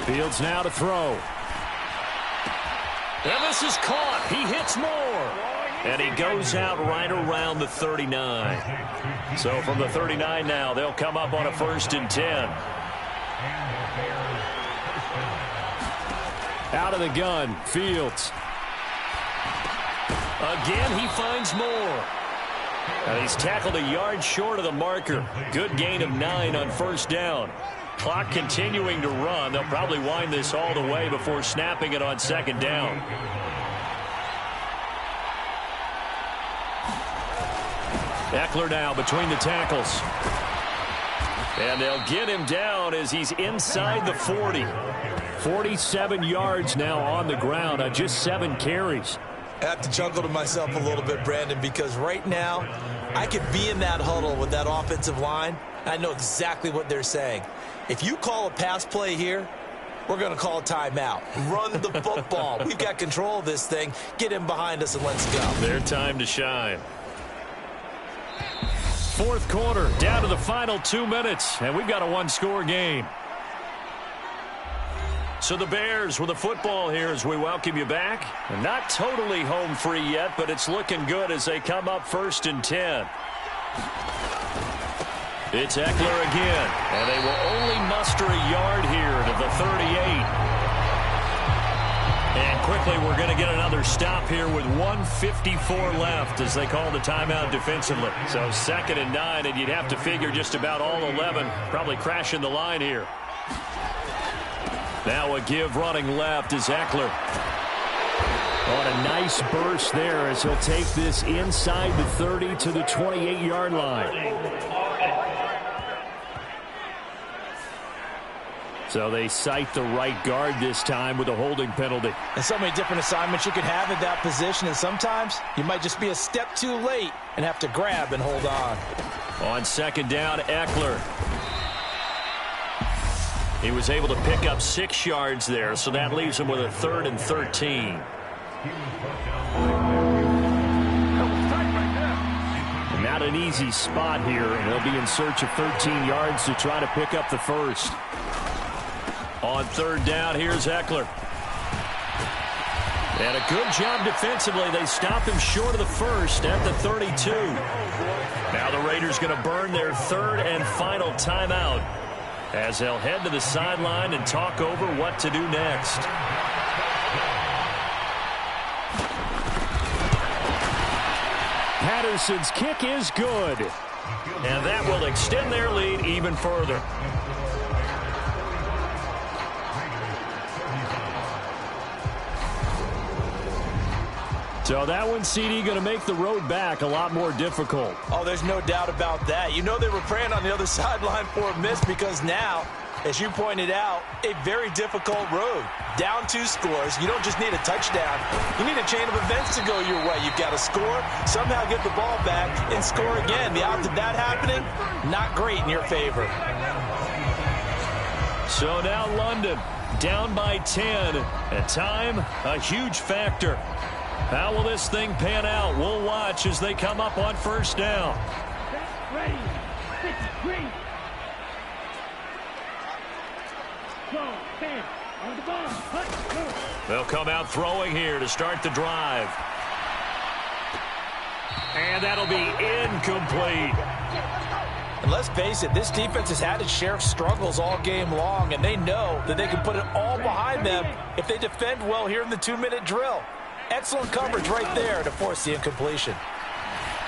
Fields now to throw. And this is caught. He hits more. And he goes out right around the 39. So from the 39 now, they'll come up on a 1st and 10. Out of the gun, Fields. Again, he finds more. And he's tackled a yard short of the marker. Good gain of 9 on 1st down. Clock continuing to run. They'll probably wind this all the way before snapping it on 2nd down. Eckler now between the tackles. And they'll get him down as he's inside the 40. 47 yards now on the ground on just 7 carries. I have to chuckle to myself a little bit, Brandon, because right now I could be in that huddle with that offensive line. I know exactly what they're saying. If you call a pass play here, we're going to call a timeout. Run the football. We've got control of this thing. Get him behind us and let's go. Their time to shine. 4th quarter, down to the final 2 minutes, and we've got a 1-score game. So the Bears with the football here as we welcome you back. And not totally home free yet, but it's looking good as they come up 1st and 10. It's Eckler again, and they will only muster a yard here to the 38. And quickly we're going to get another stop here with 1:54 left as they call the timeout defensively. So 2nd and 9, and you'd have to figure just about all 11 probably crashing the line here. Now a give running left is Eckler. On a nice burst there as he'll take this inside the 30 to the 28-yard line. So they cite the right guard this time with a holding penalty. And so many different assignments you could have at that position, and sometimes you might just be a step too late and have to grab and hold on. On 2nd down, Eckler. He was able to pick up 6 yards there, so that leaves him with a 3rd and 13. Not an easy spot here, and they'll be in search of 13 yards to try to pick up the 1st. On 3rd down, here's Eckler. And a good job defensively. They stop him short of the 1st at the 32. Now the Raiders going to burn their 3rd and final timeout as they'll head to the sideline and talk over what to do next. Patterson's kick is good. And that will extend their lead even further. So that one, CD, going to make the road back a lot more difficult. Oh, there's no doubt about that. You know they were praying on the other sideline for a miss because now, as you pointed out, a very difficult road. Down 2 scores. You don't just need a touchdown. You need a chain of events to go your way. You've got to score, somehow get the ball back, and score again. The odds of that happening, not great in your favor. So now London down by 10. And time, a huge factor. How will this thing pan out? We'll watch as they come up on 1st down. Ready. 53. Go, stand. On the ball. They'll come out throwing here to start the drive. And that'll be incomplete. And let's face it, this defense has had its share of struggles all game long, and they know that they can put it all behind them if they defend well here in the 2-minute drill. Excellent coverage right there to force the incompletion.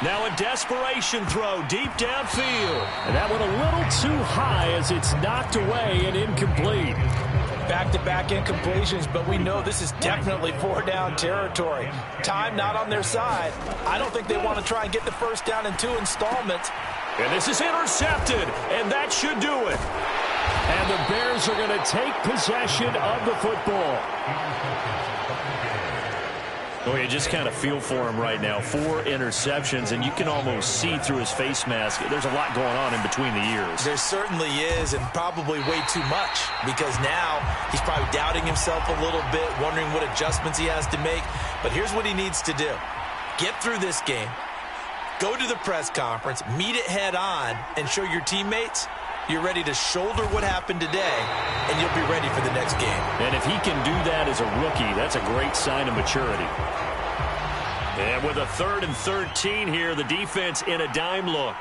Now a desperation throw deep downfield. And that went a little too high as it's knocked away and incomplete. Back-to-back incompletions, but we know this is definitely 4-down territory. Time not on their side. I don't think they want to try and get the 1st down in 2 installments. And this is intercepted, and that should do it. And the Bears are going to take possession of the football. Oh, you just kind of feel for him right now. 4 interceptions, and you can almost see through his face mask. There's a lot going on in between the ears. There certainly is, and probably way too much, because now he's probably doubting himself a little bit, wondering what adjustments he has to make. But here's what he needs to do. Get through this game, go to the press conference, meet it head on, and show your teammates You're ready to shoulder what happened today, and you'll be ready for the next game. And if he can do that as a rookie, that's a great sign of maturity. And with a 3rd and 13 here, the defense in a dime look.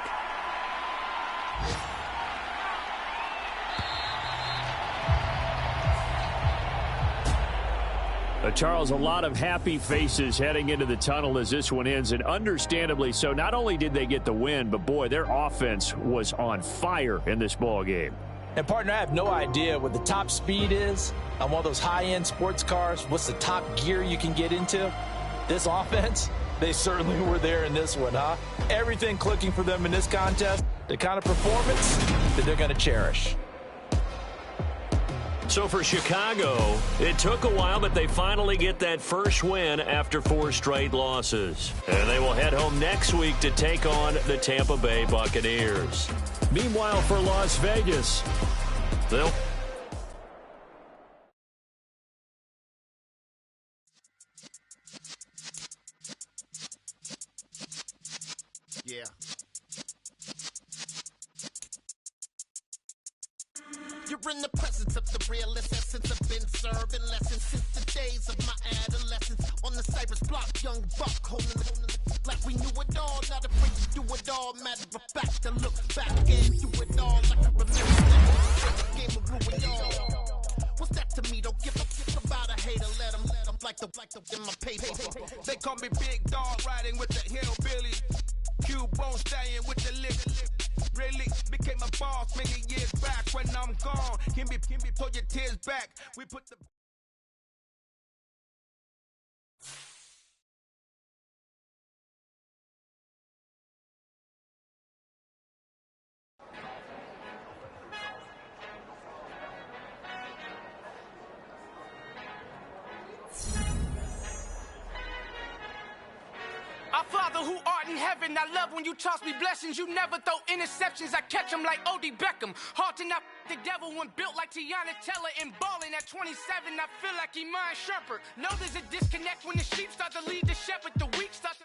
Charles, a lot of happy faces heading into the tunnel as this one ends, and understandably so. Not only did they get the win, but, boy, their offense was on fire in this ball game. And, partner, I have no idea what the top speed is on one of those high-end sports cars. What's the top gear you can get into? This offense, they certainly were there in this one, huh? Everything clicking for them in this contest, the kind of performance that they're going to cherish. So for Chicago, it took a while, but they finally get that first win after 4 straight losses. And they will head home next week to take on the Tampa Bay Buccaneers. Meanwhile, for Las Vegas, Bill? Yeah. You're in the presence of the realest essence. I've been serving lessons since the days of my adolescence. On the Cypress block, young buck holding the like we knew it all. Not afraid to do it all. Matter of fact, to look back and do it all. Like I remember that game of ruin all. What's that to me? Don't give a fuck about a hater. Let them like the in my paper. They call me Big Dog, riding with the hillbilly. Cubone staying with the lick. Really became a boss many years back. When I'm gone, can be pull your tears back. We put the Our Father who art in heaven, I love when you toss me blessings. You never throw interceptions, I catch them like O.D. Beckham. Hard to not the devil when built like Tiana Teller and balling at 27. I feel like Iman Shumpert. Know there's a disconnect when the sheep start to lead the shepherd. The weak start to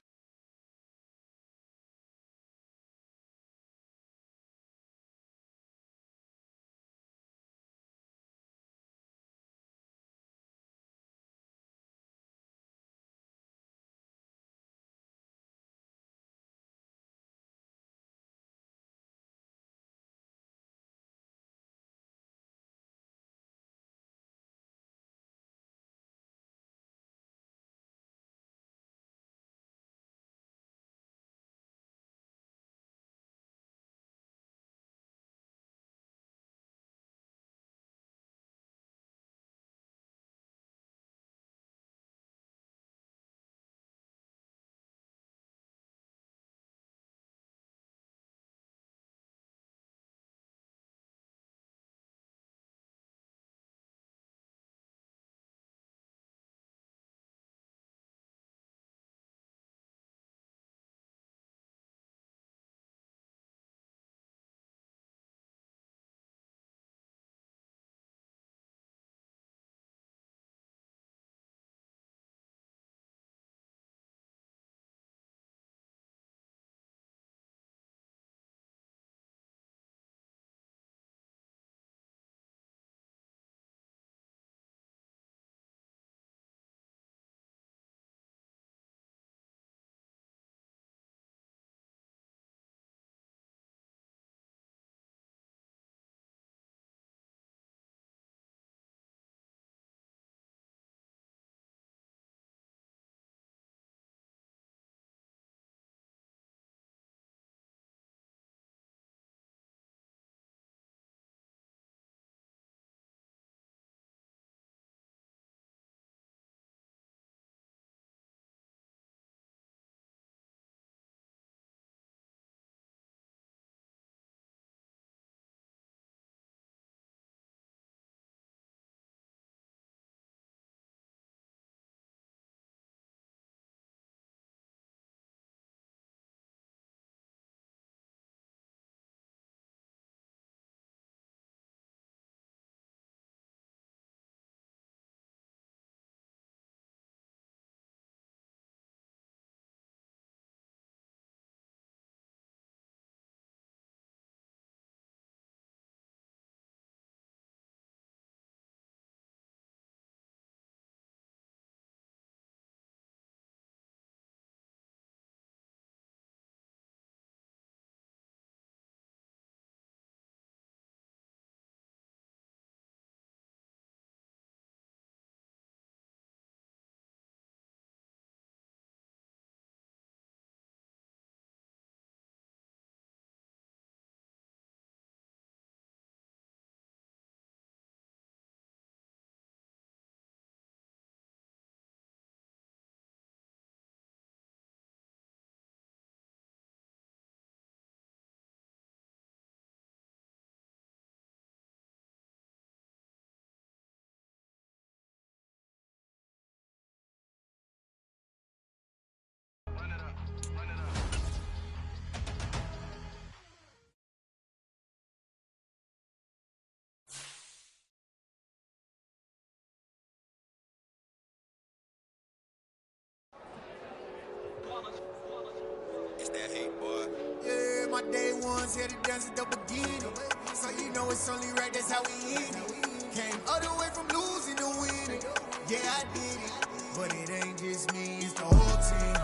ones here to dance at the beginning. So you know it's only right, that's how we end it. Came all the way from losing to winning. Yeah, I did it. But it ain't just me, it's the whole team.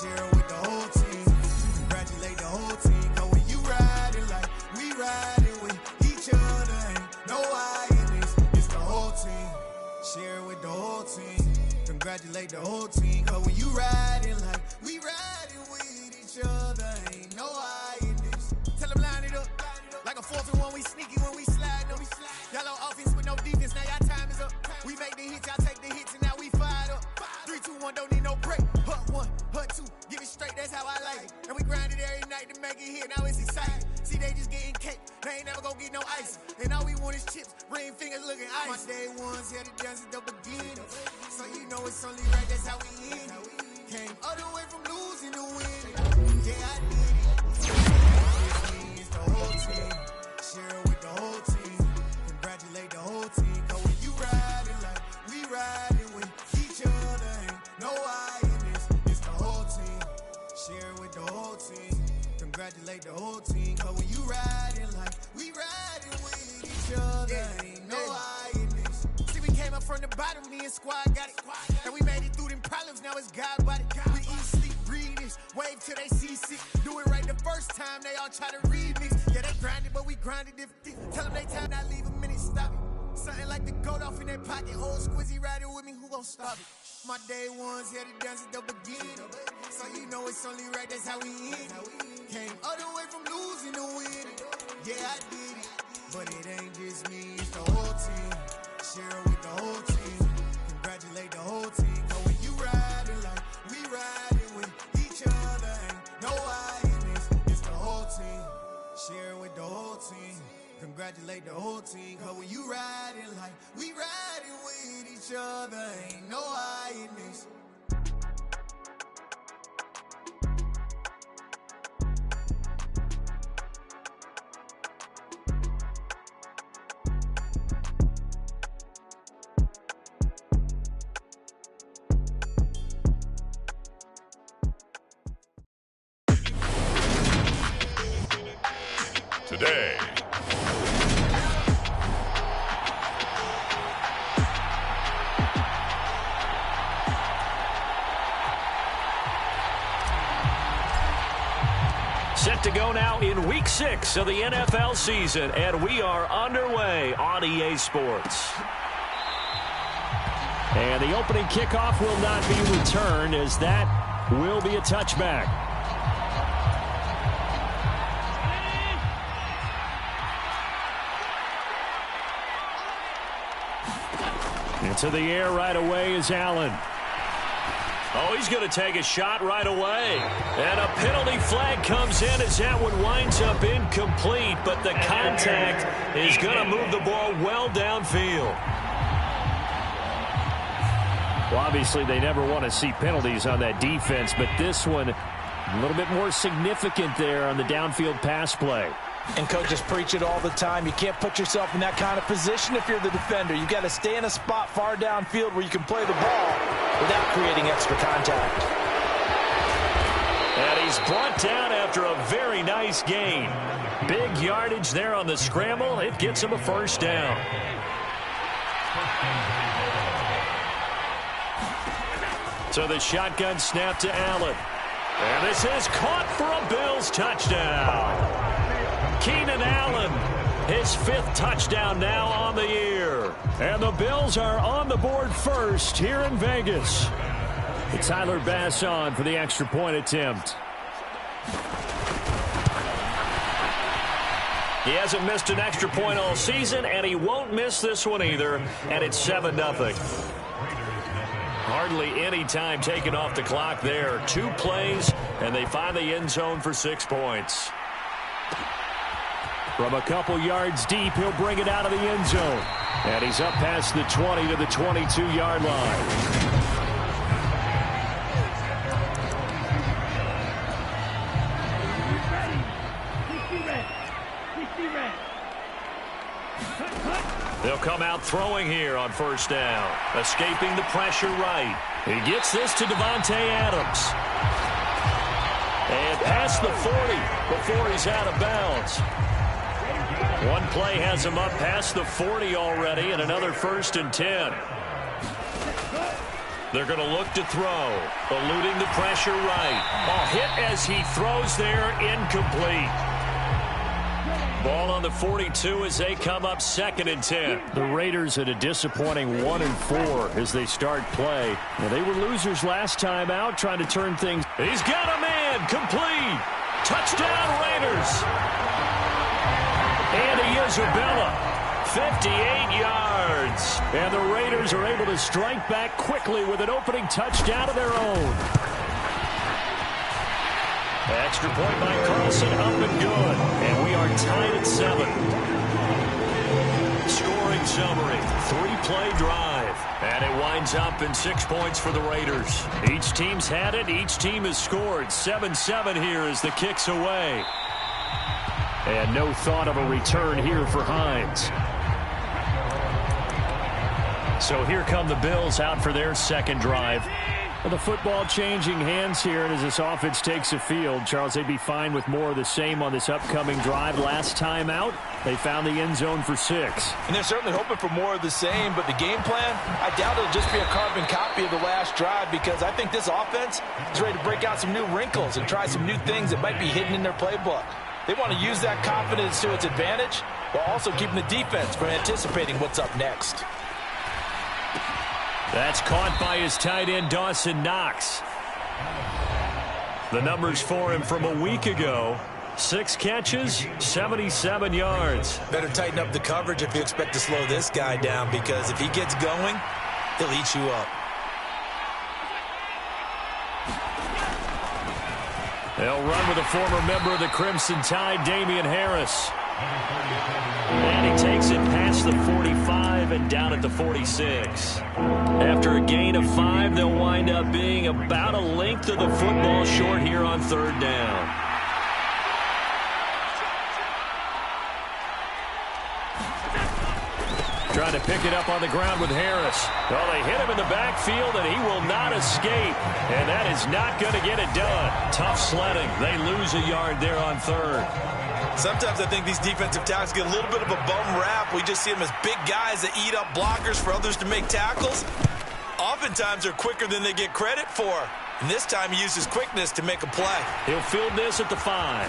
Share it with the whole team. Congratulate the whole team. Cause when you riding like we riding with each other, ain't no I in this. It's the whole team. Share it with the whole team. Congratulate the whole team. Cause when you riding like we riding with each other, ain't no I in this. Tell them line it up. Like a 4-1, we sneaky when we slide them. Yellow offense with no defense, now y'all time is up. We make the hits, y'all take the hits, and now we fired up. 3, 2, 1, don't need no break. Hut 1, hut 2, give it straight, that's how I like it. And we grind it every night to make it hit, now it's exciting. See, they just getting cake, they ain't never gonna get no ice. And all we want is chips, ring fingers looking ice. My day ones here to dance at the beginning. So you know it's only right, that's how we end it. Came all the way from losing to winning. Yeah, I did it. It's the whole team. Share it with the whole team. Congratulate the whole team. Cause when you riding like we riding with each other, ain't no I in this. It's the whole team. Share it with the whole team. Congratulate the whole team. Cause when you riding like we riding with each other, ain't no I in this. See, we came up from the bottom, me and squad got it. And we made it through them problems, now it's God about it. We eat, sleep, breathe this, wave till they see sick. Do it right the first time, they all try to remix. Yeah, they grinded, but we grinded different. Tell them they time, not leave a minute, stop it. Something like the gold off in their pocket. Old Squizzy riding with me, who gon' stop it? My day ones here to dance at the beginning. So you know it's only right, that's how we end it. Came all the way from losing to winning. Yeah, I did it. But it ain't just me, it's the whole team. Share it with the whole team. Congratulate the whole team. Cause when you riding like we riding with each other, ain't no I in this. It's the whole team. Share it with the whole team. Congratulate the whole team. Cause when you riding like we riding with each other, ain't no I in this. Today. Set to go now in Week 6 of the NFL season, and we are underway on EA Sports. And the opening kickoff will not be returned, as that will be a touchback. Into the air right away is Allen. Oh, he's going to take a shot right away. And a penalty flag comes in as that one winds up incomplete, but the contact is going to move the ball well downfield. Well, obviously they never want to see penalties on that defense, but this one a little bit more significant there on the downfield pass play. And coaches preach it all the time. You can't put yourself in that kind of position if you're the defender. You got to stay in a spot far downfield where you can play the ball without creating extra contact. And he's brought down after a very nice gain. Big yardage there on the scramble. It gets him a first down. So the shotgun snap to Allen. And this is caught for a Bills touchdown. Keenan Allen, his 5th touchdown now on the year. And the Bills are on the board first here in Vegas. Tyler Bass on for the extra point attempt. He hasn't missed an extra point all season, and he won't miss this one either. And it's 7-0. Hardly any time taken off the clock there. 2 plays, and they find the end zone for 6 points. From a couple yards deep, he'll bring it out of the end zone. And he's up past the 20 to the 22-yard line. They'll come out throwing here on first down. Escaping the pressure right. He gets this to Devontae Adams. And past the 40 before he's out of bounds. One play has him up past the 40 already, and another 1st and 10. They're going to look to throw, eluding the pressure right. Ball hit as he throws there, incomplete. Ball on the 42 as they come up 2nd and 10. The Raiders at a disappointing 1-4 as they start play. Well, they were losers last time out, trying to turn things. He's got a man, complete. Touchdown Raiders. Andy Isabella. 58 yards. And the Raiders are able to strike back quickly with an opening touchdown of their own. Extra point by Carlson, up and good. And we are tied at 7. Scoring summary, 3-play drive. And it winds up in 6 points for the Raiders. Each team's had it. Each team has scored. 7-7 here as the kick's away. And no thought of a return here for Hines. So here come the Bills out for their 2nd drive. Well, the football changing hands here, and as this offense takes the field, Charles, they'd be fine with more of the same on this upcoming drive. Last time out, they found the end zone for 6. And they're certainly hoping for more of the same, but the game plan, I doubt it'll just be a carbon copy of the last drive, because I think this offense is ready to break out some new wrinkles and try some new things that might be hidden in their playbook. They want to use that confidence to its advantage while also keeping the defense from anticipating what's up next. That's caught by his tight end, Dawson Knox. The numbers for him from a week ago. 6 catches, 77 yards. Better tighten up the coverage if you expect to slow this guy down, because if he gets going, he'll eat you up. They'll run with a former member of the Crimson Tide, Damian Harris. And he takes it past the 45 and down at the 46. After a gain of 5, they'll wind up being about a length of the football short here on 3rd down. Trying to pick it up on the ground with Harris. Well, they hit him in the backfield, and he will not escape. And that is not going to get it done. Tough sledding. They lose a yard there on 3rd. Sometimes I think these defensive tackles get a little bit of a bum rap. We just see them as big guys that eat up blockers for others to make tackles. Oftentimes they're quicker than they get credit for. And this time he uses quickness to make a play. He'll field this at the 5.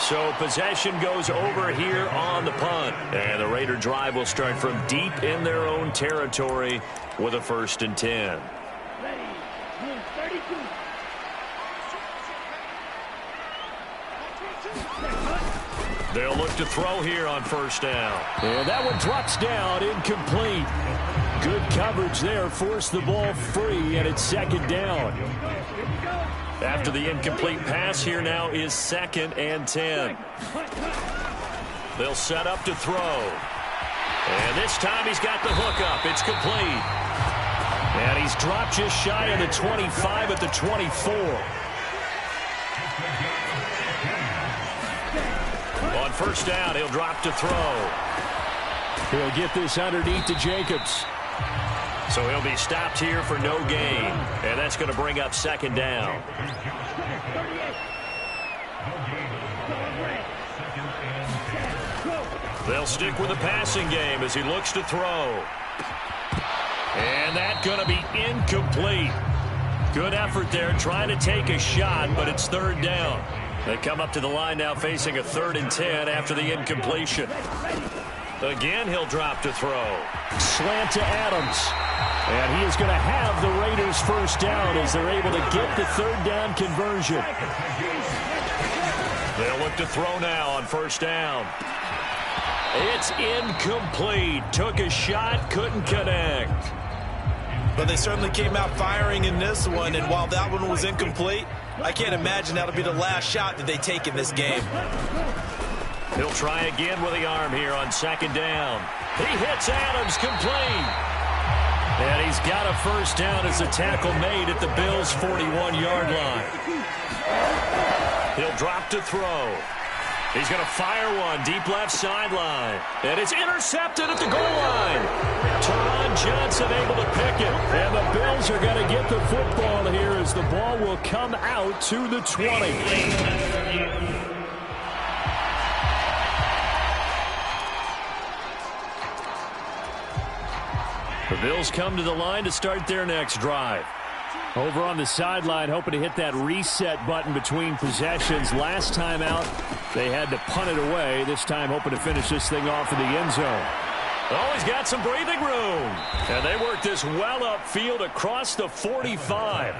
So possession goes over here on the punt. And the Raider drive will start from deep in their own territory with a 1st and 10. They'll look to throw here on 1st down. And that one drops down, incomplete. Good coverage there, forced the ball free, and it's 2nd down. After the incomplete pass, here now is 2nd and 10. They'll set up to throw. And this time he's got the hook up. It's complete. And he's dropped just shy of the 25 at the 24. On 1st down, he'll drop to throw. He'll get this underneath to Jacobs. So he'll be stopped here for no gain. And that's going to bring up 2nd down. They'll stick with the passing game as he looks to throw. And that's going to be incomplete. Good effort there, trying to take a shot, but it's 3rd down. They come up to the line now facing a 3rd and 10 after the incompletion. Again, he'll drop to throw. Slant to Adams. And he is going to have the Raiders 1st down as they're able to get the 3rd down conversion. They'll look to throw now on 1st down. It's incomplete. Took a shot, couldn't connect. But they certainly came out firing in this one, and while that one was incomplete, I can't imagine that'll be the last shot that they take in this game. He'll try again with the arm here on 2nd down. He hits Adams, complete. And he's got a 1st down as a tackle made at the Bills' 41-yard line. He'll drop to throw. He's going to fire one deep left sideline. And it's intercepted at the goal line. Teron Johnson able to pick it. And the Bills are going to get the football here as the ball will come out to the 20. The Bills come to the line to start their next drive. Over on the sideline, hoping to hit that reset button between possessions. Last time out, they had to punt it away. This time, hoping to finish this thing off in the end zone. Oh, he's got some breathing room. And they work this well upfield across the 45.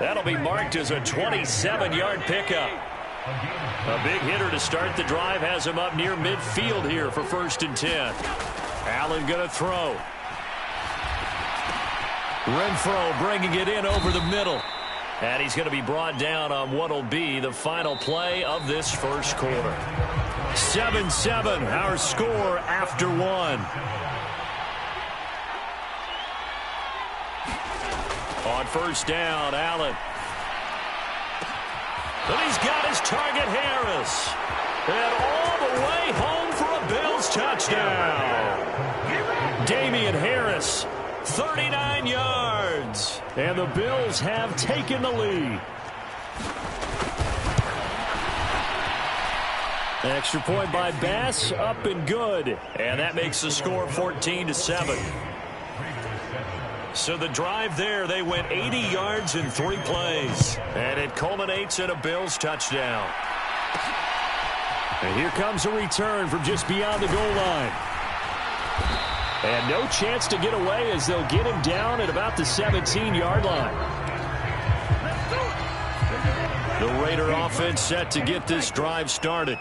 That'll be marked as a 27-yard pickup. A big hitter to start the drive has him up near midfield here for 1st and 10. Allen going to throw. Renfro bringing it in over the middle. And he's going to be brought down on what will be the final play of this first quarter. 7-7, our score after one. On 1st down, Allen. And he's got his target, Harris. And all the way home for a Bills touchdown. Damian Harris. 39 yards. And the Bills have taken the lead. Extra point by Bass, up and good. And that makes the score 14-7. So the drive there, they went 80 yards in 3 plays. And it culminates in a Bills touchdown. And here comes a return from just beyond the goal line. And no chance to get away as they'll get him down at about the 17-yard line. The Raider offense set to get this drive started.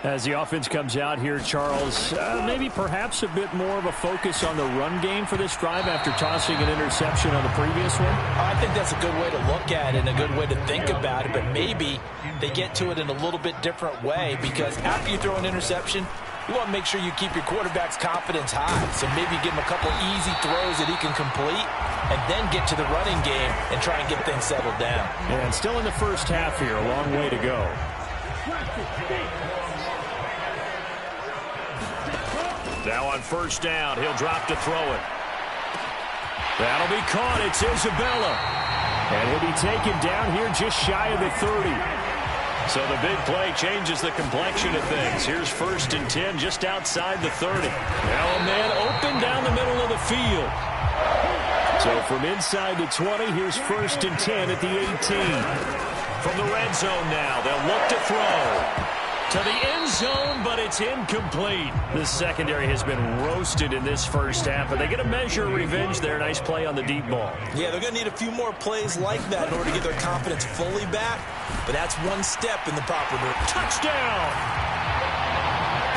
As the offense comes out here, Charles, maybe perhaps a bit more of a focus on the run game for this drive after tossing an interception on the previous one? I think that's a good way to look at it and a good way to think about it, but maybe they get to it in a little bit different way because after you throw an interception, you want to make sure you keep your quarterback's confidence high. So maybe give him a couple easy throws that he can complete and then get to the running game and try and get things settled down. And still in the first half here, a long way to go. Now on 1st down, he'll drop to throw it. That'll be caught. It's Isabella. And he'll be taken down here just shy of the 30. So the big play changes the complexion of things. Here's 1st and 10 just outside the 30. Now a man open down the middle of the field. So from inside the 20, here's 1st and 10 at the 18. From the red zone now, they'll look to throw. To the end zone, but it's incomplete. The secondary has been roasted in this first half, but they get a measure of revenge there. Nice play on the deep ball. Yeah, they're going to need a few more plays like that in order to get their confidence fully back, but that's one step in the proper direction. Touchdown!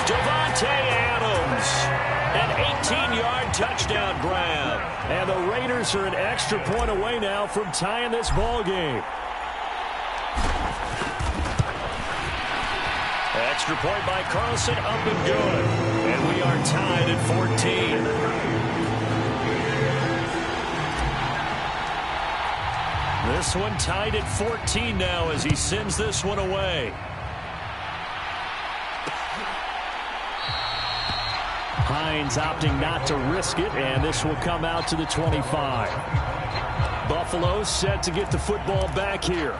Devontae Adams. An 18-yard touchdown grab. And the Raiders are an extra point away now from tying this ball game. Extra point by Carlson, up and good. And we are tied at 14. This one tied at 14 now as he sends this one away. Hines opting not to risk it, and this will come out to the 25. Buffalo set to get the football back here.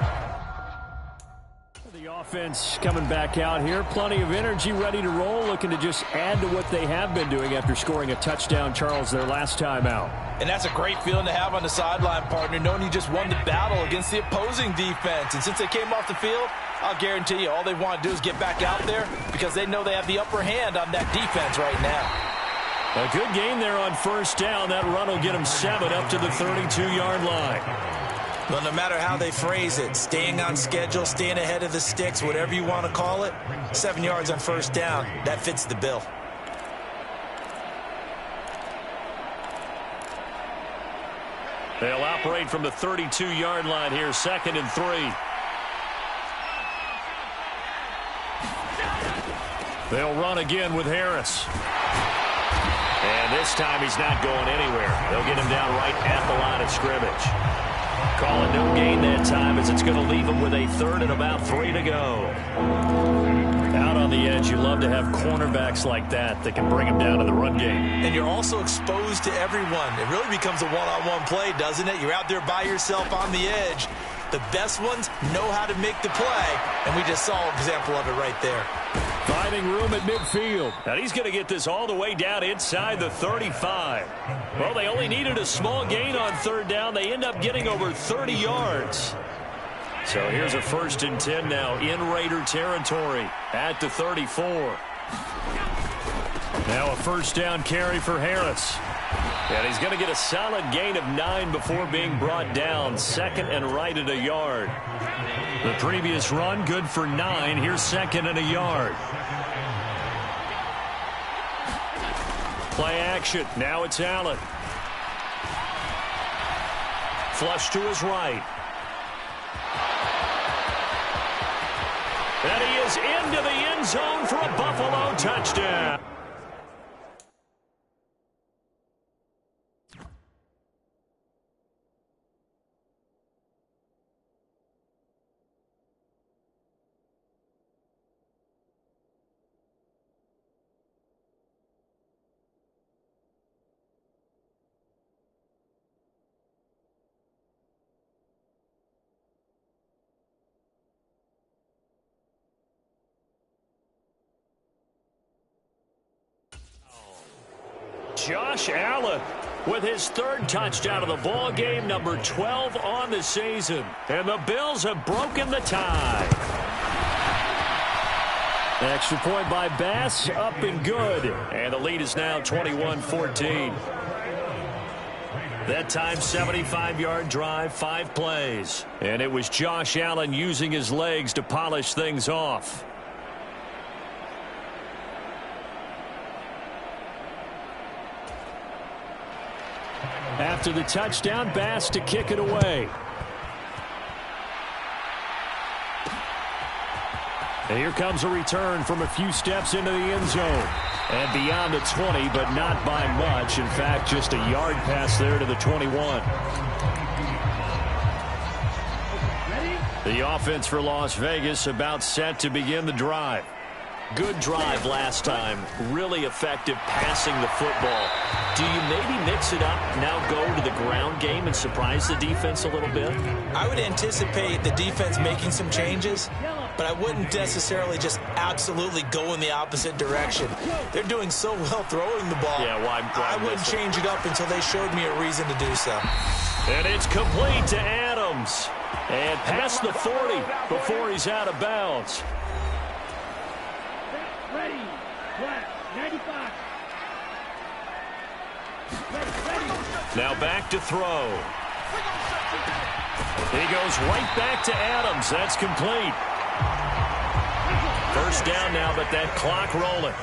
The offense coming back out here. Plenty of energy, ready to roll, looking to just add to what they have been doing after scoring a touchdown, Charles, their last time out. And that's a great feeling to have on the sideline, partner, knowing you just won the battle against the opposing defense. And since they came off the field, I'll guarantee you all they want to do is get back out there because they know they have the upper hand on that defense right now. A good game there on 1st down. That run will get them 7 up to the 32-yard line. Well, no matter how they phrase it, staying on schedule, staying ahead of the sticks, whatever you want to call it, 7 yards on 1st down, that fits the bill. They'll operate from the 32-yard line here, 2nd and 3. They'll run again with Harris. And this time he's not going anywhere. They'll get him down right at the line of scrimmage. Call it no gain that time as it's going to leave them with a third and about 3 to go. Out on the edge, you love to have cornerbacks like that can bring them down to the run game. And you're also exposed to everyone. It really becomes a one-on-one play, doesn't it? You're out there by yourself on the edge. The best ones know how to make the play, and we just saw an example of it right there. Finding room at midfield. And he's going to get this all the way down inside the 35. Well, they only needed a small gain on third down. They end up getting over 30 yards. So here's a 1st and 10 now in Raider territory at the 34. Now a 1st down carry for Harris. And he's going to get a solid gain of 9 before being brought down. 2nd and right at a yard. The previous run good for 9. Here's 2nd and a yard. Play action. Now it's Allen. Flush to his right. And he is into the end zone for a Buffalo touchdown. Josh Allen with his 3rd touchdown of the ball game, number 12 on the season. And the Bills have broken the tie. Extra point by Bass, up and good. And the lead is now 21-14. That time, 75-yard drive, 5 plays. And it was Josh Allen using his legs to polish things off. After the touchdown, Bass to kick it away. And here comes a return from a few steps into the end zone. And beyond the 20, but not by much. In fact, just a yard pass there to the 21. The offense for Las Vegas about set to begin the drive. Good drive last time. Really effective passing the football. Do you maybe mix it up, now go to the ground game and surprise the defense a little bit? I would anticipate the defense making some changes, but I wouldn't necessarily just absolutely go in the opposite direction. They're doing so well throwing the ball. Yeah, why I wouldn't change it up until they showed me a reason to do so. And it's complete to Adams. And past the 40 before he's out of bounds. Ready, flat, 95. Now back to throw. He goes right back to Adams. That's complete. 1st down now, but that clock rolling.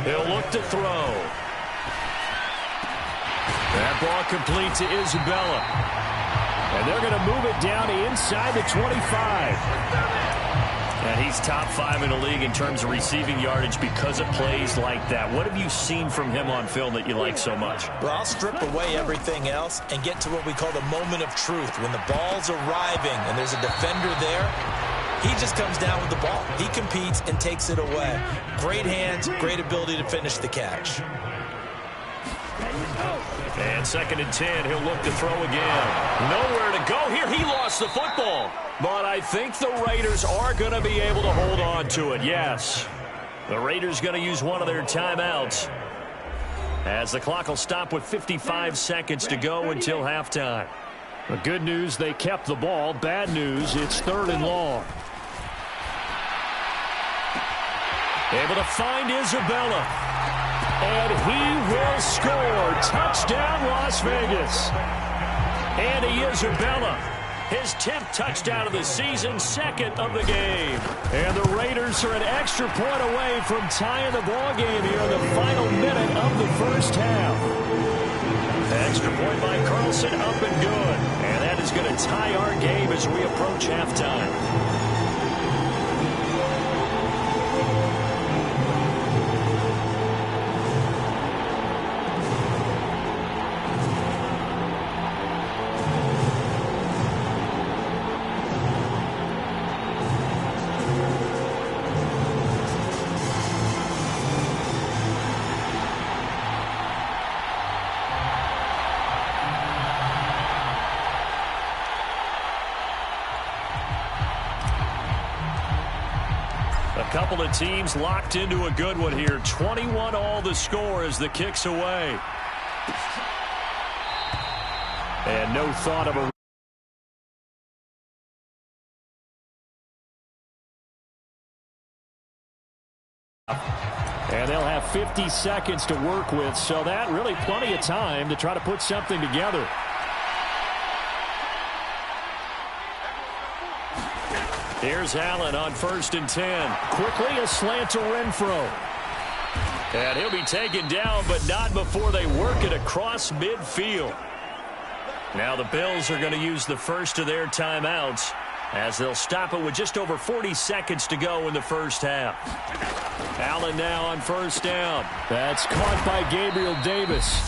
He'll look to throw. That ball complete to Isabella. And they're going to move it down inside the 25. And he's top 5 in the league in terms of receiving yardage because of plays like that. What have you seen from him on film that you like so much? Well, I'll strip away everything else and get to what we call the moment of truth. When the ball's arriving and there's a defender there, he just comes down with the ball. He competes and takes it away. Great hands, great ability to finish the catch. And 2nd and 10, he'll look to throw again. Nowhere to go here. He lost the football. But I think the Raiders are going to be able to hold on to it, yes. The Raiders going to use one of their timeouts as the clock will stop with 55 seconds to go until halftime. The good news, they kept the ball. Bad news, it's 3rd and long. Able to find Isabella. And he will score. Touchdown, Las Vegas. Andy Isabella, his 10th touchdown of the season, 2nd of the game. And the Raiders are an extra point away from tying the ball game here in the final minute of the 1st half. Extra point by Carlson, up and good. And that is going to tie our game as we approach halftime. couple of teams locked into a good one here. 21-all the score as the kick's away. And no thought of a... And they'll have 50 seconds to work with, so that really plenty of time to try to put something together. Here's Allen on 1st and 10. Quickly a slant to Renfro. And he'll be taken down, but not before they work it across midfield. Now the Bills are going to use the first of their timeouts as they'll stop it with just over 40 seconds to go in the first half. Allen now on 1st down. That's caught by Gabriel Davis.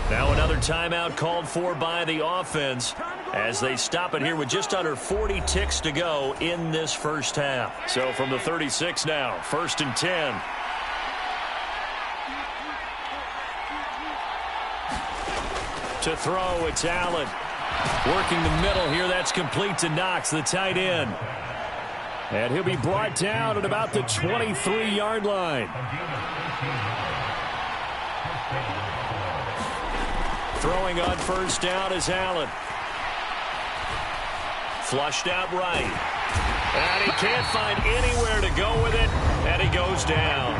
Now another timeout called for by the offense as they stop it here with just under 40 ticks to go in this first half. So from the 36 now, 1st and 10. To throw, it's Allen. Working the middle here, that's complete to Knox, the tight end. And he'll be brought down at about the 23-yard line. Throwing on 1st down is Allen. Flushed out right. And he can't find anywhere to go with it, and he goes down.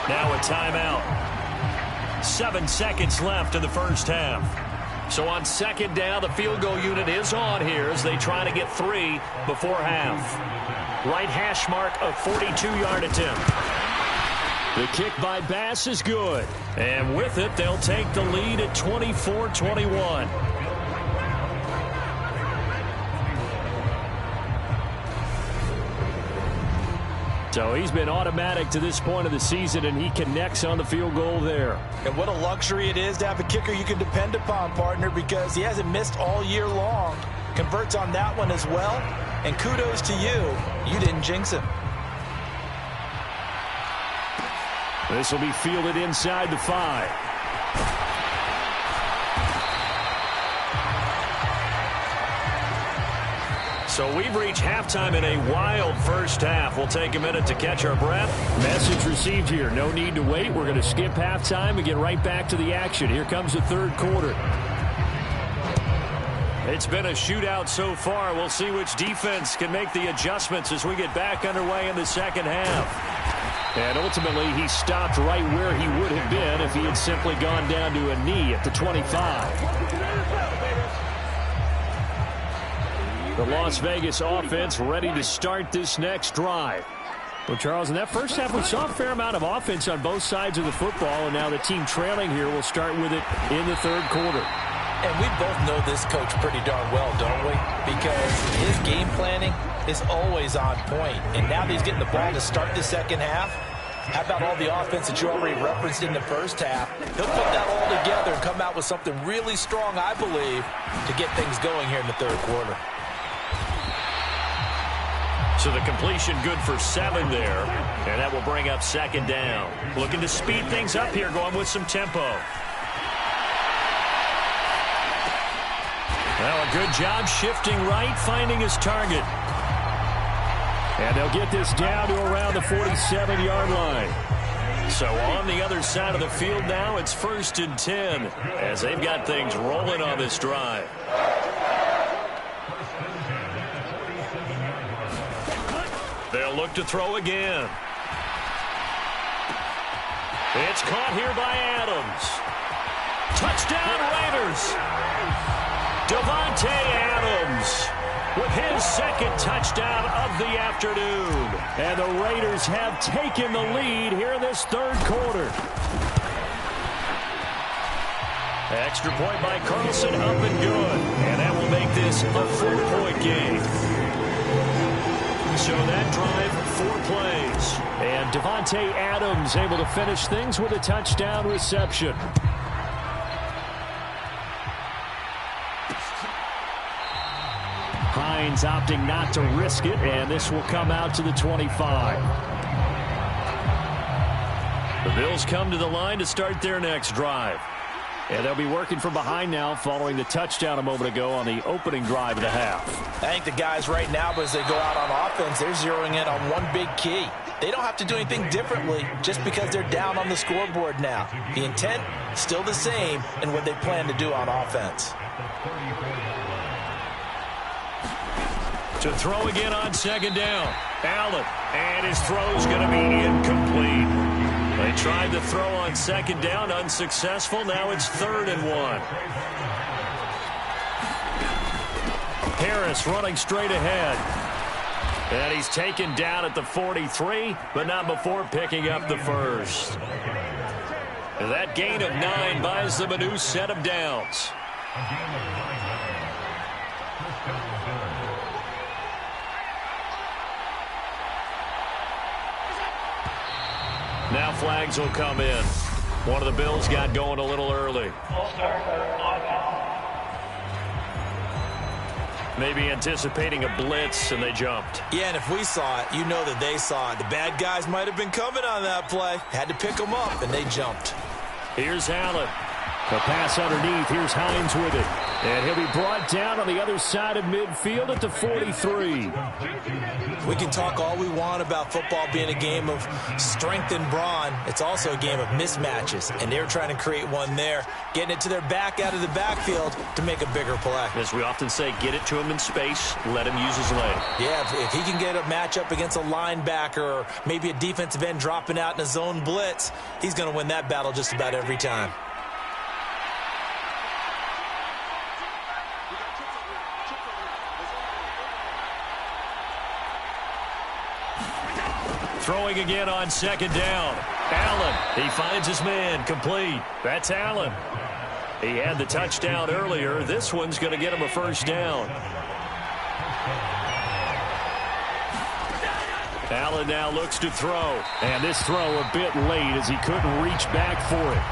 Now a timeout. 7 seconds left in the first half. So on 2nd down, the field goal unit is on here as they try to get 3 before half. Right hash mark, a 42-yard attempt. The kick by Bass is good. And with it, they'll take the lead at 24-21. So he's been automatic to this point of the season, and he connects on the field goal there. And what a luxury it is to have a kicker you can depend upon, partner, because he hasn't missed all year long. Converts on that one as well. And kudos to you. You didn't jinx him. This will be fielded inside the 5. So we've reached halftime in a wild first half. We'll take a minute to catch our breath. Message received here. No need to wait. We're going to skip halftime and get right back to the action. Here comes the 3rd quarter. It's been a shootout so far. We'll see which defense can make the adjustments as we get back underway in the 2nd half. And ultimately, he stopped right where he would have been if he had simply gone down to a knee at the 25. The Las Vegas offense ready to start this next drive. Well, Charles, in that first half, we saw a fair amount of offense on both sides of the football, and now the team trailing here will start with it in the 3rd quarter. And we both know this coach pretty darn well, don't we? Because his game planning is always on point. And now that he's getting the ball to start the 2nd half, how about all the offense that you already referenced in the first half? He'll put that all together and come out with something really strong, I believe, to get things going here in the 3rd quarter. So the completion good for 7 there, and that will bring up 2nd down. Looking to speed things up here, going with some tempo. Well, a good job shifting right, finding his target. And they'll get this down to around the 47-yard line. So on the other side of the field now, it's 1st and 10 as they've got things rolling on this drive. They'll look to throw again. It's caught here by Adams. Touchdown Raiders. Davante Adams with his 2nd touchdown of the afternoon. And the Raiders have taken the lead here in this 3rd quarter. Extra point by Carlson, up and good. And that will make this a 4-point game. So that drive, 4 plays. And Davante Adams able to finish things with a touchdown reception. Hines opting not to risk it, and this will come out to the 25. The Bills come to the line to start their next drive. And they'll be working from behind now following the touchdown a moment ago on the opening drive of the half. I think the guys right now, as they go out on offense, they're zeroing in on one big key. They don't have to do anything differently just because they're down on the scoreboard now. The intent, still the same in what they plan to do on offense. To throw again on second down. Allen, and his throw's going to be incomplete. They tried to throw on second down, unsuccessful. Now it's 3rd and 1. Harris running straight ahead. And he's taken down at the 43, but not before picking up the first. And that gain of 9 buys them a new set of downs. Now flags will come in. One of the Bills got going a little early. Maybe anticipating a blitz, and they jumped. Yeah, and if we saw it, you know that they saw it. The bad guys might have been coming on that play. Had to pick them up, and they jumped. Here's Allen. The pass underneath. Here's Hines with it. And he'll be brought down on the other side of midfield at the 43. We can talk all we want about football being a game of strength and brawn. It's also a game of mismatches, and they're trying to create one there, getting it to their back out of the backfield to make a bigger play. As we often say, get it to him in space, let him use his leg. Yeah, if he can get a matchup against a linebacker or maybe a defensive end dropping out in a zone blitz, he's going to win that battle just about every time. Throwing again on second down. Allen, he finds his man, complete. That's Allen. He had the touchdown earlier. This one's going to get him a first down. Allen now looks to throw. And this throw a bit late as he couldn't reach back for it.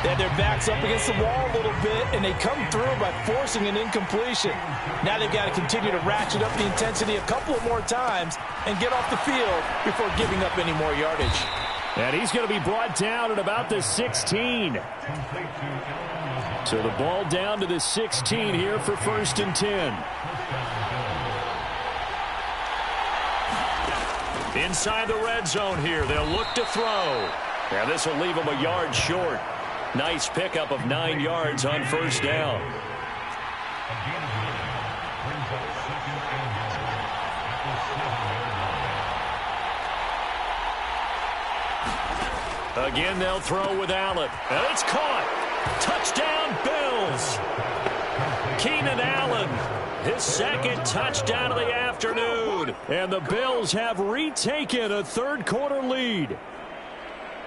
They had their backs up against the wall a little bit, and they come through by forcing an incompletion. Now they've got to continue to ratchet up the intensity a couple of more times and get off the field before giving up any more yardage. And he's going to be brought down at about the 16. So the ball down to the 16 here for 1st and 10. Inside the red zone here. They'll look to throw. Now this will leave them a yard short. Nice pickup of 9 yards on first down. Again, they'll throw with Allen. And it's caught. Touchdown, Bills. Keenan Allen, his 2nd touchdown of the afternoon. And the Bills have retaken a 3rd quarter lead.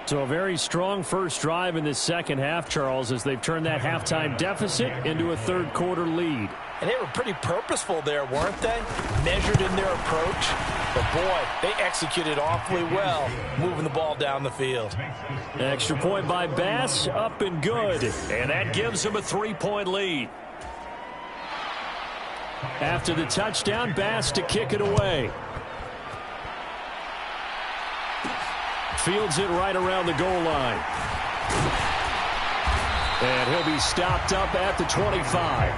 So a very strong first drive in the second half, Charles, as they've turned that halftime deficit into a 3rd quarter lead. And they were pretty purposeful there, weren't they? Measured in their approach. But, boy, they executed awfully well, moving the ball down the field. Extra point by Bass, up and good. And that gives them a 3-point lead. After the touchdown, Bass to kick it away. Fields it right around the goal line. And he'll be stopped up at the 25.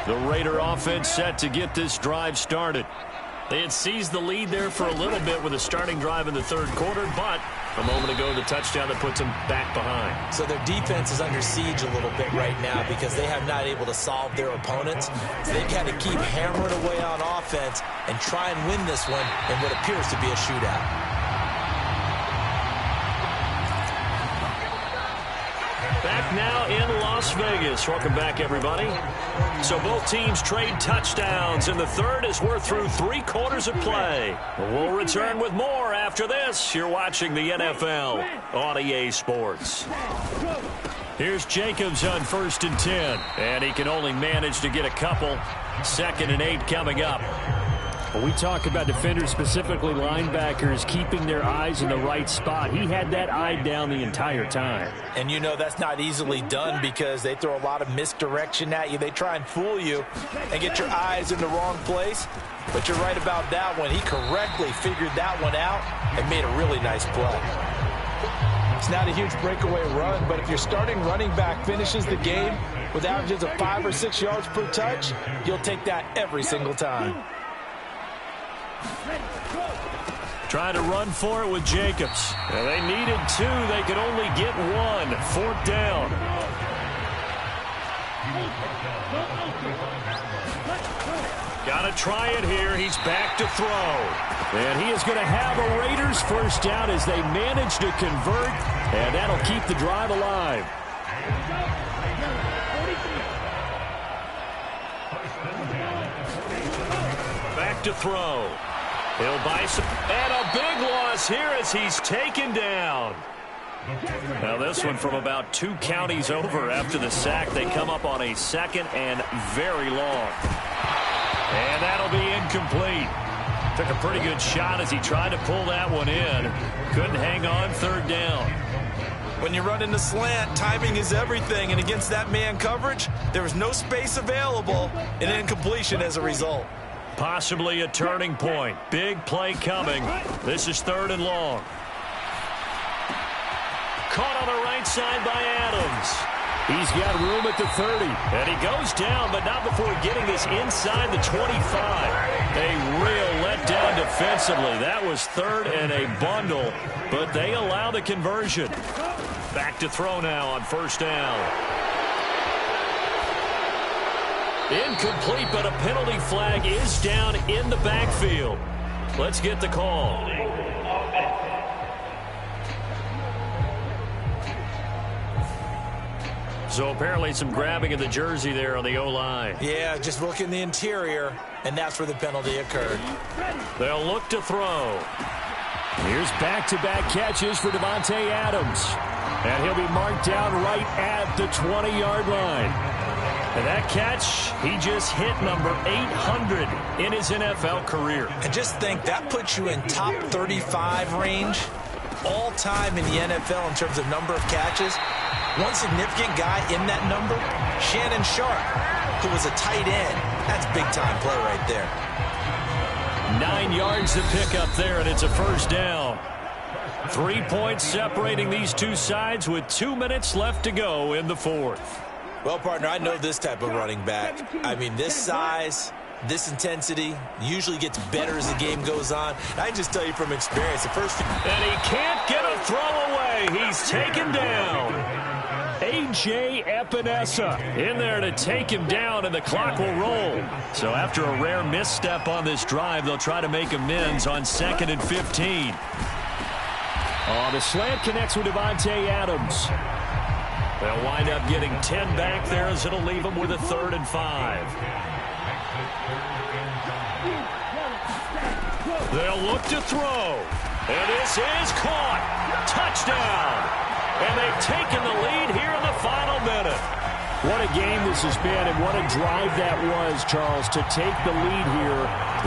The Raider offense set to get this drive started. They had seized the lead there for a little bit with a starting drive in the 3rd quarter, but a moment ago the touchdown that puts them back behind. So their defense is under siege a little bit right now because they have not able to solve their opponents. So they've got to keep hammering away on offense and try and win this one in what appears to be a shootout. Back now in Las Vegas. Welcome back, everybody. So both teams trade touchdowns, and the 3rd as we're through 3 quarters of play. We'll return with more after this. You're watching the NFL on EA Sports. Here's Jacobs on 1st and 10, and he can only manage to get a couple. 2nd and 8 coming up. When we talk about defenders, specifically linebackers, keeping their eyes in the right spot, he had that eye down the entire time. And you know that's not easily done because they throw a lot of misdirection at you. They try and fool you and get your eyes in the wrong place. But you're right about that one. He correctly figured that one out and made a really nice play. It's not a huge breakaway run, but if your starting running back finishes the game with averages of 5 or 6 yards per touch, you'll take that every single time. Trying to run for it with Jacobs. Now they needed 2. They could only get 1. 4th down. Got to try it here. He's back to throw. And he is going to have a Raiders first down as they manage to convert. And that'll keep the drive alive. Back to throw. He'll buy some. And a big loss here as he's taken down. Now this one from about 2 counties over after the sack. They come up on a 2nd and very long. And that'll be incomplete. Took a pretty good shot as he tried to pull that one in. Couldn't hang on. 3rd down. When you run in the slant, timing is everything. And against that man coverage, there was no space available. And incompletion as a result. Possibly a turning point. Big play coming. This is 3rd and long. Caught on the right side by Adams. He's got room at the 30. And he goes down, but not before getting this inside the 25. A real letdown defensively. That was 3rd and a bundle, but they allow the conversion. Back to throw now on 1st down. Incomplete, but a penalty flag is down in the backfield. Let's get the call. So apparently some grabbing of the jersey there on the O-line. Yeah, just look in the interior, and that's where the penalty occurred. They'll look to throw. Here's back-to-back catches for Davante Adams. And he'll be marked down right at the 20-yard line. And that catch, he just hit number 800 in his NFL career. And just think, that puts you in top 35 range all time in the NFL in terms of number of catches. One significant guy in that number, Shannon Sharp, who was a tight end. That's big-time play right there. 9 yards to pick up there, and it's a 1st down. 3 points separating these two sides with 2 minutes left to go in the 4th. Well, partner, I know this type of running back. I mean, this size, this intensity usually gets better as the game goes on. I can just tell you from experience, the first few... And he can't get a throw away. He's taken down. A.J. Epinesa in there to take him down, and the clock will roll. So after a rare misstep on this drive, they'll try to make amends on 2nd and 15. The slant connects with Davante Adams. They'll wind up getting 10 back there as it'll leave them with a 3rd and 5. They'll look to throw. And this is caught. Touchdown. And they've taken the lead here in the final minute. What a game this has been, and what a drive that was, Charles, to take the lead here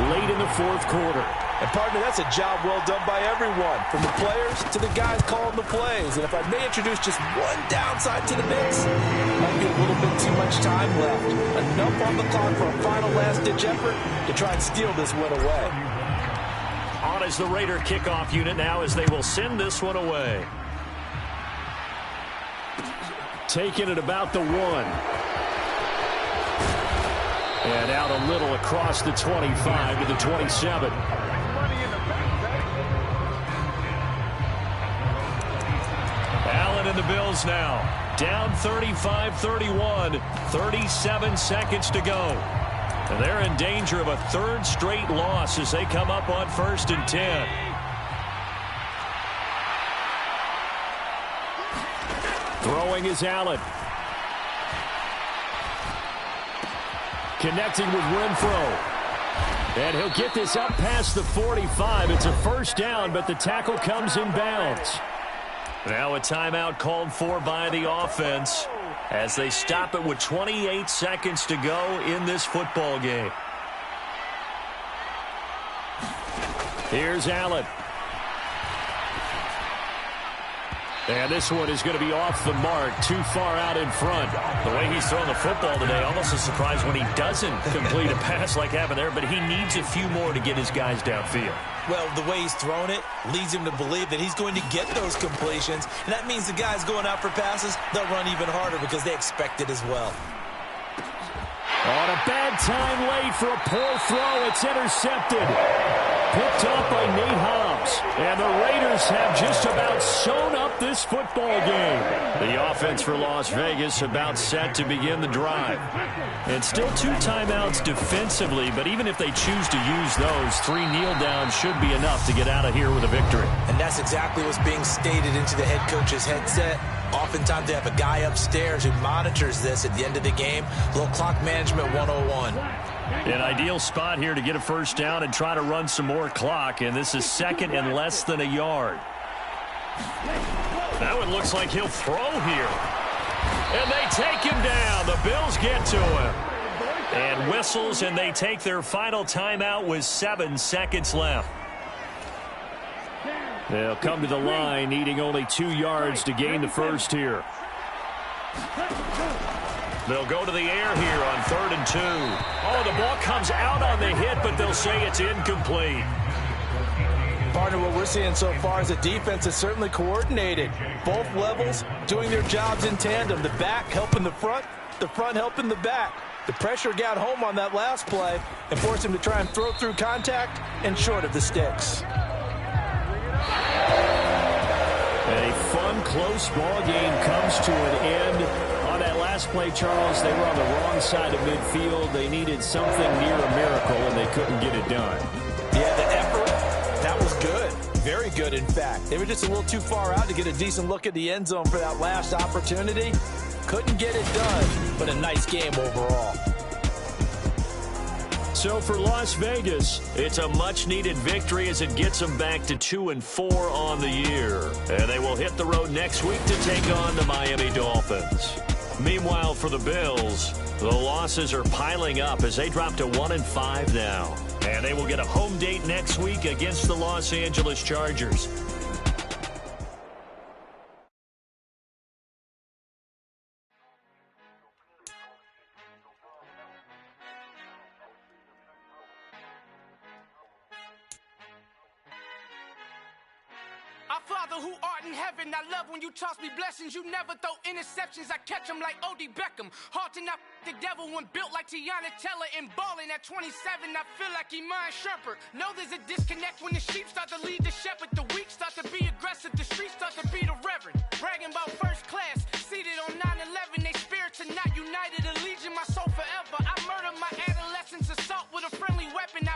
late in the 4th quarter. And, partner, that's a job well done by everyone, from the players to the guys calling the plays. And if I may introduce just one downside to the mix, might be a little bit too much time left. Enough on the clock for a final last-ditch effort to try and steal this win away. On as the Raider kickoff unit now as they will send this one away. Taking it about the 1. And out a little across the 25 to the 27. Allen and the Bills now. Down 35-31. 37 seconds to go. And they're in danger of a 3rd straight loss as they come up on 1st and 10. Throwing is Allen. Connecting with Renfro. And he'll get this up past the 45. It's a 1st down, but the tackle comes in bounds. Now a timeout called for by the offense as they stop it with 28 seconds to go in this football game. Here's Allen. And this one is going to be off the mark, too far out in front. The way he's throwing the football today, almost a surprise when he doesn't complete a pass like happened there, but he needs a few more to get his guys downfield. Well, the way he's thrown it leads him to believe that he's going to get those completions, and that means the guys going out for passes, they'll run even harder because they expect it as well. On a bad time late for a poor throw, it's intercepted. Picked up by Nate Hobbs. And the Raiders have just about sewn up this football game. The offense for Las Vegas about set to begin the drive. And still 2 timeouts defensively, but even if they choose to use those, 3 kneel downs should be enough to get out of here with a victory. And that's exactly what's being stated into the head coach's headset. Oftentimes they have a guy upstairs who monitors this at the end of the game. A little clock management 101. An ideal spot here to get a first down and try to run some more clock, and this is second and less than a yard. That one looks like he'll throw here. And they take him down. The Bills get to him. And whistles, and they take their final timeout with 7 seconds left. They'll come to the line, needing only 2 yards to gain the first here. They'll go to the air here on 3rd and 2. Oh, the ball comes out on the hit, but they'll say it's incomplete. Partner, what we're seeing so far is the defense is certainly coordinated. Both levels doing their jobs in tandem. The back helping the front helping the back. The pressure got home on that last play and forced him to try and throw through contact and short of the sticks. A fun, close ball game comes to an end. On that last play, Charles, they were on the wrong side of midfield. They needed something near a miracle, and they couldn't get it done. Yeah, the effort, that was good. Very good, in fact. They were just a little too far out to get a decent look at the end zone for that last opportunity. Couldn't get it done, but a nice game overall. So for Las Vegas, it's a much-needed victory as it gets them back to 2-4 on the year. And they will hit the road next week to take on the Miami Dolphins. Meanwhile, for the Bills, the losses are piling up as they drop to 1-5 now. And they will get a home date next week against the Los Angeles Chargers. Our Father who art in heaven, I love when you toss me blessings. You never throw interceptions, I catch them like O.D. Beckham. Hard to not the devil when built like Tiana Teller and balling at 27. I feel like Iman Shumpert. Know there's a disconnect when the sheep start to lead the shepherd. The weak start to be aggressive, the streets start to be the reverend. Bragging about first class, seated on 9/11. They spirits are not united, a legion, my soul forever. I murdered my adolescence, assault with a friendly weapon. I